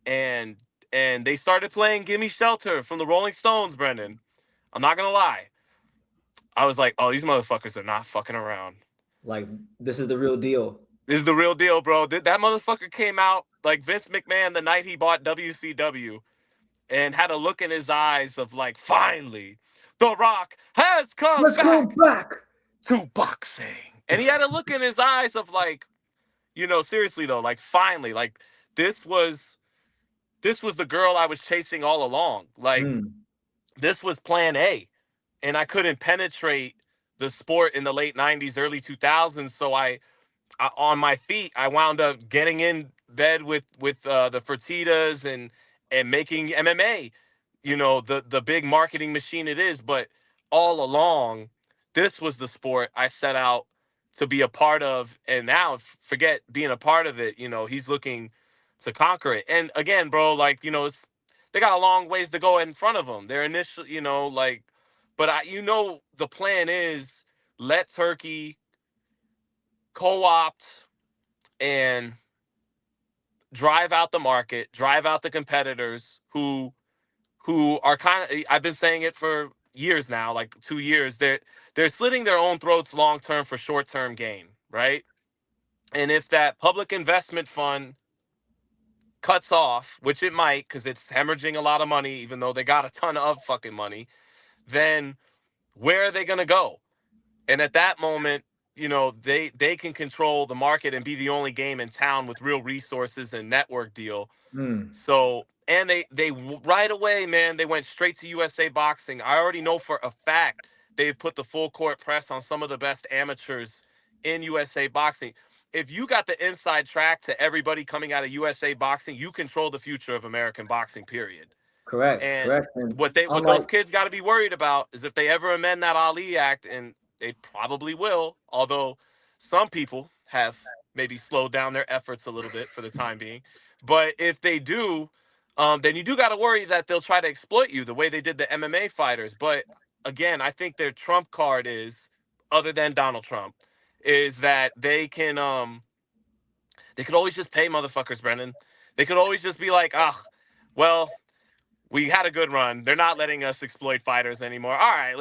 and and they started playing "Gimme Shelter" from the Rolling Stones, Brendan, I'm not gonna lie, I was like, oh, these motherfuckers are not fucking around. Like this is the real deal. This is the real deal, bro. That motherfucker came out like Vince McMahon the night he bought WCW and had a look in his eyes of like, finally, The Rock has come Let's go back back. to boxing. And he had a look in his eyes of like, seriously though, like finally, like this was the girl I was chasing all along. Like Mm. this was plan A. And I couldn't penetrate the sport in the late 90s, early 2000s. So on my feet, I wound up getting in bed with the Fertitas and making MMA, the big marketing machine it is. But all along, this was the sport I set out to be a part of, and now forget being a part of it. He's looking to conquer it. And again, bro, like they got a long ways to go in front of them. They're initially, like, but the plan is let Turkey co-opt and drive out the market, drive out the competitors who are kind of, I've been saying it for years now, like 2 years. They're slitting their own throats long term for short term gain, right? And if that public investment fund cuts off, which it might, because it's hemorrhaging a lot of money, even though they got a ton of fucking money, then where are they gonna go? And at that moment, they can control the market and be the only game in town with real resources and network deal. Mm. So, and they right away, man, they went straight to USA Boxing. I already know for a fact they've put the full court press on some of the best amateurs in USA Boxing. if you got the inside track to everybody coming out of USA boxing, you control the future of American boxing, period. Correct. And And what unlike those kids got to be worried about is if they ever amend that Ali Act, and they probably will, although some people have maybe slowed down their efforts a little bit for the time being. But if they do, then you do got to worry that they'll try to exploit you the way they did the MMA fighters. But again, I think their trump card is, other than Donald Trump, is that they could always just pay motherfuckers, Brendan. They could always just be like, well, we had a good run. They're not letting us exploit fighters anymore. All right,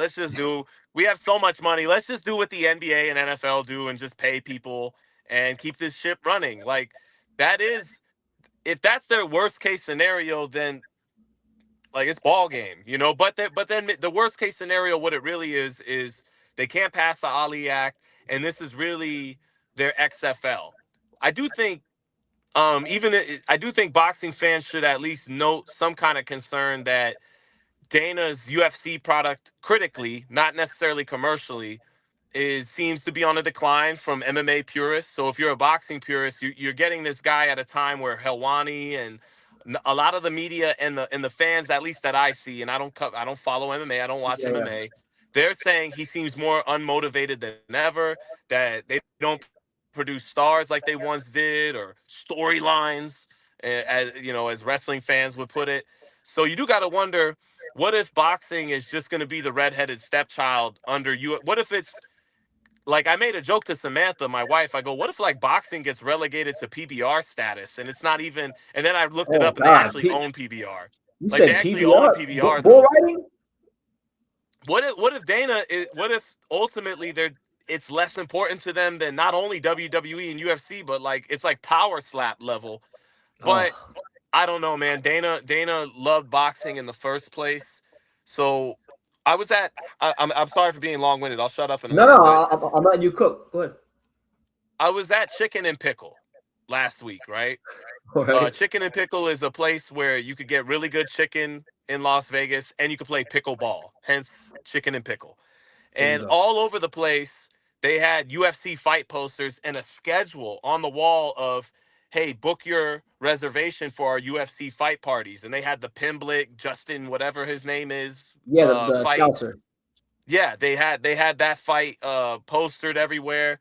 we have so much money. Let's just do what the NBA and NFL do and just pay people and keep this ship running. Like, if that's their worst case scenario, then like it's ball game, you know. But then the worst case scenario, what it really is they can't pass the Ali Act, and this is really their XFL. I do think I do think boxing fans should at least note some kind of concern that Dana's UFC product, critically, not necessarily commercially, seems to be on a decline from MMA purists. So if you're a boxing purist, you're getting this guy at a time where Helwani and a lot of the media and the fans, at least that I see, and I don't follow MMA, I don't watch yeah, MMA. They're saying he seems more unmotivated than ever. That they don't produce stars like they once did, or storylines, as you know, as wrestling fans would put it. So you do got to wonder, what if boxing is just going to be the redheaded stepchild under you? What if it's like, I made a joke to Samantha, my wife. I go, what if like boxing gets relegated to PBR status and it's not even? And then I looked it oh up and they God, actually own PBR. you Like they said actually own PBR PBR bull though. riding? What if ultimately it's less important to them than not only WWE and UFC, but like it's like power slap level. But Oh I don't know, man. Dana loved boxing in the first place. So I was at I'm sorry for being long winded. I'll shut up in a no, minute. But I'm letting you cook. Go ahead. I was at Chicken and Pickle last week, right? All right. Chicken and Pickle is a place where you could get really good chicken in Las Vegas, and you could play pickleball. Hence, Chicken and Pickle. There you And go. all over the place, they had UFC fight posters and a schedule on the wall of, hey, book your reservation for our UFC fight parties. And they had the Pimblick, Justin, whatever his name is, Yeah, the fight. scouser. Yeah, they had that fight postered everywhere.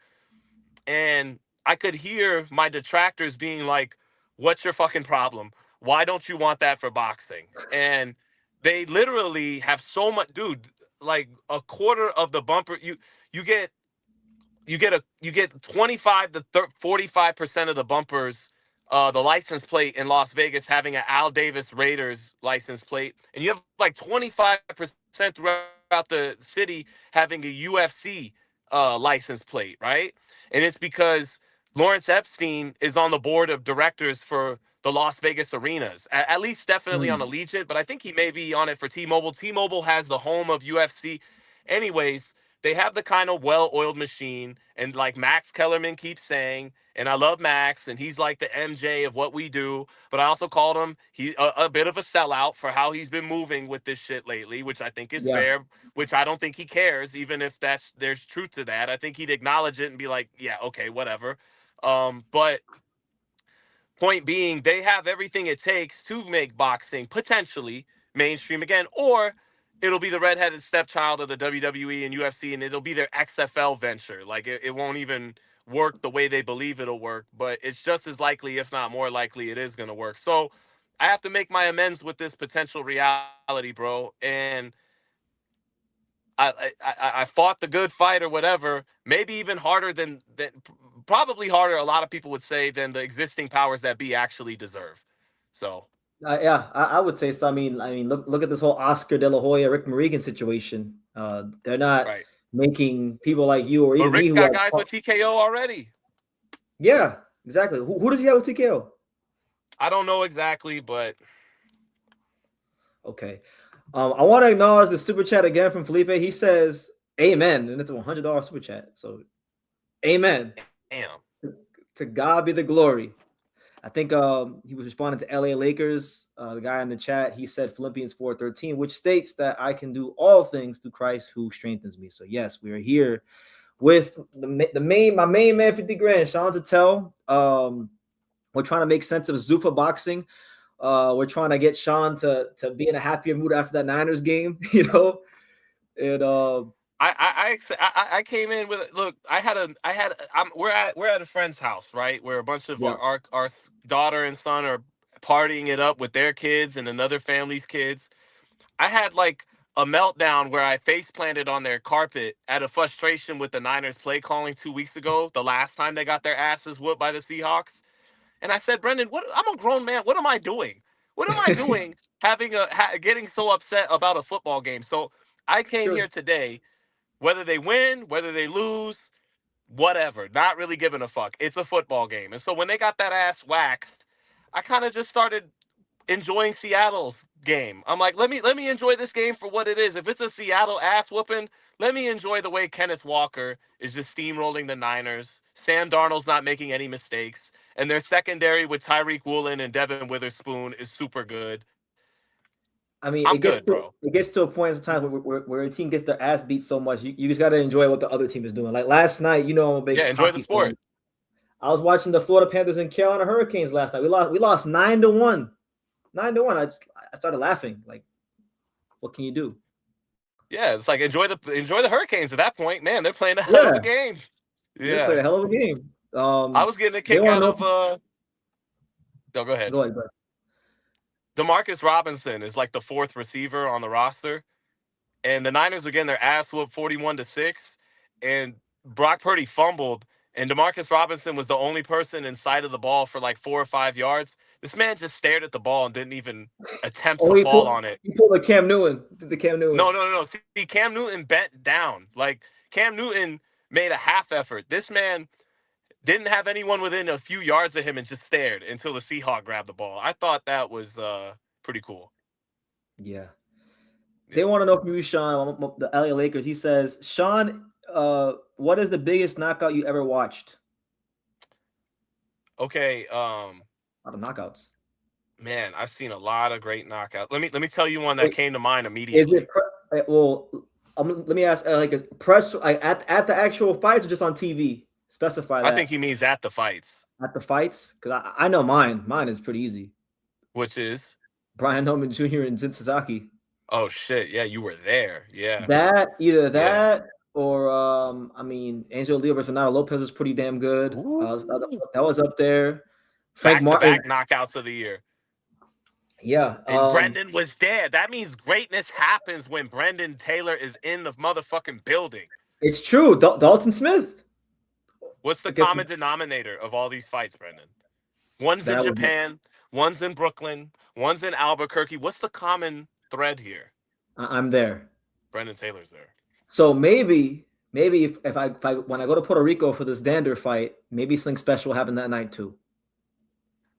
And I could hear my detractors being like, what's your fucking problem? Why don't you want that for boxing? And they literally have so much, dude, like a quarter of the bumper. You get you get 25 to 45% of the bumpers, the license plate in Las Vegas having an Al Davis Raiders license plate, and you have like 25% throughout the city having a UFC license plate, right? And it's because Lawrence Epstein is on the board of directors for the Las Vegas arenas, at least definitely on Hmm. Allegiant, but I think he may be on it for T-Mobile. T-Mobile has the home of UFC. Anyways, they have the kind of well-oiled machine, and like Max Kellerman keeps saying, and I love Max, and he's like the MJ of what we do, but I also called him a bit of a sellout for how he's been moving with this shit lately, which I think is Yeah. fair, which I don't think he cares, even if there's truth to that. I think he'd acknowledge it and be like, yeah, okay, whatever. But point being, they have everything it takes to make boxing potentially mainstream again, or it'll be the redheaded stepchild of the WWE and UFC, and it'll be their XFL venture. Like it won't even work the way they believe it'll work, but it's just as likely, if not more likely, it is going to work. So I have to make my amends with this potential reality, bro. And I fought the good fight or whatever, maybe even harder than probably harder, a lot of people would say, than the existing powers that be actually deserve. So Yeah, I would say so. I mean, look at this whole Oscar De La Hoya, Rick Morrigan situation. They're not right. making people like you or But even me Rick's who got have. guys with TKO already. Yeah, exactly. Who does he have with TKO? I don't know exactly, but Okay. I want to acknowledge the super chat again from Felipe. He says, "Amen," and it's a $100 super chat. So, amen. damn. To God be the glory. I think he was responding to LA Lakers. The guy in the chat, he said Philippians 4:13, which states that I can do all things through Christ who strengthens me. So yes, we are here with my main man 50 grand, Sean Tatel. We're trying to make sense of Zuffa boxing. We're trying to get Sean to be in a happier mood after that Niners game, you know. And I came in with look. We're at a friend's house, right? Where a bunch of yeah, our daughter and son are partying it up with their kids and another family's kids. I had like a meltdown where I face planted on their carpet out of frustration with the Niners play calling 2 weeks ago, the last time they got their asses whooped by the Seahawks. And I said, Brendan, what? I'm a grown man. What am I doing? What am I doing getting so upset about a football game? So I came sure. here today, whether they win, whether they lose, whatever, not really giving a fuck. It's a football game. And so when they got that ass waxed, I kind of just started enjoying Seattle's game. I'm like, let me enjoy this game for what it is. If it's a Seattle ass whooping, let me enjoy the way Kenneth Walker is just steamrolling the Niners. Sam Darnold's not making any mistakes, and their secondary with Tyreek Woolen and Devin Witherspoon is super good. I mean, I'm good, bro. it gets to a point in time where a team gets their ass beat so much, you just got to enjoy what the other team is doing. Like last night, you know, I'm a big Enjoy the sport. fan. I was watching the Florida Panthers and Carolina Hurricanes last night. We lost 9-1. 9-1. I started laughing. Like, what can you do? Yeah, it's like enjoy the Hurricanes at that point. Man, they're playing a hell of a game. Yeah, they played a hell of a game. I was getting a kick out of No, go ahead. Go ahead. DeMarcus Robinson is like the fourth receiver on the roster, and the Niners were getting their ass whooped 41-6, and Brock Purdy fumbled, and DeMarcus Robinson was the only person in sight of the ball for like 4 or 5 yards. This man just stared at the ball and didn't even attempt to fall on it. He pulled the Cam Newton. The Cam Newton. No. See, Cam Newton bent down. Like, Cam Newton made a half effort. This man didn't have anyone within a few yards of him and just stared until the Seahawk grabbed the ball. I thought that was pretty cool. Yeah. They want to know from you, Sean, the LA Lakers. He says, Sean, what is the biggest knockout you ever watched? Okay. A lot of knockouts. Man, I've seen a lot of great knockouts. Let me tell you one that came to mind immediately. Is it let me ask, like, press at the actual fights or just on TV? Specify that. I think he means at the fights. At the fights? Because I know mine. Mine is pretty easy. Which is? Brian Noman Jr. and Jin Sasaki. Oh, shit. Yeah, you were there. Yeah. Either that or, Angel Leo versus Renato Lopez was pretty damn good. That was up there. Frank Martin. Back knockouts of the year. Yeah. And Brendan was there. That means greatness happens when Brendan Taylor is in the motherfucking building. It's true. Dalton Smith. What's the common denominator of all these fights, Brendan? One's in Japan, one's in Brooklyn, one's in Albuquerque. What's the common thread here? I'm there. Brendan Taylor's there. So maybe if I when I go to Puerto Rico for this Dander fight, maybe something special happened that night too.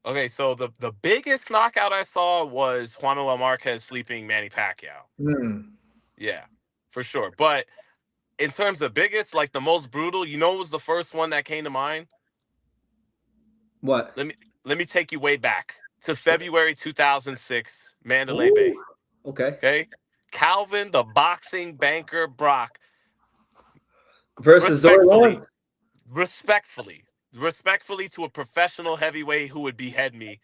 Okay, so the biggest knockout I saw was Juanma Marquez sleeping Manny Pacquiao. Yeah, for sure. But in terms of biggest, like the most brutal, what was the first one that came to mind? What? Let me take you way back to February 2006, Mandalay Bay. Okay. Calvin, the boxing banker Brock versus Zoe Lawrence. Respectfully to a professional heavyweight who would behead me,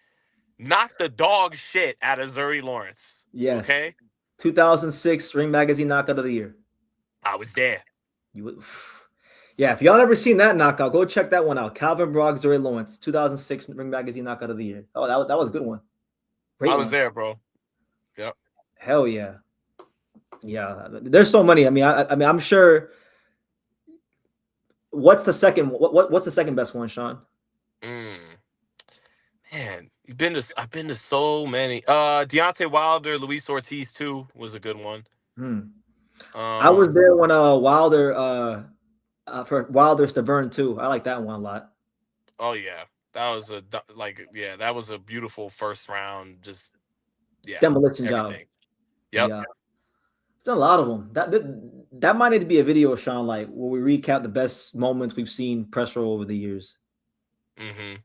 knocked the dog shit out of Zuri Lawrence. Yes. Okay. 2006 Ring Magazine Knockout of the Year. I was there. Yeah, if y'all never seen that knockout, go check that one out. Calvin Brock, Zuri Lawrence, 2006 Ring Magazine Knockout of the Year. Oh, that was a good one. I was there, bro. Yep. Hell yeah. Yeah, there's so many. I'm sure. What's the second? What's the second best one, Sean? Man, I've been to so many. Deontay Wilder, Luis Ortiz too was a good one. I was there when Wilder for Wilder Stavern too. I like that one a lot. Oh yeah, that was that was a beautiful first round. Just demolition job. Yep. Yeah. There's a lot of them. That might need to be a video, Sean, like where we recap the best moments we've seen press row over the years. I'm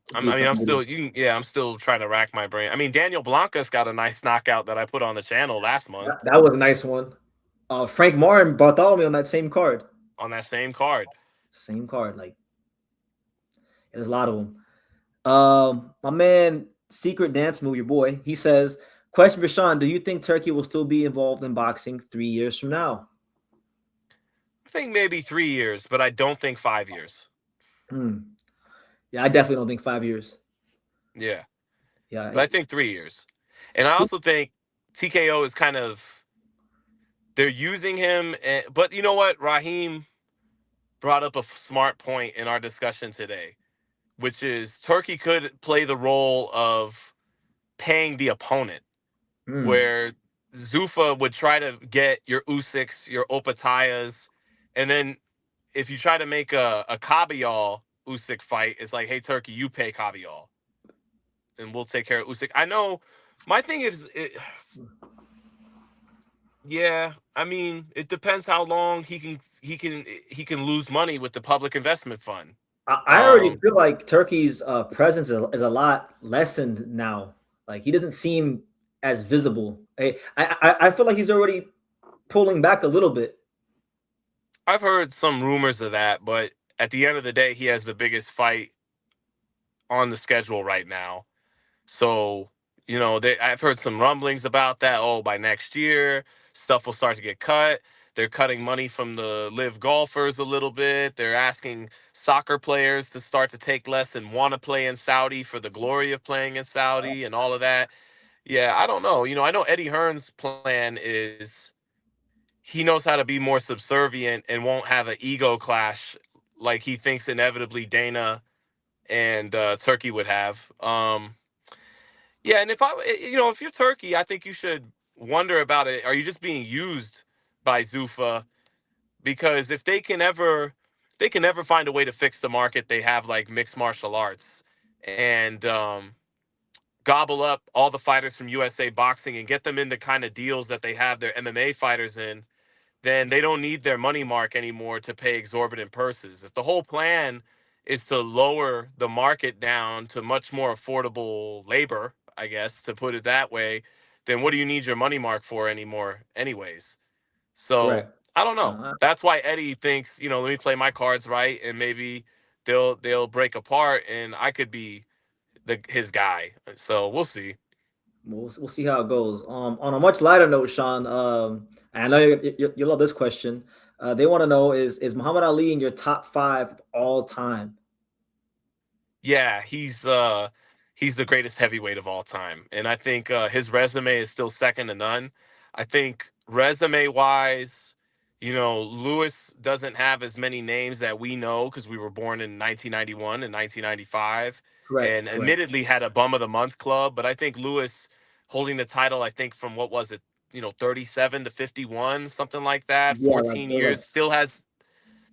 still trying to rack my brain. Daniel Blancas got a nice knockout that I put on the channel last month. That was a nice one. Frank Martin, Bartholomew on that same card. Same card. Like there's a lot of them. My man, Secret Dance Move, your boy, he says, question for Sean, do you think Turkey will still be involved in boxing 3 years from now? I think maybe 3 years, but I don't think 5 years. Hmm. Yeah, I definitely don't think 5 years. Yeah, Yeah. but I think 3 years. And I also think TKO is kind of, they're using him. But you know what? Raheem brought up a smart point in our discussion today, which is Turkey could play the role of paying the opponent, Hmm. where Zufa would try to get your Usyks, your Opatayas, and then if you try to make a Kabial Usyk fight, it's like, hey, Turkey, you pay Kabial, and we'll take care of Usyk. I know. My thing is, yeah. I mean, it depends how long he can lose money with the public investment fund. I already Um, feel like Turkey's presence is a lot lessened now. Like he doesn't seem as visible. I feel like he's already pulling back a little bit. I've heard some rumors of that, but at the end of the day, he has the biggest fight on the schedule right now. So, I've heard some rumblings about that. Oh, by next year, stuff will start to get cut. They're cutting money from the live golfers a little bit. They're asking soccer players to start to take less and want to play in Saudi for the glory of playing in Saudi and all of that. Yeah, I don't know. I know Eddie Hearn's plan is he knows how to be more subservient and won't have an ego clash like he thinks inevitably Dana and Turkey would have. Yeah, and if you're Turkey, I think you should wonder about it. Are you just being used by Zufa? Because if they can ever find a way to fix the market, they have like mixed martial arts and gobble up all the fighters from USA Boxing and get them into kind of deals that they have their MMA fighters in, then they don't need their money mark anymore to pay exorbitant purses. If the whole plan is to lower the market down to much more affordable labor, I guess, to put it that way, then what do you need your money mark for anymore, anyways? So Correct. I don't know. No, That's why Eddie thinks, let me play my cards right, and maybe they'll break apart, and I could be his guy. So we'll see. we'll see how it goes. On a much lighter note, Sean, I know you love this question. They want to know is Muhammad Ali in your top five of all time? Yeah, he's the greatest heavyweight of all time, and I think his resume is still second to none. I think resume wise, Lewis doesn't have as many names that we know because we were born in 1991 and 1995, Correct. and Correct. admittedly had a bum of the month club. But I think Lewis holding the title, I think from what was it, 37 to 51, something like that, Yeah, like 14 they're like years, still has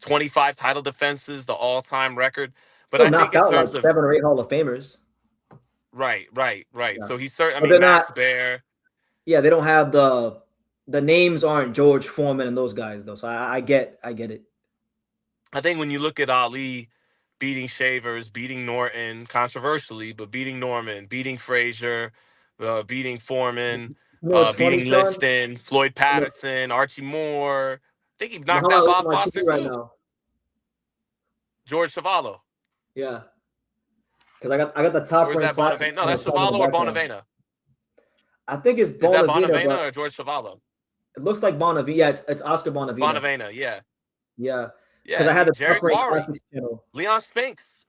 25 title defenses, the all-time record. But still I think knocked in out like terms of 7 or 8 Hall of Famers. right. Yeah, So he's certain. I but they're mean, not. Max Baer. Yeah, they don't have the names aren't George Foreman and those guys though. So I get it. I think when you look at Ali beating Shavers, beating Norton, controversially, but beating Norman, beating Frazier, beating Foreman, It's funny, beating Sean. Liston, Floyd You know, Patterson, Archie Moore. I think he knocked Muhammad out Ali's Bob on my Foster TV right too. now. George Chavallo. Yeah, because I got the top Or is ranked that classic Bonavena? No, channel that's playing in the Chavallo or background. Bonavena. I think it's Is that Bonavina, Bonavena but or George Chavallo? it looks like Bonavina. Yeah, it's Oscar Bonavina. Bonavena, yeah. Yeah, because Yeah, I had the Jerry top ranked Quarry, classics channel. Leon Spinks.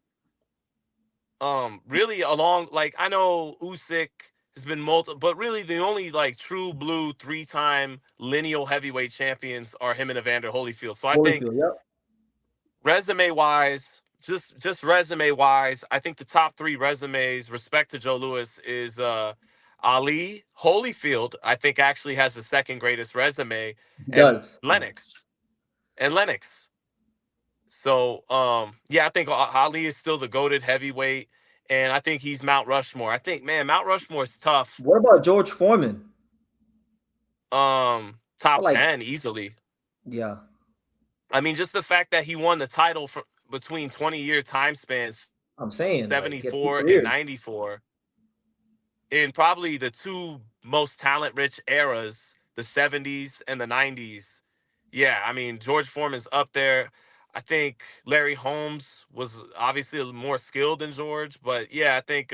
Really along, like, I know Usyk has been but really the only like true blue three-time lineal heavyweight champions are him and Evander Holyfield. So I think Holyfield. Yep. resume wise, just resume wise, I think the top three resumes, respect to Joe Louis, is Ali. Holyfield, I think, actually has the second greatest resume, He and does. Lennox. So, yeah, I think Ali is still the goated heavyweight, and I think he's Mount Rushmore. I think, man, Mount Rushmore is tough. What about George Foreman? I Top like. 10 easily. Yeah, I mean, just the fact that he won the title for between 20-year time spans, I'm saying like he had two 74 and careers. 94, in probably the two most talent-rich eras, the 70s and the 90s. Yeah, I mean, George Foreman's up there. I think Larry Holmes was obviously more skilled than George, but yeah, I think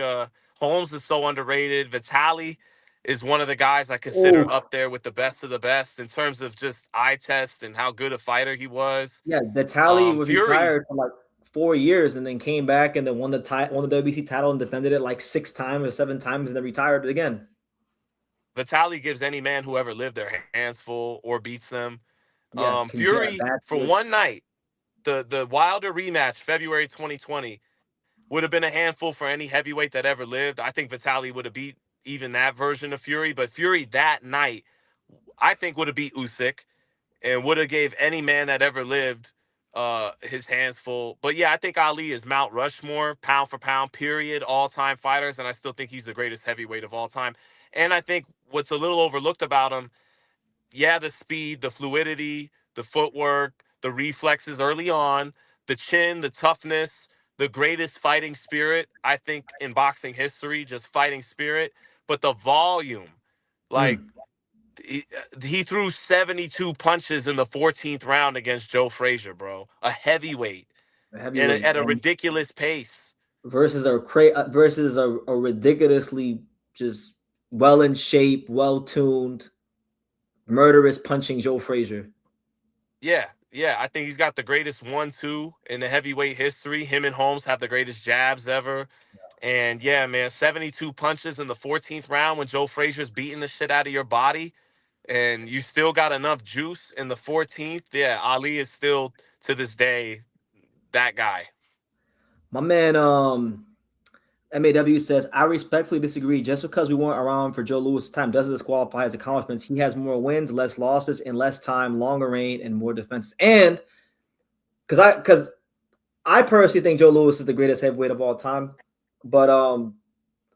Holmes is so underrated. Vitali is one of the guys I consider Oh, up there with the best of the best in terms of just eye test and how good a fighter he was. yeah, the tally was Fury, retired for like 4 years and then came back and then won the WBC title and defended it like 6 times or 7 times and then retired again. Vitali gives any man who ever lived their hands full or beats them. Yeah, can get a Fury bad for switch. one night, the Wilder rematch, February 2020, would have been a handful for any heavyweight that ever lived. I think Vitali would have beat even that version of Fury, but Fury that night, I think would have beat Usyk and would have gave any man that ever lived his hands full. But yeah, I think Ali is Mount Rushmore, pound for pound, period, all-time fighters, and I still think he's the greatest heavyweight of all time. And I think what's a little overlooked about him, yeah, the speed, the fluidity, the footwork, the reflexes early on, the chin, the toughness, the greatest fighting spirit, I think, in boxing history, just fighting spirit. But the volume, like, Mm, he threw 72 punches in the 14th round against Joe Frazier, bro. A heavyweight a at heavyweight a and ridiculous pace. versus a ridiculously just well in shape, well tuned, murderous punching Joe Frazier. Yeah, yeah. I think he's got the greatest 1-2 in the heavyweight history. Him and Holmes have the greatest jabs ever. And yeah, man, 72 punches in the 14th round when Joe Frazier's beating the shit out of your body and you still got enough juice in the 14th. Yeah, Ali is still to this day that guy. My man, MAW says, I respectfully disagree. Just because we weren't around for Joe Louis' time doesn't disqualify his accomplishments. He has more wins, less losses, in less time, longer reign, and more defenses. And because I personally think Joe Louis is the greatest heavyweight of all time. But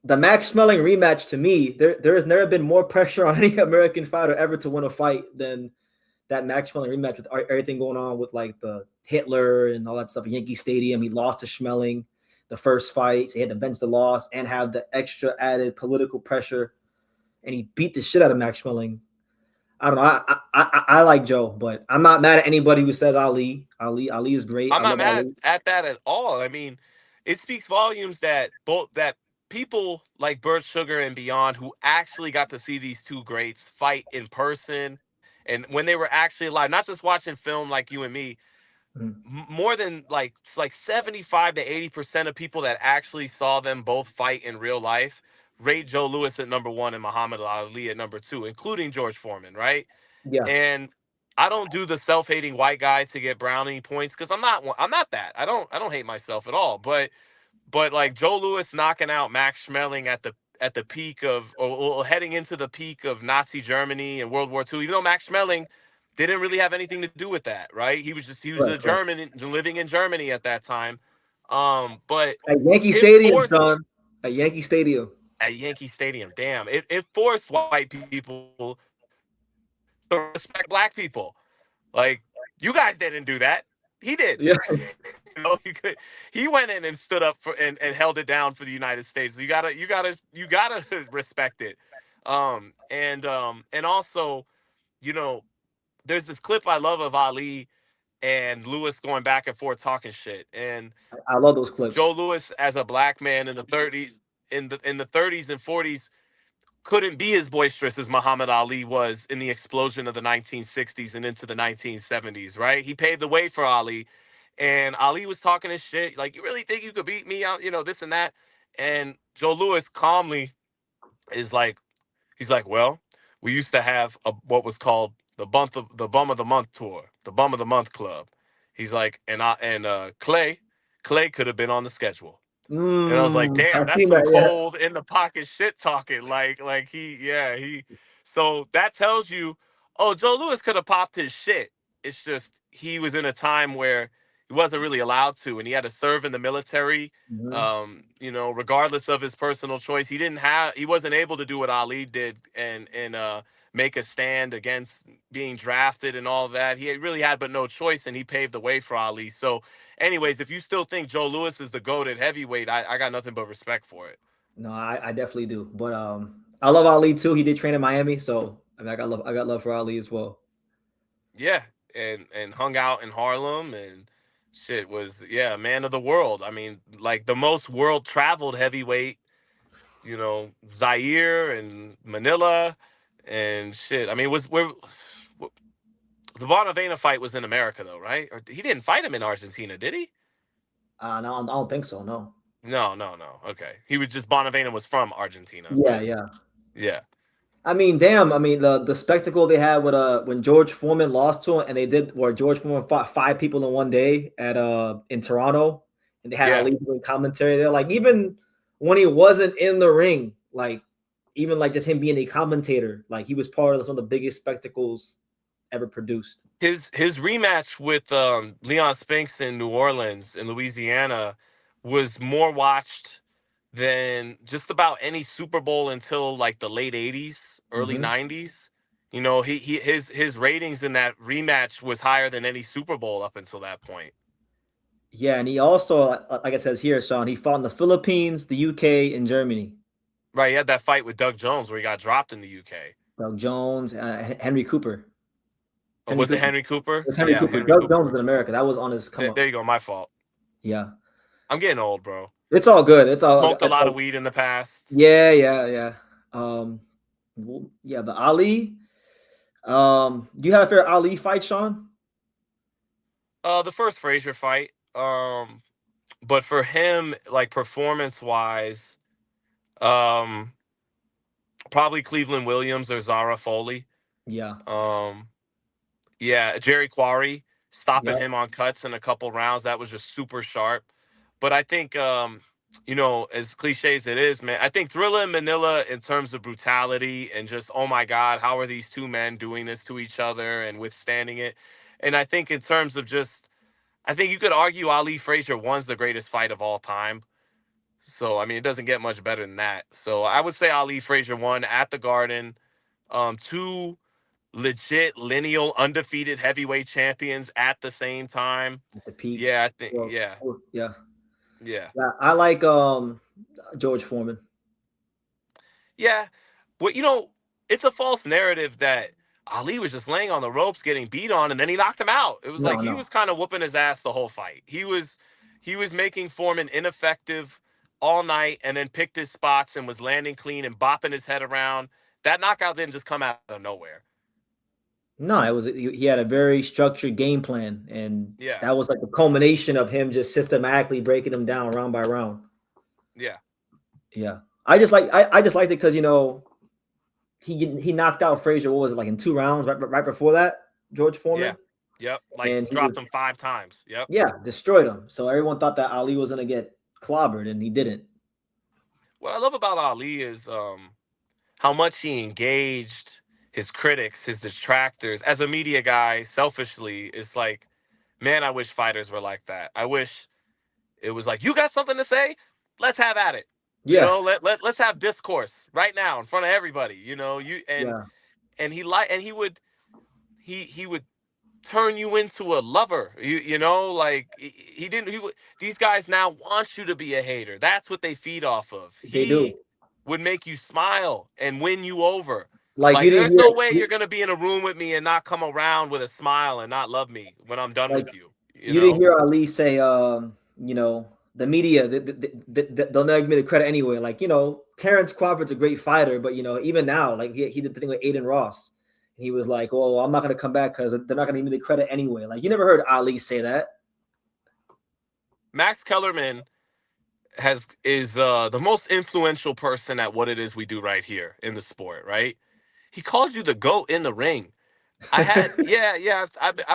the Max Schmeling rematch to me, there has never been more pressure on any American fighter ever to win a fight than that Max Schmeling rematch with everything going on with like the Hitler and all that stuff at Yankee Stadium. He lost to Schmeling the first fight. So he had to bench the loss and have the extra added political pressure. And he beat the shit out of Max Schmeling. I don't know. I like Joe, but I'm not mad at anybody who says Ali. Ali is great. I'm I not love mad Ali. at that at all. I mean, it speaks volumes that both that people like Bert Sugar and beyond who actually got to see these two greats fight in person and when they were actually alive, not just watching film like you and me, Mhm. more than like it's like 75 to 80% of people that actually saw them both fight in real life rate Joe Louis at number one and Muhammad Ali at number two, including George Foreman, right? Yeah. And I don't do the self-hating white guy to get brownie points because I'm not that. I don't hate myself at all. But like Joe Louis knocking out Max Schmeling at the peak of or heading into the peak of Nazi Germany and World War II, even though Max Schmeling didn't really have anything to do with that, right? He was Correct. a Correct. German living in Germany at that time. But At Yankee it Stadium, forced Sean. At Yankee Stadium. at Yankee Stadium, damn, it forced white people to respect black people. Like, you guys didn't do that. He did. Yeah. He went in and stood up for and held it down for the United States. You gotta respect it. And also, you know, there's this clip I love of Ali and Lewis going back and forth talking shit. And I love those clips. Joe Lewis as a black man in the 30s, in the 30s and 40s, couldn't be as boisterous as Muhammad Ali was in the explosion of the 1960s and into the 1970s, right? He paved the way for Ali. And Ali was talking his shit, like, you really think you could beat me out, this and that? And Joe Lewis calmly is like, he's like, well, we used to have what was called the bum of the month tour, the bum of the month club. He's like, and Clay could have been on the schedule. And I was like, damn, I've that's seen some that. Yeah. cold in the pocket shit talking. Like he. So that tells you, oh, Joe Louis could have popped his shit. It's just he was in a time where he wasn't really allowed to, and he had to serve in the military. Mhm. Regardless of his personal choice, he wasn't able to do what Ali did and make a stand against being drafted and all that. He really had but no choice, and he paved the way for Ali. So anyways, if you still think Joe Louis is the GOAT at heavyweight, I got nothing but respect for it. No, I definitely do. But I love Ali too. He did train in Miami, so I mean, I got love for Ali as well. Yeah, and hung out in Harlem, and shit was man of the world. I mean, like the most world traveled heavyweight. Zaire and Manila and shit. I mean, the Bonavena fight was in America though, right? Or he didn't fight him in Argentina, did he? No, I don't think so. No. No, no, no. Okay, he was just Bonavena was from Argentina, Yeah, but yeah. yeah, I mean, damn. I mean, the spectacle they had with when George Foreman lost to him, and they did where George Foreman fought 5 people in one day at in Toronto, and they had yeah. Ali doing commentary there. Like even when he wasn't in the ring, like even like just him being a commentator, like he was part of some of the biggest spectacles ever produced. His rematch with Leon Spinks in New Orleans in Louisiana was more watched than just about any Super Bowl until like the late '80s, early Hmm. '90s. His ratings in that rematch was higher than any Super Bowl up until that point. Yeah, and he also, like it says here, Sean, he fought in the Philippines, the UK, and Germany. Right, he had that fight with Doug Jones where he got dropped in the UK. Doug Jones, Henry Cooper. Oh, Henry was it Cooper. Henry Cooper? It's Henry Yeah, Cooper. Henry Doug Cooper. Jones in America. That was on his come up. There you go. My fault. Yeah. I'm getting old, bro. It's all good. It's all Smoked a lot of weed in the past. yeah, yeah, yeah. Yeah, but Ali. Do you have a favorite Ali fight, Sean? The first Frazier fight. But for him, like performance wise, um, probably Cleveland Williams or Zara Foley. Yeah. Um, yeah, Jerry Quarry stopping Yep. him on cuts in a couple rounds. That was just super sharp. But I think, as cliche as it is, man, I think Thrilla and Manila in terms of brutality and just, oh my God, how are these two men doing this to each other and withstanding it? And I think in terms of just, I think you could argue Ali Frazier one's the greatest fight of all time. So, I mean, it doesn't get much better than that. So I would say Ali Frazier won at the Garden. Two legit lineal undefeated heavyweight champions at the same time. At the peak. Yeah, I think Well, yeah. yeah. Yeah. I like George Foreman. Yeah. But it's a false narrative that Ali was just laying on the ropes getting beat on and then he knocked him out. It was like No, he no. was kind of whooping his ass the whole fight. He was making Foreman ineffective all night and then picked his spots and was landing clean and bopping his head around. That knockout didn't just come out of nowhere. No, it was he had a very structured game plan, and Yeah. that was like the culmination of him just systematically breaking them down round by round. Yeah. Yeah. I just liked it because he knocked out Frazier. What was it like in 2 rounds right before that? George Yeah. Foreman. Yep. Like And dropped him 5 times. Yep. yeah, destroyed him. So everyone thought that Ali was gonna get clobbered, and he didn't. What I love about Ali is how much he engaged his critics, his detractors. As a media guy, selfishly, it's like, man, I wish fighters were like that. I wish it was like, you got something to say? Let's have at it. Yeah, Let's have discourse right now in front of everybody. yeah. He would turn you into a lover. Like he didn't. These guys now want you to be a hater. That's what they feed off of. They do. He would make you smile and win you over. Like you Like didn't there's hear no way you're gonna be in a room with me and not come around with a smile and not love me when I'm done like with you. you didn't hear Ali say, the media, they'll never give me the credit anyway. Like, Terrence Crawford's a great fighter, but even now, like he did the thing with Aiden Ross. And he was like, "Oh, I'm not gonna come back because they're not gonna give me the credit anyway." Like, you never heard Ali say that. Max Kellerman is the most influential person at what it is we do right here in the sport, right? He called you the GOAT in the ring. I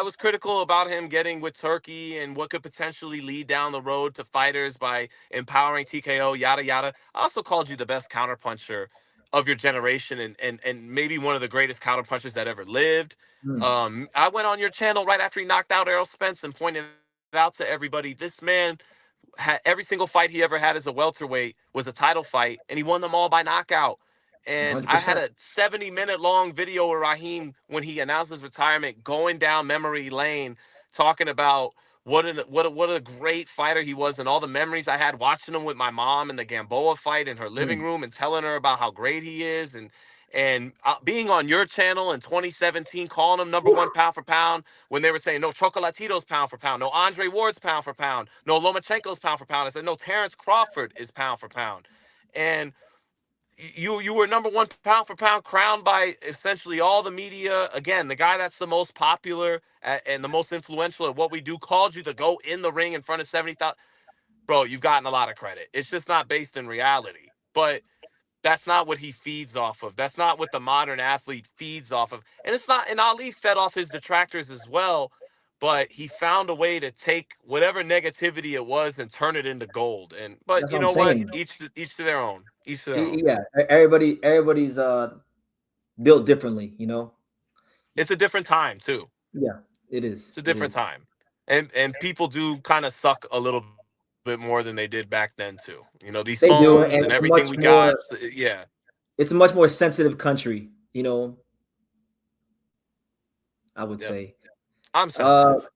was critical about him getting with Turkey and what could potentially lead down the road to fighters by empowering TKO, yada yada. I also called you the best counterpuncher of your generation and maybe one of the greatest counterpunchers that ever lived. Hmm. I went on your channel right after he knocked out Errol Spence and pointed out to everybody, this man had every single fight he ever had as a welterweight was a title fight, and he won them all by knockout. And I had 100%. a 70-minute long video with Raheem when he announced his retirement, going down memory lane, talking about what a great fighter he was, and all the memories I had watching him with my mom in the Gamboa fight in her living Hmm. room and telling her about how great he is, And being on your channel in 2017, calling him #1 pound for pound when they were saying no Chocolatito's pound for pound, no Andre Ward's pound for pound, no Lomachenko's pound for pound. I said no Terrence Crawford is pound for pound, and you were #1 pound for pound, crowned by essentially all the media. Again, the guy that's the most popular and the most influential at what we do called you to go in the ring in front of 70,000. Bro, you've gotten a lot of credit. It's just not based in reality. But that's not what he feeds off of. That's not what the modern athlete feeds off of. And it's not, and Ali fed off his detractors as well, but he found a way to take whatever negativity it was and turn it into gold. And but That's you what I'm know what? saying. Each to their own. Each to their own. Yeah, everybody's built differently, you know. It's a different time too. Yeah, it is. It's a It different is. time. And people do kind of suck a little bit more than they did back then too. You know, these They do, phones and and it's everything we got. Yeah. it's a much more sensitive country, you know. I would Yep. say. I'm sensitive.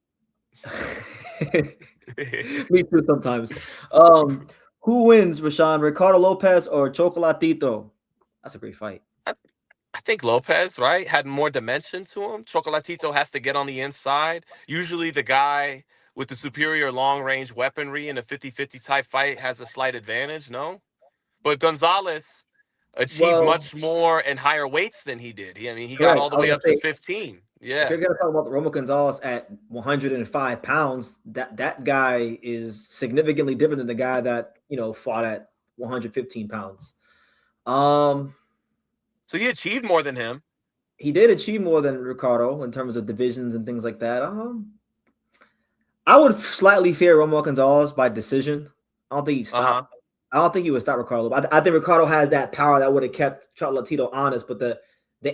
Me too sometimes. Who wins, Rashawn? Ricardo Lopez or Chocolatito? That's a great fight. I think Lopez, right, had more dimension to him. Chocolatito has to get on the inside. Usually the guy with the superior long-range weaponry in a 50-50 type fight has a slight advantage, no? But Gonzalez achieved Well, much more and higher weights than he did. I mean, he got correct. all the I was way gonna up to say, 15. if Yeah. you're gonna talk about Romo Gonzalez at 105 pounds, that guy is significantly different than the guy that fought at 115 pounds. So he achieved more than him. He did achieve more than Ricardo in terms of divisions and things like that. I would slightly fear Romo Gonzalez by decision. I don't think he stopped. I don't think he would stop Ricardo. I think Ricardo has that power that would have kept Chocolatito honest, but the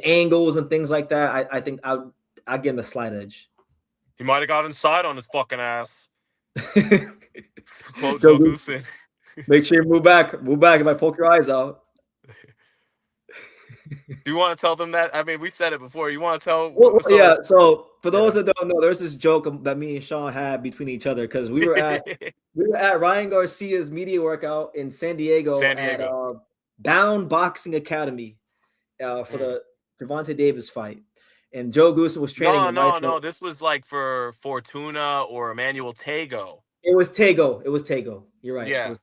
angles and things like that, I think I give him a slight edge. He might have got inside on his fucking ass. Quote Joe Joe Goosen. Make sure you move back. Move back if I poke your eyes out. Do you want to tell them that? I mean, we said it before. You want to tell? Well, yeah. So for those that don't know, there's this joke that me and Sean had between each other because we were at Ryan Garcia's media workout in San Diego. At Bound Boxing Academy for the Gervonta Davis fight, and Joe Goosen was training him. No. This was like for Fortuna or Emmanuel Tago. It was Tago. You're right. Yeah.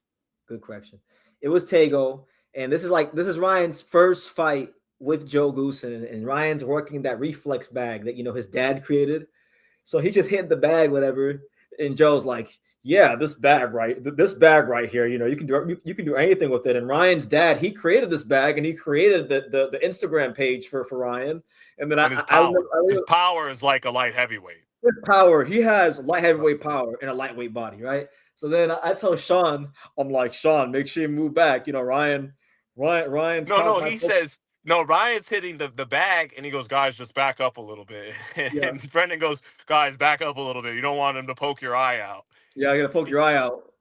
Good correction. It was Tago, and this is Ryan's first fight with Joe Goosen, and Ryan's working that reflex bag that his dad created. So he just hit the bag, whatever, and Joe's like, "Yeah, this bag right here. You can do anything with it." And Ryan's dad, he created this bag, and he created the Instagram page for Ryan. And then his power is like a light heavyweight. His power, he has light heavyweight power in a lightweight body, right? So then I tell Sean, I'm like, Sean, make sure you move back. Ryan's. No, he says. No, Ryan's hitting the bag, and he goes, guys, just back up a little bit. And Brendan goes, guys, back up a little bit. You don't want him to poke your eye out. Yeah, I got to poke your eye out.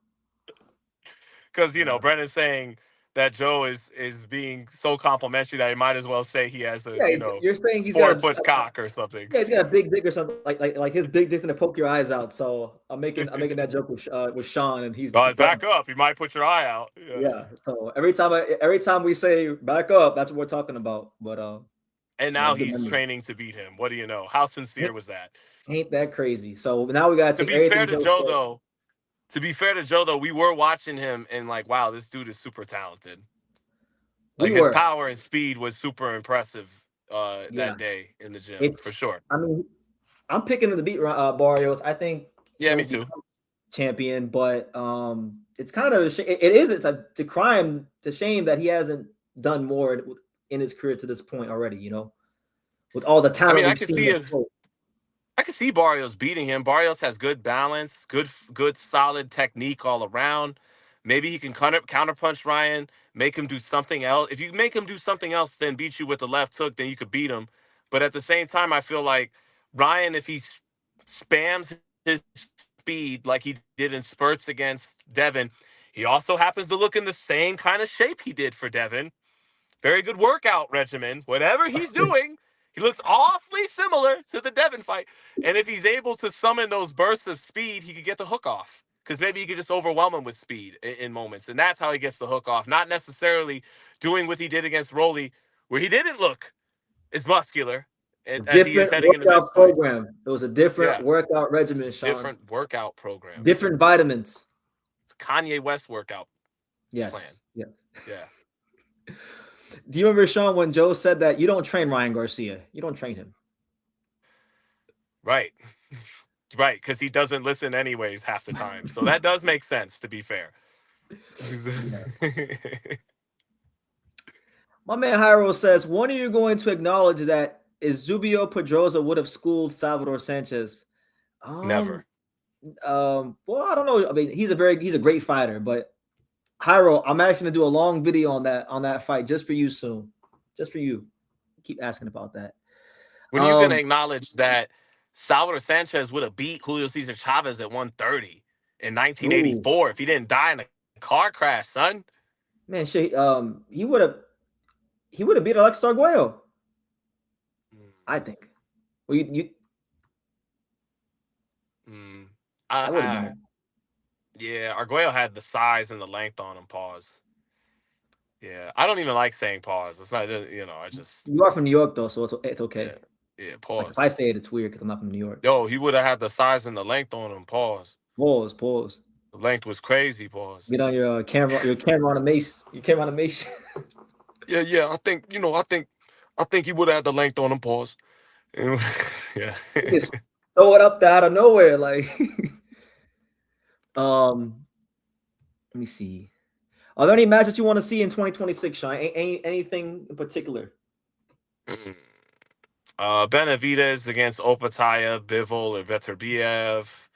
Because, Brendan's saying that Joe is being so complimentary that he might as well say he has a, you're saying he's 4-foot cock or something. Yeah, he's got a big dick or something, like his big dick's gonna poke your eyes out. So I'm making that joke with Sean, and he's back up. You might put your eye out. Yeah. So every time we say back up, that's what we're talking about. But and now he's training to beat him. What do you know? How sincere was that? Ain't that crazy? So now we gotta take. To be fair to Joe, though, we were watching him and like, wow, this dude is super talented. Like his power and speed was super impressive that day in the gym, for sure. I mean, I'm picking him to beat Barrios. I think. Yeah, me too. Champion, but it's kind of it's a crime, it's a shame that he hasn't done more in his career to this point already. With all the talent. I can see Barrios beating him. Barrios has good balance, good solid technique all around. Maybe he can counterpunch Ryan, make him do something else. If you make him do something else, then beat you with the left hook, then you could beat him. But at the same time, I feel like Ryan, if he spams his speed like he did in spurts against Devin, he also happens to look in the same kind of shape he did for Devin. Very good workout regimen. Whatever he's doing, he looks awfully similar to the Devin fight. And if he's able to summon those bursts of speed, he could get the hook off. Because maybe he could just overwhelm him with speed in moments. And that's how he gets the hook off. Not necessarily doing what he did against Rolly, where he didn't look as muscular as he is Different heading into this workout fight. program. It was a different Yeah, workout regimen, Sean. different workout program. Different vitamins. It's Kanye West workout Yes. plan. Yeah. Yeah. Do you remember, Sean, when Joe said that you don't train Ryan Garcia? You don't train him. Right. Right, because he doesn't listen anyways half the time. So that does make sense, to be fair. My man Jairo says, when are you going to acknowledge that Eusebio Pedroza would have schooled Salvador Sanchez? Never. Well, I don't know. I mean, he's a great fighter, but Jairo, I'm actually gonna do a long video on that fight just for you soon. Just for you. Keep asking about that. When are you gonna acknowledge that Salvador Sanchez would have beat Julio Cesar Chavez at 130 in 1984 if he didn't die in a car crash, son? Man, shit, he would have beat Alexis Arguello. I think. Well, I would have been. Yeah, Arguello had the size and the length on him. Pause. Yeah, I don't even like saying pause. It's not, I just. You are from New York though, so it's okay. Yeah, pause. Like if I say it, it's weird because I'm not from New York. Yo, he would have had the size and the length on him. Pause. Pause. The length was crazy. Pause. Get on your camera animation. Your camera animation. Yeah. I think he would have had the length on him. Pause. Yeah. Just throw it up there out of nowhere, like. Let me see. Are there any matches you want to see in 2026, Sean? Anything in particular? Benavidez against Opataya, Bivol, or Veterbiev.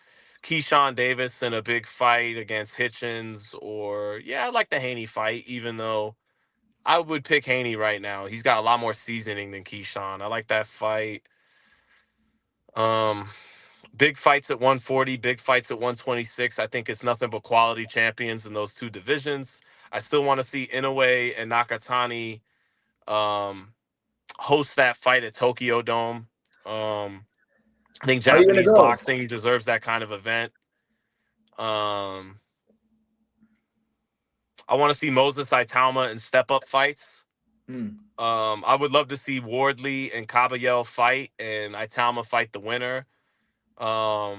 Keyshawn Davis in a big fight against Hitchens, or I like the Haney fight, even though I would pick Haney right now. He's got a lot more seasoning than Keyshawn. I like that fight. Big fights at 140, big fights at 126. I think it's nothing but quality champions in those two divisions. I still want to see Inoue and Nakatani host that fight at Tokyo Dome. I think Japanese boxing deserves that kind of event. I want to see Moses Saitama in step-up fights. I would love to see Wardley and Caballel fight and Saitama fight the winner. I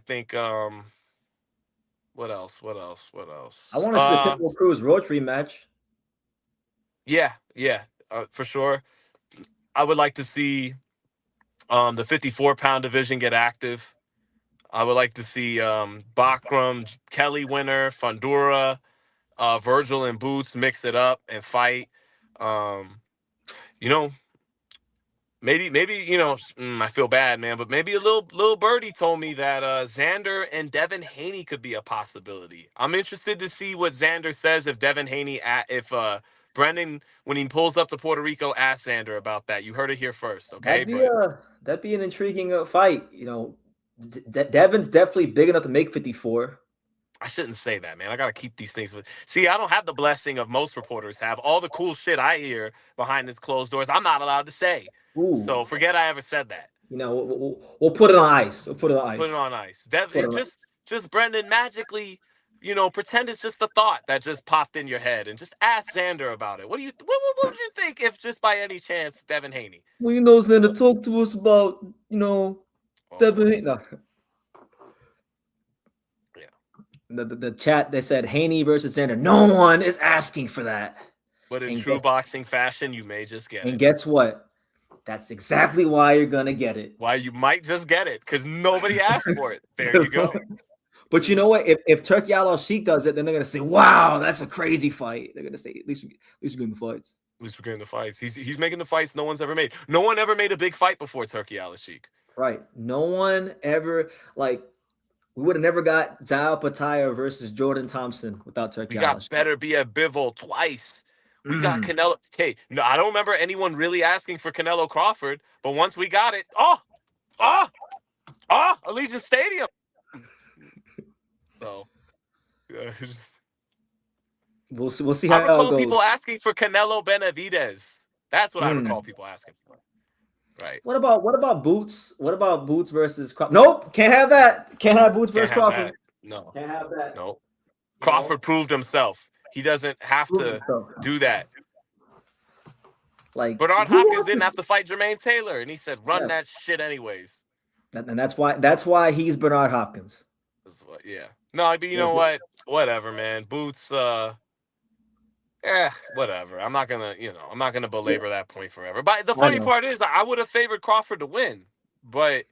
think what else? I want to see the Pitbull Cruz Roach rematch. Yeah, for sure. I would like to see the 54-pound division get active. I would like to see Bakram, Kelly winner, Fundura, Vergil and Boots mix it up and fight. Maybe I feel bad, man, but maybe a little birdie told me that Xander and Devin Haney could be a possibility. I'm interested to see what Xander says if Devin Haney, if Brendan, when he pulls up to Puerto Rico, asks Xander about that. You heard it here first, okay? That'd be an intriguing fight. Devin's definitely big enough to make 54. I shouldn't say that, man. I got to keep these things. See, I don't have the blessing of most reporters have. All the cool shit I hear behind these closed doors, I'm not allowed to say. So forget I ever said that. We'll put it on ice. Put it on ice. Just Brendan magically, pretend it's just a thought that just popped in your head, and just ask Xander about it. What would you think if just by any chance Devin Haney? Well, Xander, talk to us about Devin Haney. No. The chat, they said Haney versus Xander. No one is asking for that. But in true boxing fashion, you may just get it. And guess what? That's exactly why you're going to get it. Why you might just get it, because nobody asked for it. There you go. But you know what? If Turkey Al-Sheikh does it, then they're going to say, wow, that's a crazy fight. They're going to say, at least we're getting the fights. At least we're getting the fights. He's making the fights no one's ever made. No one ever made a big fight before Turkey Al-Sheikh. Right. No one ever, we would have never got Jao Pataya versus Jordan Thompson without Turkey. We got Better Be a Bivol twice. We got Canelo. Hey, no, I don't remember anyone really asking for Canelo Crawford, but once we got it, Allegiant Stadium. So, we'll see how I recall it goes. people asking for Canelo Benavidez. That's what I recall people asking for. Right. What about Boots? What about Boots versus Crawford? Nope, can't have that. Can't have Boots versus Crawford. No. Can't have that. Nope. Crawford proved himself. He doesn't have to do that. Like Bernard Hopkins didn't have to fight Jermaine Taylor, and he said, "Run that shit anyways." And that's why he's Bernard Hopkins. Yeah. No, but you know what? Whatever, man. Boots. Whatever. I'm not gonna belabor that point forever. But the funny part is, I would have favored Crawford to win, but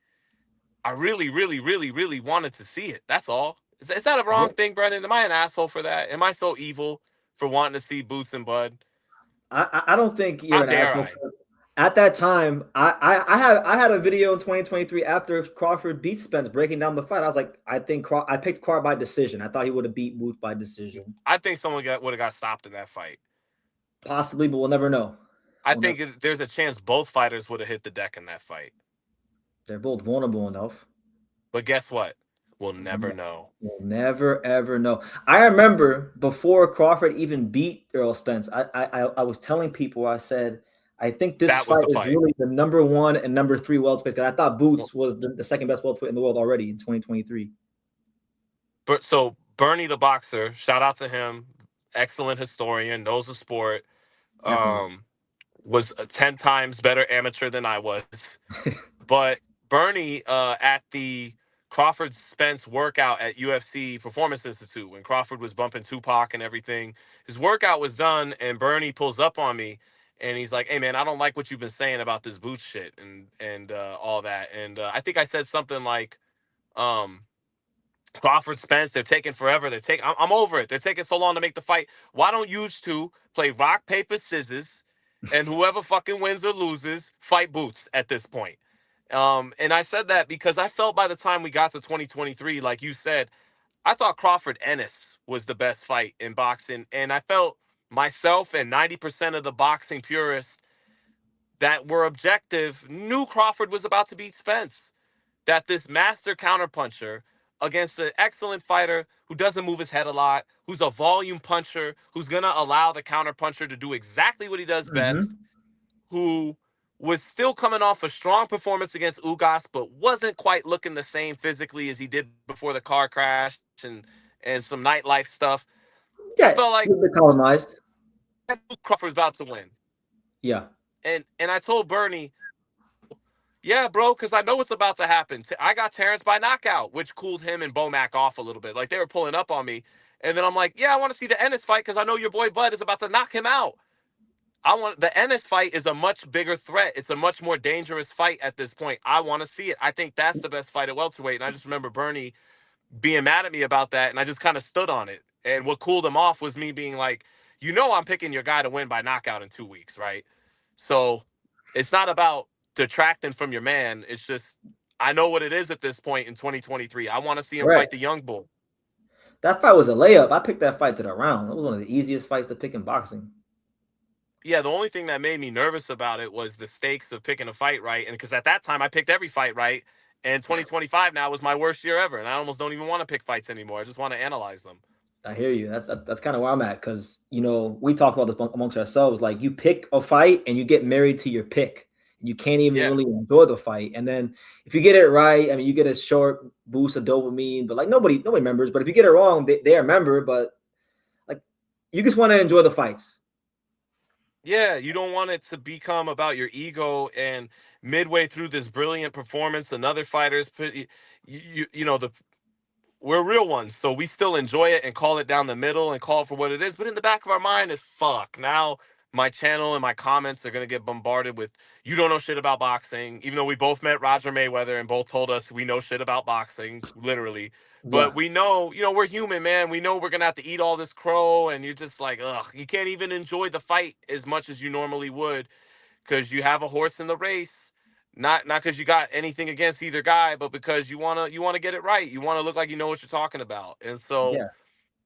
I really, really, really, really wanted to see it. That's all. Is that a wrong thing, Brendan? Am I an asshole for that? Am I so evil for wanting to see Boots and Bud? I don't think you're How an dare asshole. I? At that time, I had a video in 2023 after Crawford beat Spence breaking down the fight. I was like, I picked Crawford by decision. I thought he would have beat Booth by decision. I think someone would have got stopped in that fight. Possibly, but we'll never know. I think there's a chance both fighters would have hit the deck in that fight. They're both vulnerable enough. But guess what? We'll never know. We'll never, ever know. I remember before Crawford even beat Errol Spence, I was telling people, I said, I think this fight is really the number 1 and number 3 welterweight, because I thought Boots was the second best welterweight in the world already in 2023. But so Bernie the boxer, shout out to him, excellent historian, knows the sport, was 10 times better amateur than I was. But Bernie at the Crawford Spence workout at UFC Performance Institute, when Crawford was bumping Tupac and everything, his workout was done, and Bernie pulls up on me. And he's like, "Hey man, I don't like what you've been saying about this boot shit and all that." And I think I said something like, "Crawford Spence, they're taking forever. I'm over it. They're taking so long to make the fight. Why don't you two play rock paper scissors, and whoever fucking wins or loses fight Boots at this point?" And I said that because I felt by the time we got to 2023, like you said, I thought Crawford Ennis was the best fight in boxing, and I felt myself and 90% of the boxing purists that were objective knew Crawford was about to beat Spence. That this master counterpuncher against an excellent fighter who doesn't move his head a lot, who's a volume puncher, who's going to allow the counterpuncher to do exactly what he does best, who was still coming off a strong performance against Ugas, but wasn't quite looking the same physically as he did before the car crash and some nightlife stuff. Yeah, I felt like colonized. Crawford was about to win. Yeah. And I told Bernie, yeah, bro, because I know what's about to happen. I got Terrence by knockout, which cooled him and Bomac off a little bit. Like, they were pulling up on me. And then I'm like, yeah, I want to see the Ennis fight because I know your boy Bud is about to knock him out. The Ennis fight is a much bigger threat. It's a much more dangerous fight at this point. I want to see it. I think that's the best fight at welterweight. And I just remember Bernie being mad at me about that, and I just kind of stood on it. And what cooled him off was me being like, I'm picking your guy to win by knockout in 2 weeks, right? So it's not about detracting from your man. It's just, I know what it is at this point in 2023. I want to see him fight the young bull. That fight was a layup. I picked that fight to the round. It was one of the easiest fights to pick in boxing. Yeah, the only thing that made me nervous about it was the stakes of picking a fight right. And because at that time I picked every fight right. And 2025 now was my worst year ever. And I almost don't even want to pick fights anymore. I just want to analyze them. I hear you. That's kind of where I'm at, because we talk about this amongst ourselves. Like, you pick a fight and you get married to your pick. You can't even really enjoy the fight. And then if you get it right, I mean, you get a short boost of dopamine. But like nobody remembers. But if you get it wrong, they remember. But like, you just want to enjoy the fights. Yeah, you don't want it to become about your ego. And midway through this brilliant performance, another fighter's put we're real ones, so we still enjoy it and call it down the middle and call it for what it is. But in the back of our mind is, fuck, now my channel and my comments are going to get bombarded with, you don't know shit about boxing, even though we both met Roger Mayweather and both told us we know shit about boxing, literally. But we know, we're human, man. We know we're going to have to eat all this crow, and you're just like, ugh, you can't even enjoy the fight as much as you normally would because you have a horse in the race. Not because you got anything against either guy, but because you wanna get it right. You want to look like you know what you're talking about. And so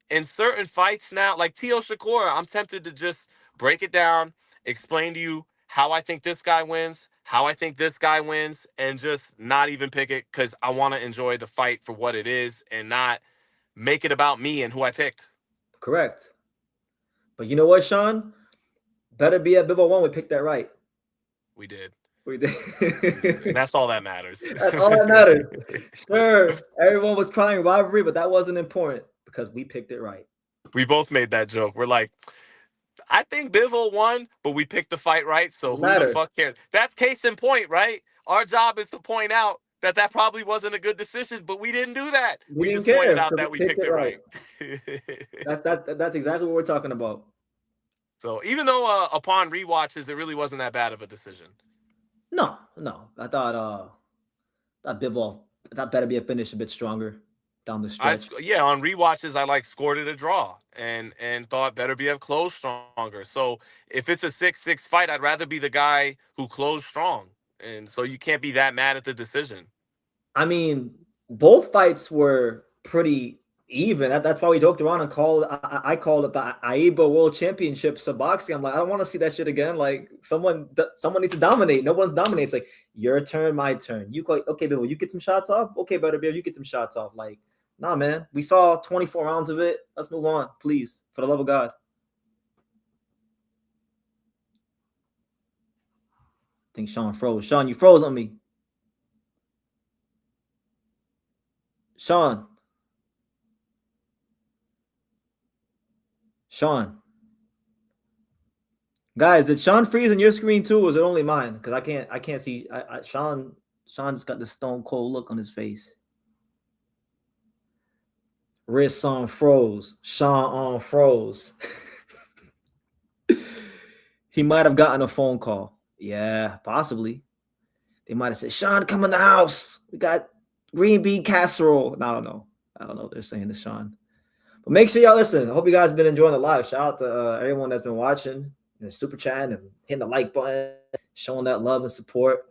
in certain fights now, like Tio Shakur, I'm tempted to just break it down, explain to you how I think this guy wins, how I think this guy wins, and just not even pick it because I want to enjoy the fight for what it is and not make it about me and who I picked. Correct. But you know what, Sean? Better be at Bibbo 1. We picked that right. We did. We did. And that's all that matters. That's all that matters. Sure, everyone was crying rivalry, but that wasn't important because we picked it right. We both made that joke. We're like, I think Bivol won, but we picked the fight right. So Doesn't who the matter. fuck cares? That's case in point, right? Our job is to point out that that probably wasn't a good decision, but we didn't do that. We We didn't just pointed care out because that we we picked picked it it right. right. That's exactly what we're talking about. So even though upon rewatches, it really wasn't that bad of a decision. No. I thought Bivol, that better be a finish a bit stronger down the stretch. On rewatches, I scored it a draw and thought better be a close stronger. So if it's a 6-6 fight, I'd rather be the guy who closed strong. And so you can't be that mad at the decision. I mean, both fights were pretty even. That's why we joked around and I called it the AIBA World Championships of boxing. I'm like, I don't want to see that shit again. Like someone needs to dominate. No one's dominates. Like your turn, my turn. You go, okay, Bill, you get some shots off. Okay, Better Bear, you get some shots off. Like, nah, man. We saw 24 rounds of it. Let's move on, please, for the love of God. I think Sean froze. Sean, you froze on me. Sean. Guys, did Sean freeze on your screen too, or is it only mine? Because I can't see. Sean just got the stone cold look on his face. Wrist on froze. Sean on froze. He might have gotten a phone call. Yeah, possibly. They might have said, Sean, come in the house. We got green bean casserole. I don't know. They're saying to Sean. But make sure y'all listen. I hope you guys have been enjoying the live. Shout out to everyone that's been watching and super chatting and hitting the like button, showing that love and support.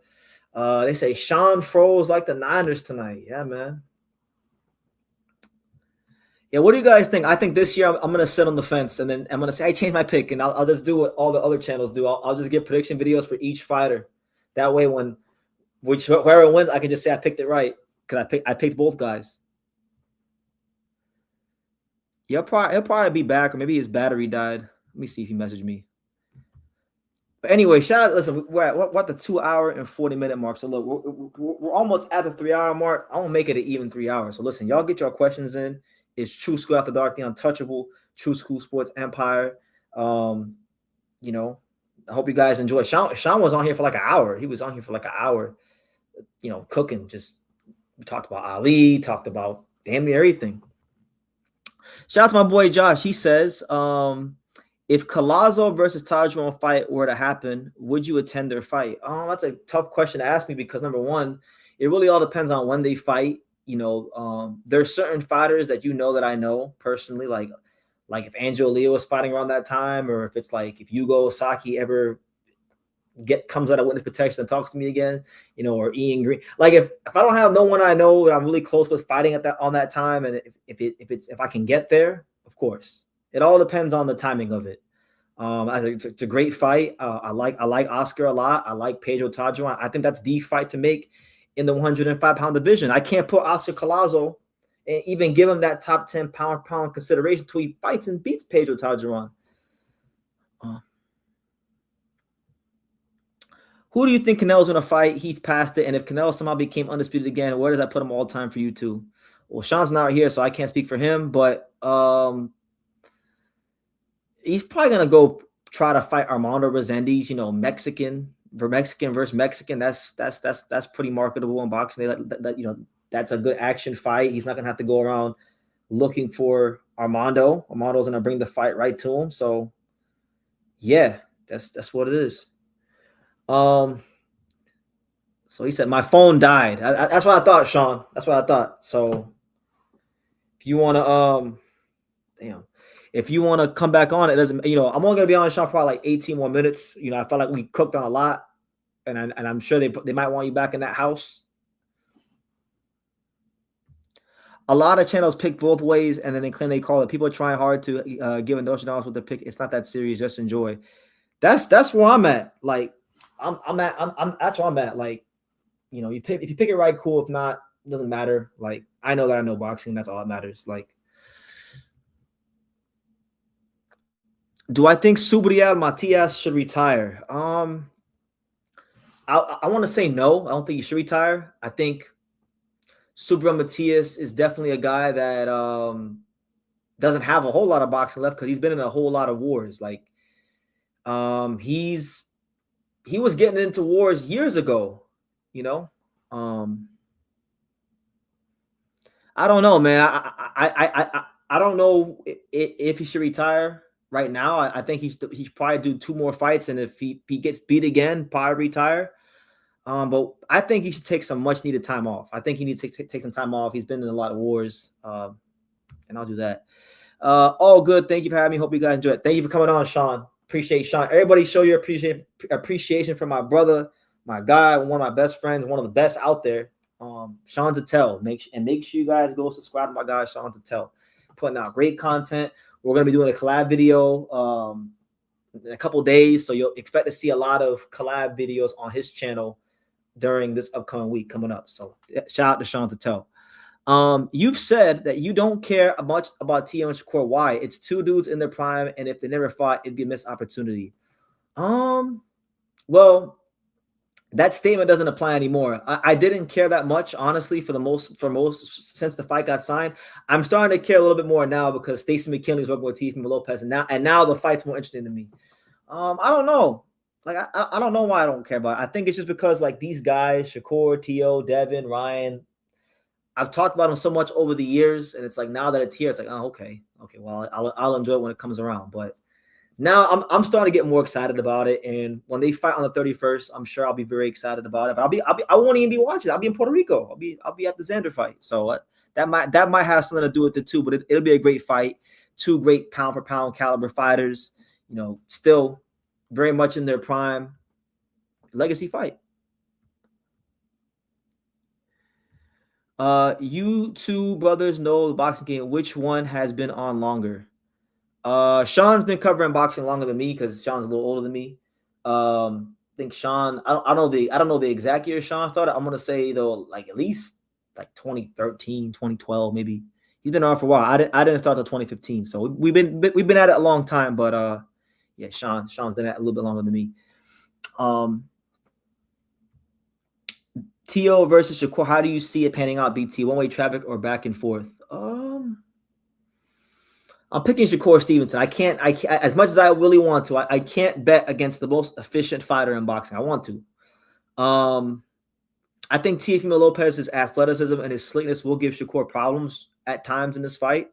They say Sean froze like the Niners tonight. Yeah, man. Yeah, what do you guys think? I think this year I'm going to sit on the fence, and then I'm going to say I changed my pick, and I'll just do what all the other channels do. I'll just give prediction videos for each fighter. That way, whoever wins, I can just say I picked it right because I picked both guys. Yeah, he'll probably be back, or maybe his battery died. Let me see if he messaged me. But anyway, listen, we're at the 2 hour and 40-minute mark. So look, we're almost at the 3 hour mark. I won't make it an even 3 hours. So listen, y'all get your questions in. It's True School After Dark, the Untouchable, True School Sports Empire. I hope you guys enjoy. Sean was on here for like an hour. He was on here for like an hour, cooking. We talked about Ali, talked about damn near everything. Shout out to my boy Josh. He says, if Collazo versus Tajron fight were to happen, would you attend their fight? Oh, that's a tough question to ask me because number one, it really all depends on when they fight. There's certain fighters that that I know personally, like if Angelo Leo was fighting around that time, or if it's like if Yugo Saki ever comes out of witness protection and talks to me again, or Ian Green. Like if I don't have no one I know that I'm really close with fighting on that time, and if I can get there, of course. It all depends on the timing of it. It's a great fight. I like Oscar a lot. I like Pedro Tajron. I think that's the fight to make in the 105-pound division. I can't put Oscar Collazo and even give him that top 10 pound consideration until he fights and beats Pedro Tajron. Who do you think Canelo's going to fight? He's past it. And if Canelo somehow became undisputed again, where does that put him all time for you two? Well, Sean's not here, so I can't speak for him. But he's probably going to go try to fight Armando Resendiz, Mexican versus Mexican. That's pretty marketable in boxing. That's a good action fight. He's not going to have to go around looking for Armando. Armando's going to bring the fight right to him. So, yeah, that's what it is. So he said my phone died. That's what I thought, Sean. That's what I thought. So if you want to come back on, it doesn't. I'm only gonna be on Sean for like 18 more minutes. I felt like we cooked on a lot, and I'm sure they might want you back in that house. A lot of channels pick both ways, and then they claim they call it. People are trying hard to give $1,000 with the pick. It's not that serious. Just enjoy. That's where I'm at. Like. I'm that's where I'm at. Like, if you pick it right, cool. If not, it doesn't matter. Like, I know that I know boxing. That's all that matters. Like, do I think Subriel Matias should retire? I want to say no. I don't think he should retire. I think Subriel Matias is definitely a guy that doesn't have a whole lot of boxing left because he's been in a whole lot of wars. Like, he was getting into wars years ago, you know. I don't know, man. I don't know if he should retire right now. I think he's probably do 2 more fights, and if he gets beat again, probably retire. But I think he should take some much needed time off. I think he needs to take some time off. He's been in a lot of wars, and I'll do that. All good. Thank you for having me. Hope you guys enjoy it. Thank you for coming on, Sean. Appreciate Sean. Everybody show your appreciation for my brother, my guy, one of my best friends, one of the best out there. Sean Tatel. Make sure you guys go subscribe to my guy, Sean Tatel. Putting out great content. We're gonna be doing a collab video in a couple days, so you'll expect to see a lot of collab videos on his channel during this upcoming week coming up. So shout out to Sean Tatel. You've said that you don't care much about Tio and Shakur. Why? It's 2 dudes in their prime, and if they never fought, it'd be a missed opportunity. Well, that statement doesn't apply anymore. I didn't care that much, honestly, for most since the fight got signed. I'm starting to care a little bit more now because Stacey McKinley's working with Teofimo Lopez, and now the fight's more interesting to me. I don't know. Like, I don't know why I don't care about it. I think it's just because, like, these guys, Shakur, Tio, Devin, Ryan, I've talked about them so much over the years, and it's like now that it's here, it's like, oh, okay, well, I'll enjoy it when it comes around. But now I'm starting to get more excited about it, and when they fight on the 31st, I'm sure I'll be very excited about it. But I won't even be watching. I'll be in Puerto Rico. I'll be at the Xander fight, so that might have something to do with it too. But it'll be a great fight. 2 great pound for pound caliber fighters, you know, still very much in their prime. Legacy fight. You 2 brothers know the boxing game. Which one has been on longer? Sean's been covering boxing longer than me because Sean's a little older than me. I think Sean, I don't know the exact year Sean started. I'm gonna say though, like at least like 2013, 2012, maybe. He's been on for a while. I didn't start till 2015, so we've been at it a long time. But yeah, Sean's been at it a little bit longer than me. Tio versus Shakur, how do you see it panning out, BT? One-way traffic or back and forth? I'm picking Shakur Stevenson. I can't, as much as I really want to, I can't bet against the most efficient fighter in boxing. I want to. I think Teofimo Lopez's athleticism and his slickness will give Shakur problems at times in this fight.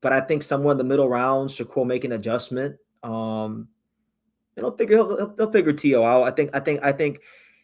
But I think somewhere in the middle rounds, Shakur make an adjustment. He'll figure Tio out. I think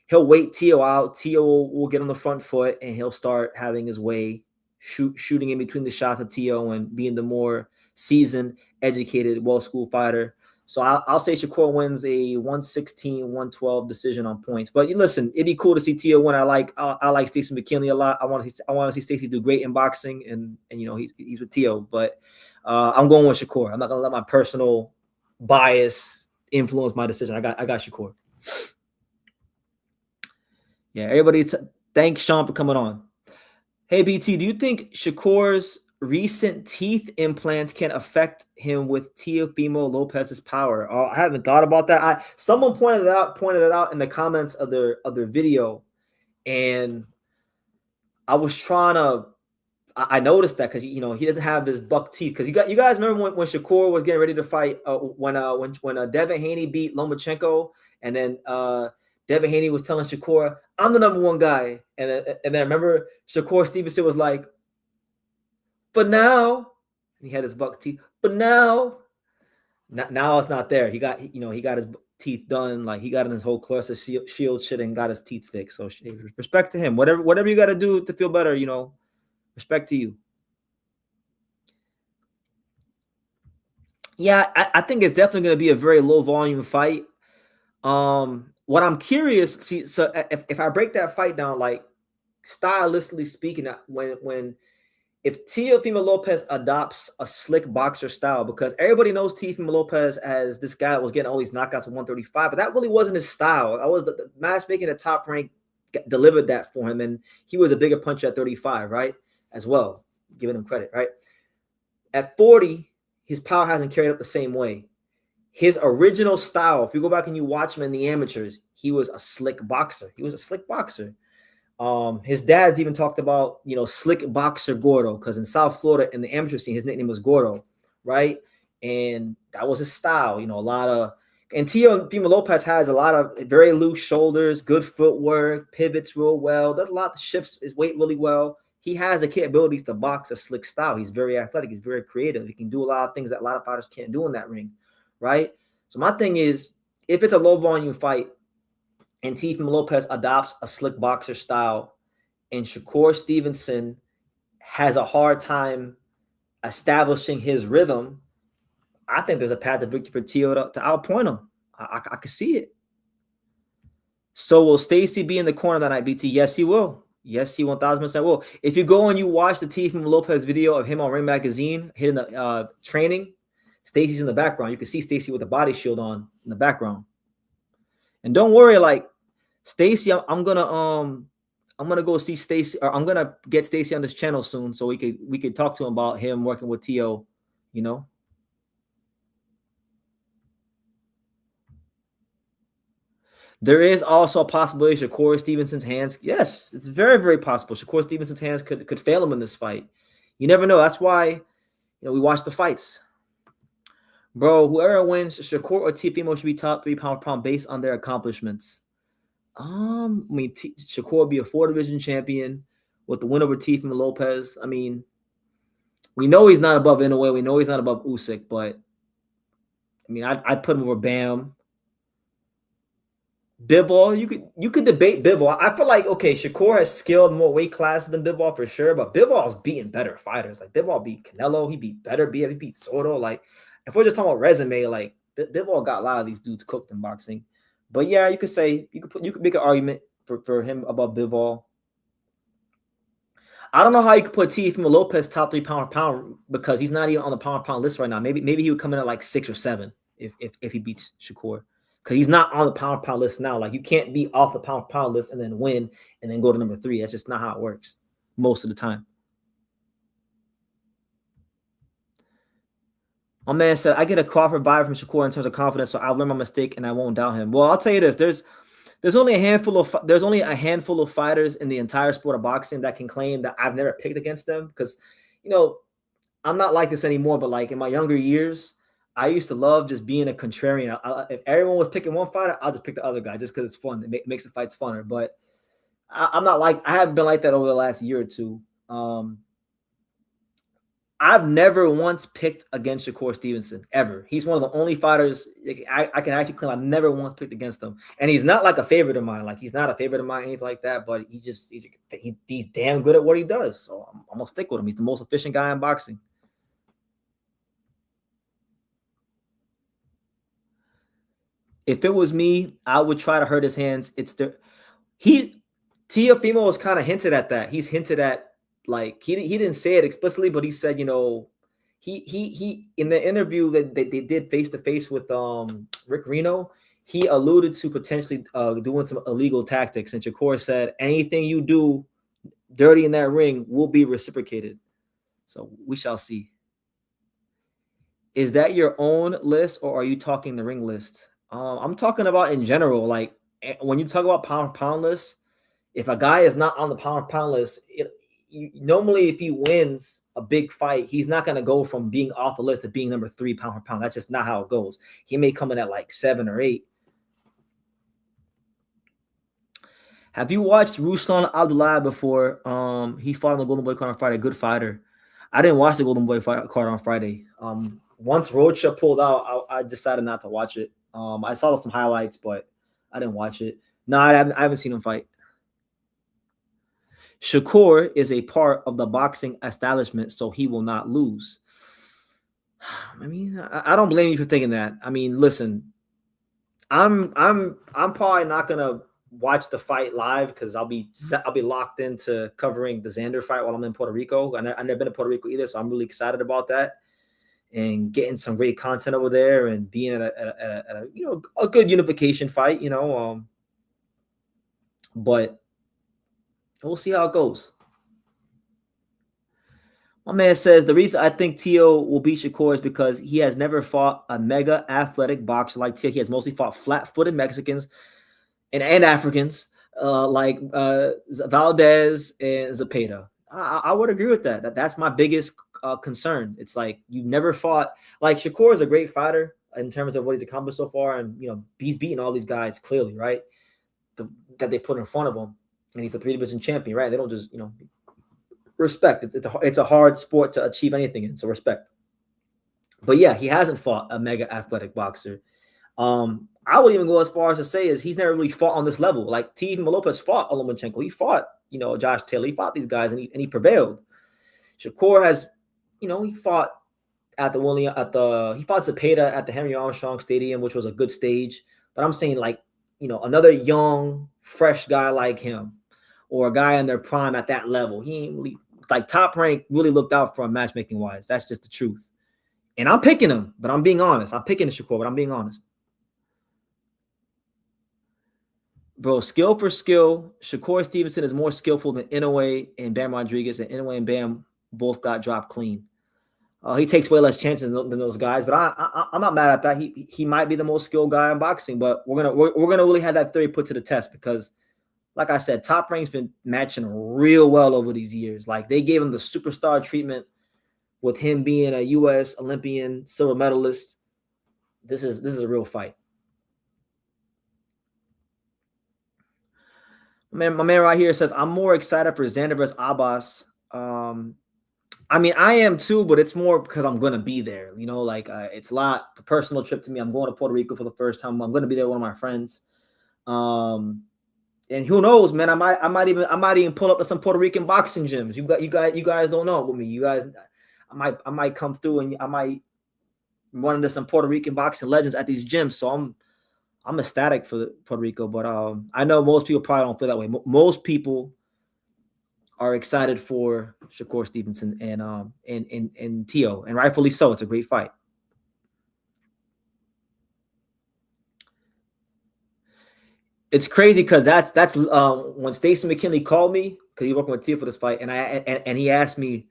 he'll wait Tio out. Tio will get on the front foot, and he'll start having his way, shooting in between the shots of Tio and being the more seasoned, educated, well-schooled fighter. So I'll say Shakur wins a 116-112 decision on points. But listen, it'd be cool to see Tio win. I like Stacey McKinley a lot. I want to see Stacey do great in boxing, and you know he's with Tio. But I'm going with Shakur. I'm not gonna let my personal bias influence my decision. I got Shakur. Yeah, everybody, thanks Sean for coming on. Hey, BT, do you think Shakur's recent teeth implants can affect him with Teofimo Lopez's power? Oh, I haven't thought about that. Someone pointed it out in the comments of their video, and I was trying to. I noticed that because he doesn't have his buck teeth. Because you guys remember when Shakur was getting ready to fight when Devin Haney beat Lomachenko, and then Devin Haney was telling Shakur, "I'm the number 1 guy," and then remember Shakur Stevenson was like, "But now," he had his buck teeth. But now it's not there. He got his teeth done. Like he got in his whole Clarissa Shield shit and got his teeth fixed. So respect to him. Whatever you got to do to feel better, respect to you. Yeah, I think it's definitely going to be a very low volume fight. What I'm curious, so if I break that fight down, like stylistically speaking, if Teofimo Lopez adopts a slick boxer style, because everybody knows Teofimo Lopez as this guy that was getting all these knockouts at 135, but that really wasn't his style. That was the matchmaking at top rank delivered that for him, and he was a bigger puncher at 35, right? As well, giving him credit, right? At 40, his power hasn't carried up the same way. His original style, if you go back and you watch him in the amateurs, he was a slick boxer. His dad's even talked about, slick boxer Gordo, because in South Florida in the amateur scene, his nickname was Gordo, right? And that was his style, a lot of. And Teofimo Lopez has a lot of very loose shoulders, good footwork, pivots real well, does a lot of shifts his weight really well. He has the capabilities to box a slick style. He's very athletic. He's very creative. He can do a lot of things that a lot of fighters can't do in that ring, right? So my thing is, if it's a low volume fight and Teofimo Lopez adopts a slick boxer style and Shakur Stevenson has a hard time establishing his rhythm, I think there's a path to victory for Tio to outpoint him. I can see it. So will Stacy be in the corner that night, BT? Yes, he will. Yes, he 1,000% will. If you go and you watch the Teofimo Lopez video of him on Ring Magazine hitting the training, Stacy's in the background. You can see Stacy with the body shield on in the background. And don't worry, like Stacy, I'm gonna go see Stacy, or I'm gonna get Stacy on this channel soon, so we could talk to him about him working with Tio, There is also a possibility Shakur Stevenson's hands. Yes, it's very, very possible. Shakur Stevenson's hands could fail him in this fight. You never know. That's why, we watch the fights. Bro, whoever wins, Shakur or Teofimo should be top 3 pound for pound based on their accomplishments. Shakur will be a 4-division champion with the win over Teofimo Lopez. I mean, we know he's not above Inoue. We know he's not above Usyk, but I mean, I'd put him over Bam. Bivol, you could debate Bivol. I feel like, okay, Shakur has skilled more weight classes than Bivol for sure, but Bivol's beating better fighters. Like Bivol beat Canelo, he beat better, he beat Soto. Like, if we're just talking about resume, like Bivol got a lot of these dudes cooked in boxing. But yeah, you could make an argument for him above Bivol. I don't know how you could put Teofimo Lopez top 3 pound for pound, because he's not even on the pound for pound list right now. Maybe he would come in at like 6 or 7 if he beats Shakur. Because he's not on the pound for pound list now. Like, you can't be off the pound for pound list and then win and then go to number 3. That's just not how it works most of the time. My man said, I get a Crawford vibe from Shakur in terms of confidence, so I'll learn my mistake and I won't doubt him. Well, I'll tell you this: there's only a handful of fighters in the entire sport of boxing that can claim that I've never picked against them. Because, I'm not like this anymore. But like in my younger years, I used to love just being a contrarian. If everyone was picking one fighter, I'll just pick the other guy just because it's fun. It makes the fights funner. But I haven't been like that over the last year or two. I've never once picked against Shakur Stevenson, ever. He's one of the only fighters I can actually claim I've never once picked against him. And he's not like a favorite of mine. Like, he's not a favorite of mine, anything like that. But he's damn good at what he does. So I'm going to stick with him. He's the most efficient guy in boxing. If it was me, I would try to hurt his hands. Teofimo was kind of hinted at that. He's hinted at, like, he didn't say it explicitly, but he said, he in the interview that they did face to face with Rick Reno, he alluded to potentially doing some illegal tactics. And Shakur said, anything you do dirty in that ring will be reciprocated. So we shall see. Is that your own list, or are you talking the ring list? I'm talking about in general. Like, when you talk about pound for pound list, if a guy is not on the pound for pound list, normally if he wins a big fight, he's not going to go from being off the list to being number 3 pound for pound. That's just not how it goes. He may come in at like 7 or 8. Have you watched Ruslan Abdullah before? He fought on the Golden Boy card on Friday. Good fighter. I didn't watch the Golden Boy card on Friday. Once Rocha pulled out, I decided not to watch it. I saw some highlights, but I didn't watch it. No, I haven't seen him fight. Shakur is a part of the boxing establishment, so he will not lose. I mean, I don't blame you for thinking that. I mean, listen, I'm probably not gonna watch the fight live because I'll be locked into covering the Xander fight while I'm in Puerto Rico. I've never been to Puerto Rico either, so I'm really excited about that and getting some great content over there and being at a good unification fight, but we'll see how it goes. My man says the reason I think Tio will beat Shakur is because he has never fought a mega athletic boxer like Tio. He has mostly fought flat-footed Mexicans and Africans. like Valdez and Zepeda. I would agree with that. That's my biggest concern. It's like you never fought. Like Shakur is a great fighter in terms of what he's accomplished so far, and he's beaten all these guys clearly, right? That they put in front of him, and he's a 3 division champion, right? They don't just respect. It's a hard sport to achieve anything in, so respect. But yeah, he hasn't fought a mega athletic boxer. I would even go as far as to say is he's never really fought on this level. Like Teofimo Lopez fought Lomachenko. He fought, Josh Taylor. He fought these guys and he prevailed. Shakur has, he fought he fought Zepeda at the Henry Armstrong Stadium, which was a good stage. But I'm saying like, another young, fresh guy like him, or a guy in their prime at that level. He ain't really like Top Rank really looked out for him matchmaking wise. That's just the truth. And I'm picking him, but I'm being honest. I'm picking Shakur, but I'm being honest. Bro, skill for skill, Shakur Stevenson is more skillful than Inoue and Bam Rodriguez, and Inoue and Bam both got dropped clean. He takes way less chances than those guys, but I'm not mad at that. He might be the most skilled guy in boxing, but we're gonna really have that theory put to the test because, like I said, Top Rank's been matching real well over these years. Like they gave him the superstar treatment with him being a U.S. Olympian silver medalist. This is a real fight. My man right here says, I'm more excited for Xander versus Abbas. I mean, I am too, but it's more because I'm going to be there. It's a personal trip to me. I'm going to Puerto Rico for the first time. I'm going to be there with one of my friends. And who knows, man, I might even pull up to some Puerto Rican boxing gyms. You guys don't know with me. You guys, I might come through and I might run into some Puerto Rican boxing legends at these gyms. So I'm ecstatic for Puerto Rico, but I know most people probably don't feel that way. Most people are excited for Shakur Stevenson and Tio, and rightfully so. It's a great fight. It's crazy because that's when Stacey McKinley called me because he's working with Tio for this fight, and he asked me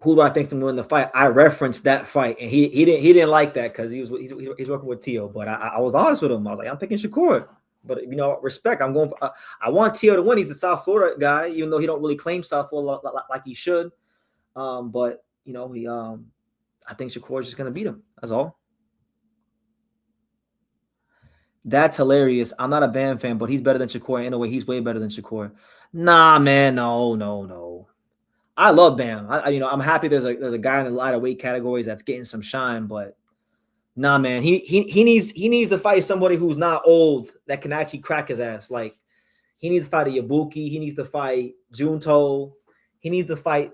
who do I think is going to win the fight. I referenced that fight, and he didn't like that because he's working with Tio. But I was honest with him. I was like, I'm picking Shakur. But respect. I'm going. I want Tio to win. He's a South Florida guy, even though he don't really claim South Florida like he should. But I think Shakur is just going to beat him. That's all. That's hilarious. I'm not a Bam fan, but he's better than Shakur. In a way, he's way better than Shakur. Nah, man, no. I love Bam. I'm happy there's a guy in the lighter weight categories that's getting some shine, but nah, man, he needs to fight somebody who's not old that can actually crack his ass. Like he needs to fight a Yabuki. He needs to fight Junto. He needs to fight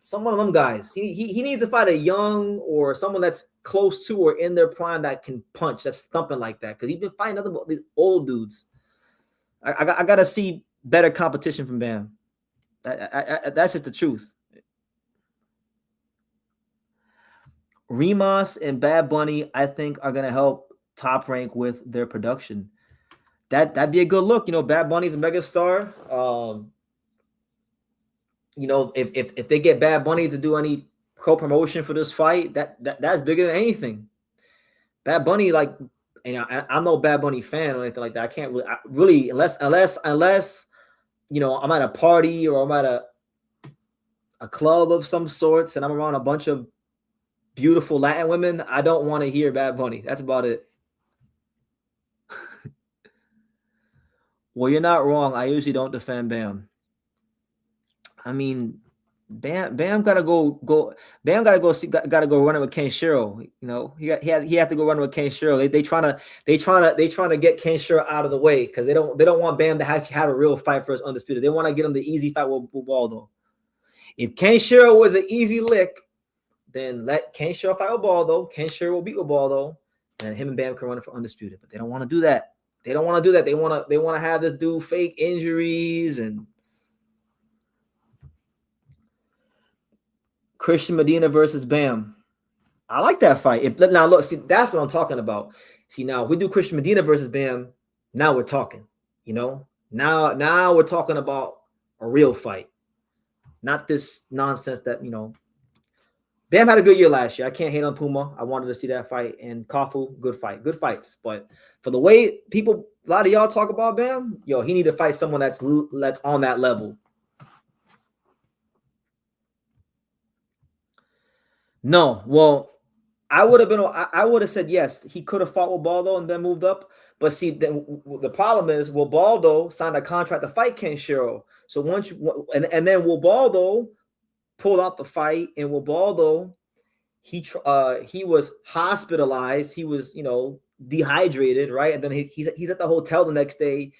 some one of them guys. He needs to fight a young or someone that's close to or in their prime that can punch, that's thumping like that. Because he's been fighting other these old dudes. I gotta see better competition from Bam. That's just the truth. Rimas and Bad Bunny, I think, are gonna help Top Rank with their production. That'd be a good look. Bad Bunny's a mega star. If they get Bad Bunny to do any co-promotion for this fight, that's bigger than anything. Bad Bunny, I'm no Bad Bunny fan or anything like that. I can't really unless I'm at a party or I'm at a club of some sorts and I'm around a bunch of beautiful Latin women, I don't want to hear Bad Bunny. That's about it. Well, you're not wrong. I usually don't defend Bam. I mean, Bam gotta go. Bam gotta go running with Kenshiro. He had to go running with Kenshiro. They trying to get Kenshiro out of the way because they don't want Bam to have a real fight for his undisputed. They want to get him the easy fight with Waldo. If Kenshiro was an easy lick, then let Kenshiro fight with Waldo. Kenshiro will beat with Waldo, and him and Bam can run it for undisputed. But they don't want to do that. They want to have this dude fake injuries and Christian Medina versus Bam. I like that fight. Now look, see, that's what I'm talking about. See, now if we do Christian Medina versus Bam, now we're talking. Now we're talking about a real fight, not this nonsense that Bam had a good year last year. I can't hate on Puma. I wanted to see that fight. And Kofu, good fight. Good fights. But for the way a lot of y'all talk about Bam, yo, he need to fight someone that's on that level. No. Well, I would have said yes. He could have fought with Baldo and then moved up. But see, the problem is, Baldo signed a contract to fight Kenshiro. So once and then Baldo pulled out the fight, and Baldo, he was hospitalized. He was, dehydrated, right? And then he's at the hotel the next day,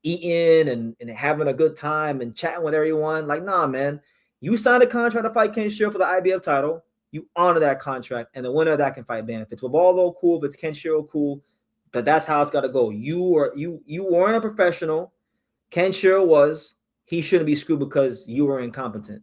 eating and having a good time and chatting with everyone. Like, nah, man, you signed a contract to fight Kenshiro for the IBF title. You honor that contract, and the winner of that can fight Bam. If it's Baldo, cool. If it's Kenshiro, cool. But that's how it's got to go. You weren't a professional. Kenshiro was. He shouldn't be screwed because you were incompetent.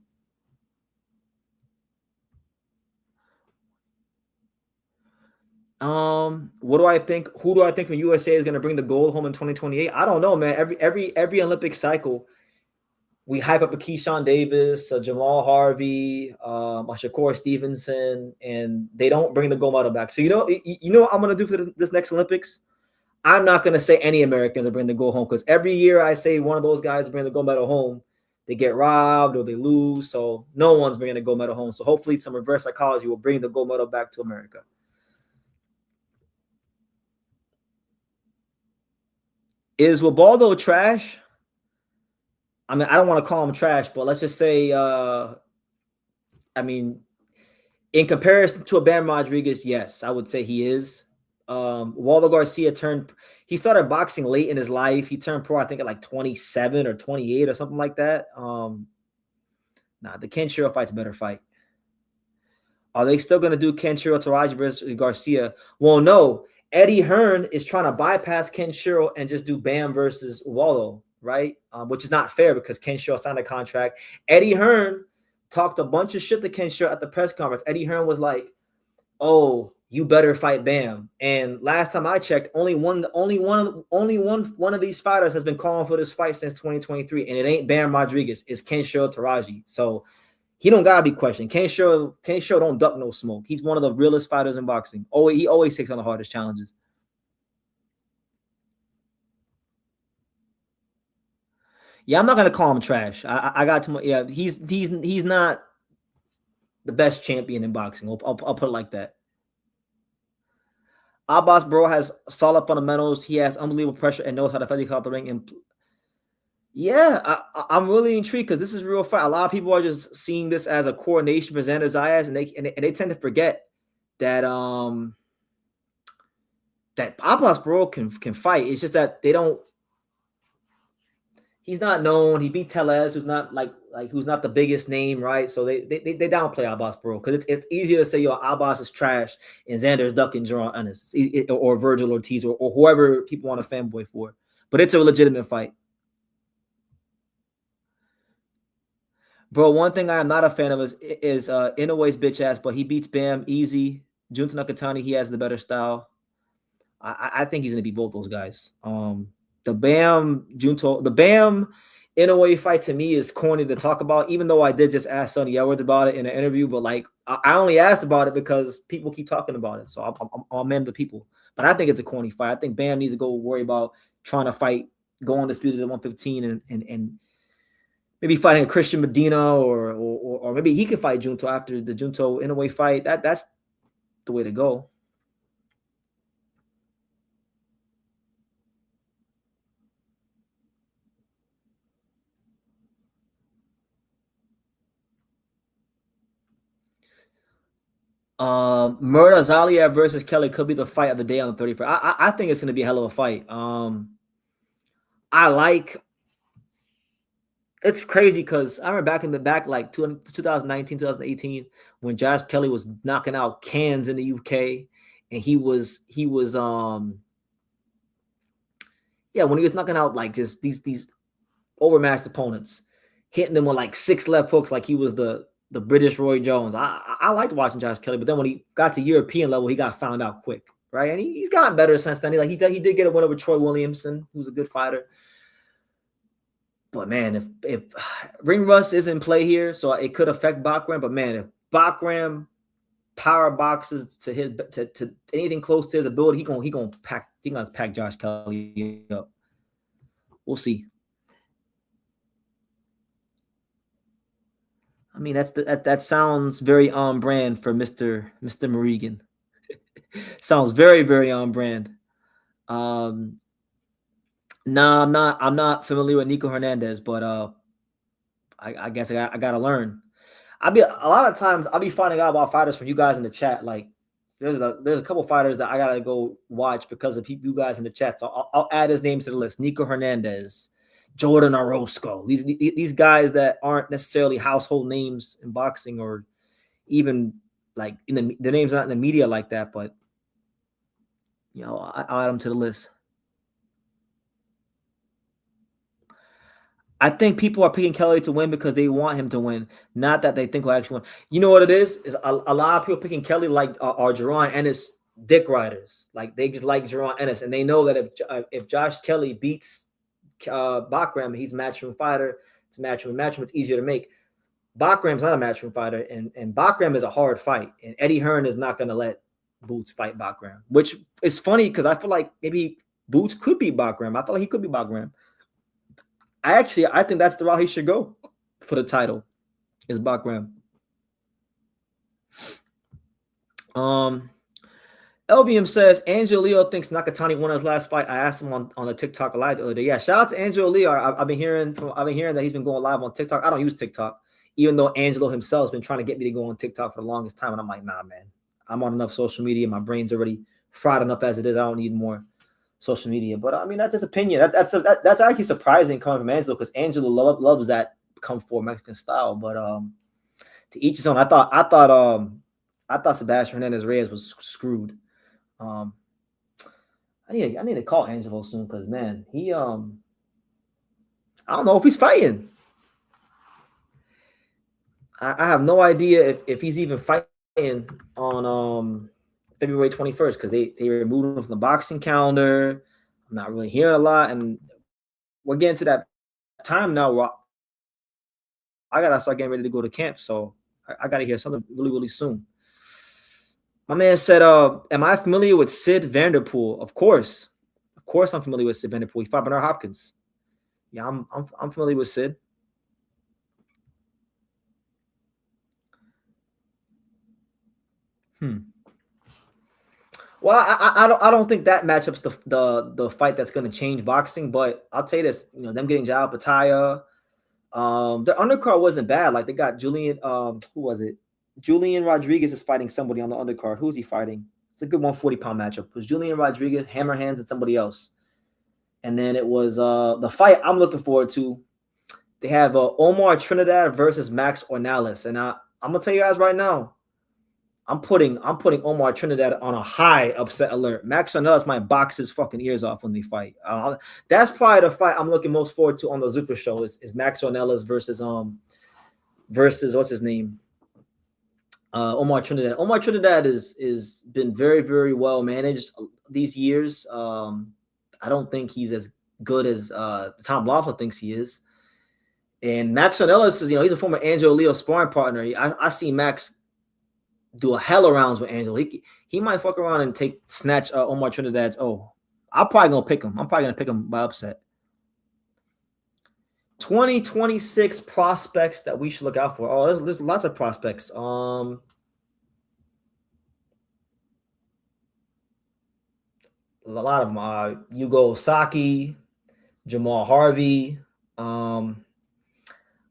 What do I think? Who do I think from USA is going to bring the gold home in 2028? I don't know, man. Every Olympic cycle, we hype up a Keyshawn Davis, a Jamal Harvey, a Shakur Stevenson, and they don't bring the gold medal back. So you know what I'm going to do for this next Olympics? I'm not going to say any Americans will bring the gold home, because every year I say one of those guys bring the gold medal home, they get robbed or they lose. So no one's bringing the gold medal home. So hopefully some reverse psychology will bring the gold medal back to America. Is Wabaldo trash? I mean, I don't want to call him trash, but let's just say, in comparison to a Bam Rodriguez, yes, I would say he is. Waldo Garcia he started boxing late in his life. He turned pro, I think, at like 27 or 28 or something like that. The Kenshiro fight's a better fight. Are they still going to do Kenshiro Taraji versus Garcia? Well, no. Eddie Hearn is trying to bypass Kenshiro and just do Bam versus Waldo, right? Which is not fair because Kenshiro signed a contract. Eddie Hearn talked a bunch of shit to Kenshiro at the press conference. Eddie Hearn was like, "Oh, you better fight Bam." And last time I checked, only one of these fighters has been calling for this fight since 2023, and it ain't Bam Rodriguez. It's Kenshiro Taraji. So he don't gotta be questioned. Kenshiro don't duck no smoke. He's one of the realest fighters in boxing. He always takes on the hardest challenges. Yeah, I'm not gonna call him trash. I got too much. Yeah, he's not the best champion in boxing. I'll put it like that. Abbas, bro, has solid fundamentals. He has unbelievable pressure and knows how to fight out the ring. And yeah, I'm really intrigued because this is a real fight. A lot of people are just seeing this as a coronation for Xander Zayas, and they tend to forget that that Abbas, bro, can fight. It's just that they don't. He's not known. He beat Tellez, who's not who's not the biggest name, right? So they downplay Abbas, bro, because it's easier to say, yo, Abbas is trash and Xander's ducking Jerron Ennis or Vergil Ortiz or whoever people want to fanboy for. But it's a legitimate fight. Bro, one thing I am not a fan of is Inoue's bitch ass, but he beats Bam easy. Junta Nakatani, he has the better style. I think he's going to beat both those guys. The Bam Inoue fight to me is corny to talk about, even though I did just ask Sonny Edwards about it in an interview. But like, I only asked about it because people keep talking about it. So I'm in the people. But I think it's a corny fight. I think Bam needs to go worry about trying to fight, go undisputed at 115 and maybe fighting a Christian Medina or maybe he could fight Junto after the Junto Inoue fight. That's the way to go. Murda Zalia versus Kelly could be the fight of the day on the 31st. I think it's going to be a hell of a fight. It's crazy because I remember back like 2019, 2018 when Josh Kelly was knocking out cans in the UK, and he was when he was knocking out like just these overmatched opponents, hitting them with like 6 left hooks like he was the British Roy Jones. I liked watching Josh Kelly, but then when he got to European level, he got found out quick, right? And he's gotten better since then. He did get a win over Troy Williamson, who's a good fighter. But man, if ring rust is in play here, so it could affect Bakram. But man, if Bakram power boxes to his to anything close to his ability, he gonna pack Josh Kelly up. We'll see. I mean, that sounds very on brand for Mr. Marigan. Sounds very, very on brand. No, I'm not familiar with Nico Hernandez, but I guess I gotta learn. A lot of times I'll be finding out about fighters from you guys in the chat. Like there's a couple fighters that I gotta go watch because of you guys in the chat. So I'll add his names to the list. Nico Hernandez, Jordan Orozco. These guys that aren't necessarily household names in boxing, or even like the name's not in the media like that, but I'll add them to the list. I think people are picking Kelly to win because they want him to win, not that they think he'll actually win. You know what it is? Is a lot of people picking Kelly like are Jaron Ennis dick riders. Like they just like Jaron Ennis, and they know that if Josh Kelly beats Bakram, he's a matchroom fighter. It's a matchroom. It's easier to make. Bakram's not a matchroom fighter, and Bakram is a hard fight, and Eddie Hearn is not going to let Boots fight Bakram, which is funny because I feel like maybe Boots could be Bakram. I feel like he could be Bakram. I think that's the route he should go for the title, is Bakram. LVM says Angelo Leo thinks Nakatani won his last fight. I asked him on the TikTok live the other day. Yeah, shout out to Angelo Leo. I've been hearing that he's been going live on TikTok. I don't use TikTok, even though Angelo himself has been trying to get me to go on TikTok for the longest time. And I'm like, nah, man. I'm on enough social media. My brain's already fried enough as it is. I don't need more social media. But I mean, that's his opinion. That's actually surprising coming from Angelo, because Angelo loves that come for Mexican style. But to each his own. I thought Sebastian Hernandez Reyes was screwed. I need to call Angelo soon, because man, he I don't know if he's fighting. I have no idea if he's even fighting on February 21st, because they removed him from the boxing calendar. I'm not really hearing a lot, and we're getting to that time now where I gotta start getting ready to go to camp. So I gotta hear something really, really soon. My man said, am I familiar with Sid Vanderpool? Of course. I'm familiar with Sid Vanderpool. He fought Bernard Hopkins. Yeah, I'm familiar with Sid. Well, I don't think that matchup's the fight that's going to change boxing, but I'll tell you this, them getting Jao Pataya, their undercard wasn't bad. Like they got Julian, who was it? Julian Rodriguez is fighting somebody on the undercard. Who's he fighting? It's a good 140-pound matchup. It was Julian Rodriguez, Hammer Hands, and somebody else. And then it was the fight I'm looking forward to. They have Omar Trinidad versus Max Ornelas. And I'm going to tell you guys right now, I'm putting Omar Trinidad on a high upset alert. Max Ornelas might box his fucking ears off when they fight. That's probably the fight I'm looking most forward to on the Zucker show is Max Ornelas versus what's his name? Omar Trinidad. Omar Trinidad is been very, very well managed these years. I don't think he's as good as Tom Laughlin thinks he is. And Max Ornelas is, he's a former Angelo Leo sparring partner. I see Max do a hell of rounds with Angelo. He might fuck around and snatch Omar Trinidad's. I'm probably gonna pick him. I'm probably gonna pick him by upset. 2026 prospects that we should look out for. Oh, there's lots of prospects. A lot of them are Yugo Osaki, Jamal Harvey.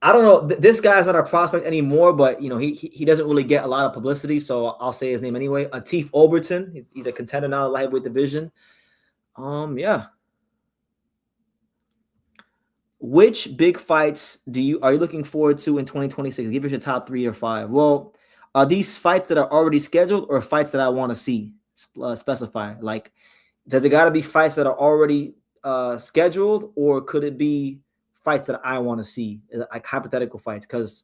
I don't know. This guy's not a prospect anymore, but he doesn't really get a lot of publicity, so I'll say his name anyway. Atif Overton. He's a contender now in the lightweight division. Yeah. Which big fights are you looking forward to in 2026? Give us your top 3 or 5. Well, are these fights that are already scheduled or fights that I want to see? Specify. Like, does it got to be fights that are already scheduled, or could it be fights that I want to see, like hypothetical fights? Because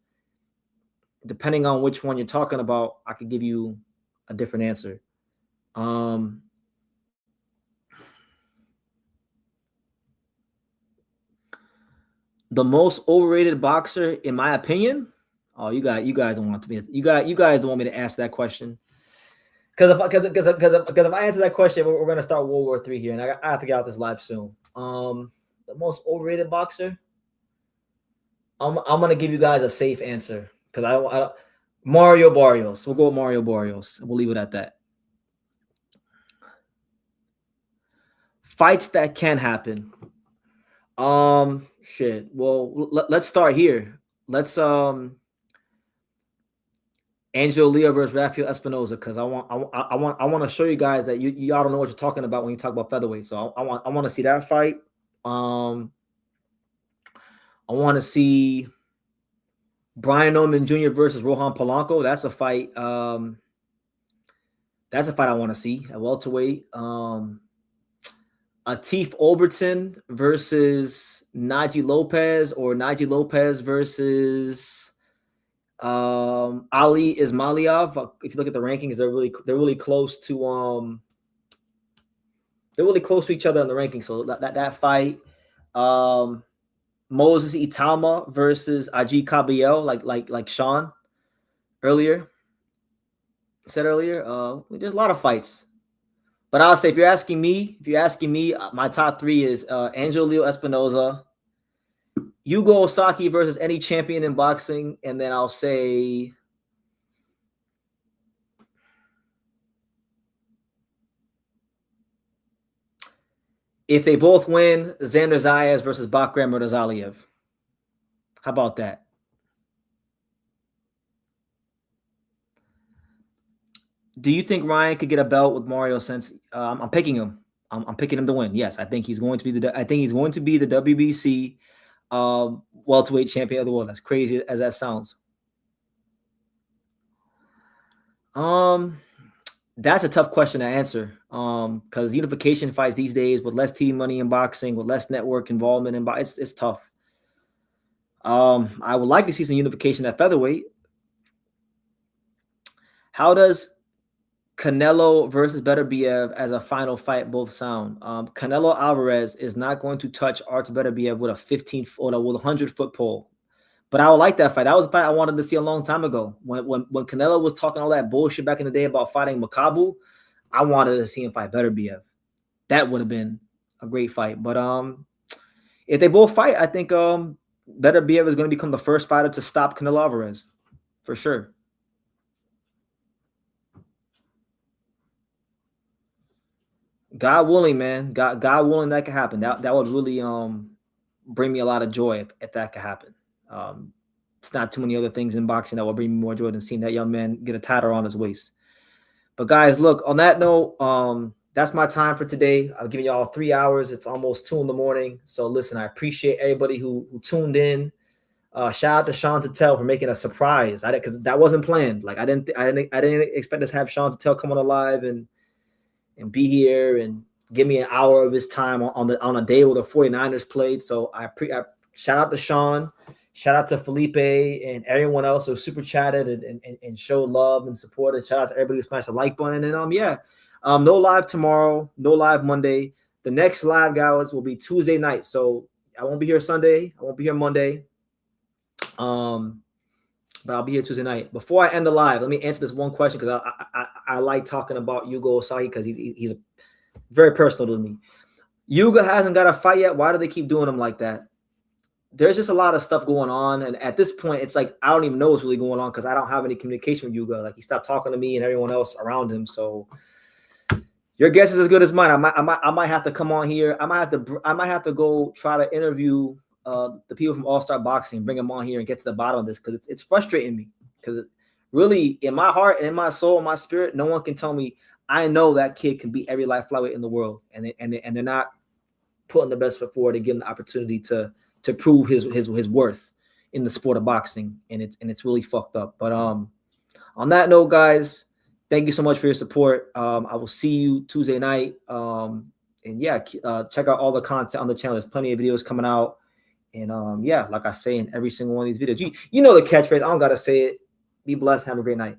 depending on which one you're talking about, I could give you a different answer. The most overrated boxer, in my opinion. Oh, you guys don't want to be. You guys don't want me to ask that question. if I answer that question, we're gonna start World War III here, and I have to get out this live soon. The most overrated boxer. I'm gonna give you guys a safe answer because I Mario Barrios. We'll go with Mario Barrios. We'll leave it at that. Fights that can happen. Shit. Well, let's start here. Let's Angel Leo versus Rafael Espinoza, because I want to show you guys that y'all don't know what you're talking about when you talk about featherweight. So I want to see that fight. I want to see Brian Norman Jr. versus Rohan Polanco. That's a fight. That's a fight I want to see at welterweight. Atif Overton versus Najee Lopez, or Najee Lopez versus Ali Ismailov. If you look at the rankings, they're really close to each other in the rankings. So that fight. Moses Itama versus Ajit Kabiel, like Sean said earlier. There's a lot of fights, but I'll say if you're asking me, my top three is Angel Leo Espinoza, Hugo Osaki versus any champion in boxing, and then I'll say if they both win, Xander Zayas versus Bakram Murtazaliev. How about that? Do you think Ryan could get a belt with Mario? Since I'm picking him, I'm picking him to win. Yes, I think he's going to be the WBC welterweight champion of the world. As crazy as that sounds. That's a tough question to answer. Because unification fights these days with less TV money in boxing, with less network involvement in boxing, it's tough. I would like to see some unification at featherweight. How does Canelo versus Beterbiev as a final fight both sound? Canelo Alvarez is not going to touch Artur Beterbiev with a 100-foot pole. But I would like that fight. That was a fight I wanted to see a long time ago. When Canelo was talking all that bullshit back in the day about fighting Makabu, I wanted to see him fight Beterbiev. That would have been a great fight. But if they both fight, I think Beterbiev is going to become the first fighter to stop Canelo Alvarez, for sure. God willing, man. God willing, that could happen. That would really bring me a lot of joy if that could happen. It's not too many other things in boxing that will bring me more joy than seeing that young man get a title on his waist. But guys, look, on that note, that's my time for today. I've given y'all 3 hours. It's almost 2 in. So listen, I appreciate everybody who tuned in. Shout out to Sean Tuttle for making a surprise. Because that wasn't planned. Like I didn't expect us to have Sean Tuttle come on live and be here and give me an hour of his time on a day where the 49ers played. So I shout out to Sean. Shout out to Felipe and everyone else who super chatted and showed love and support. And shout out to everybody who smashed the like button. And no live tomorrow, no live Monday. The next live, guys, will be Tuesday night. So I won't be here Sunday. I won't be here Monday. But I'll be here Tuesday night. Before I end the live, let me answer this one question because I like talking about Hugo Osaki because he's very personal to me. Hugo hasn't got a fight yet. Why do they keep doing him like that? There's just a lot of stuff going on. And at this point, it's like I don't even know what's really going on because I don't have any communication with Hugo. Like he stopped talking to me and everyone else around him. So your guess is as good as mine. I might have to come on here. I might have to go try to interview the people from All Star Boxing, bring them on here and get to the bottom of this because it's frustrating me. Because really, in my heart and in my soul, in my spirit, no one can tell me I know that kid can beat every light flyweight in the world, and they're not putting the best foot forward to give him the opportunity to prove his worth in the sport of boxing, and it's really fucked up. But on that note, guys, thank you so much for your support. I will see you Tuesday night. Check out all the content on the channel. There's plenty of videos coming out. And like I say in every single one of these videos, you know the catchphrase. I don't gotta say it. Be blessed. Have a great night.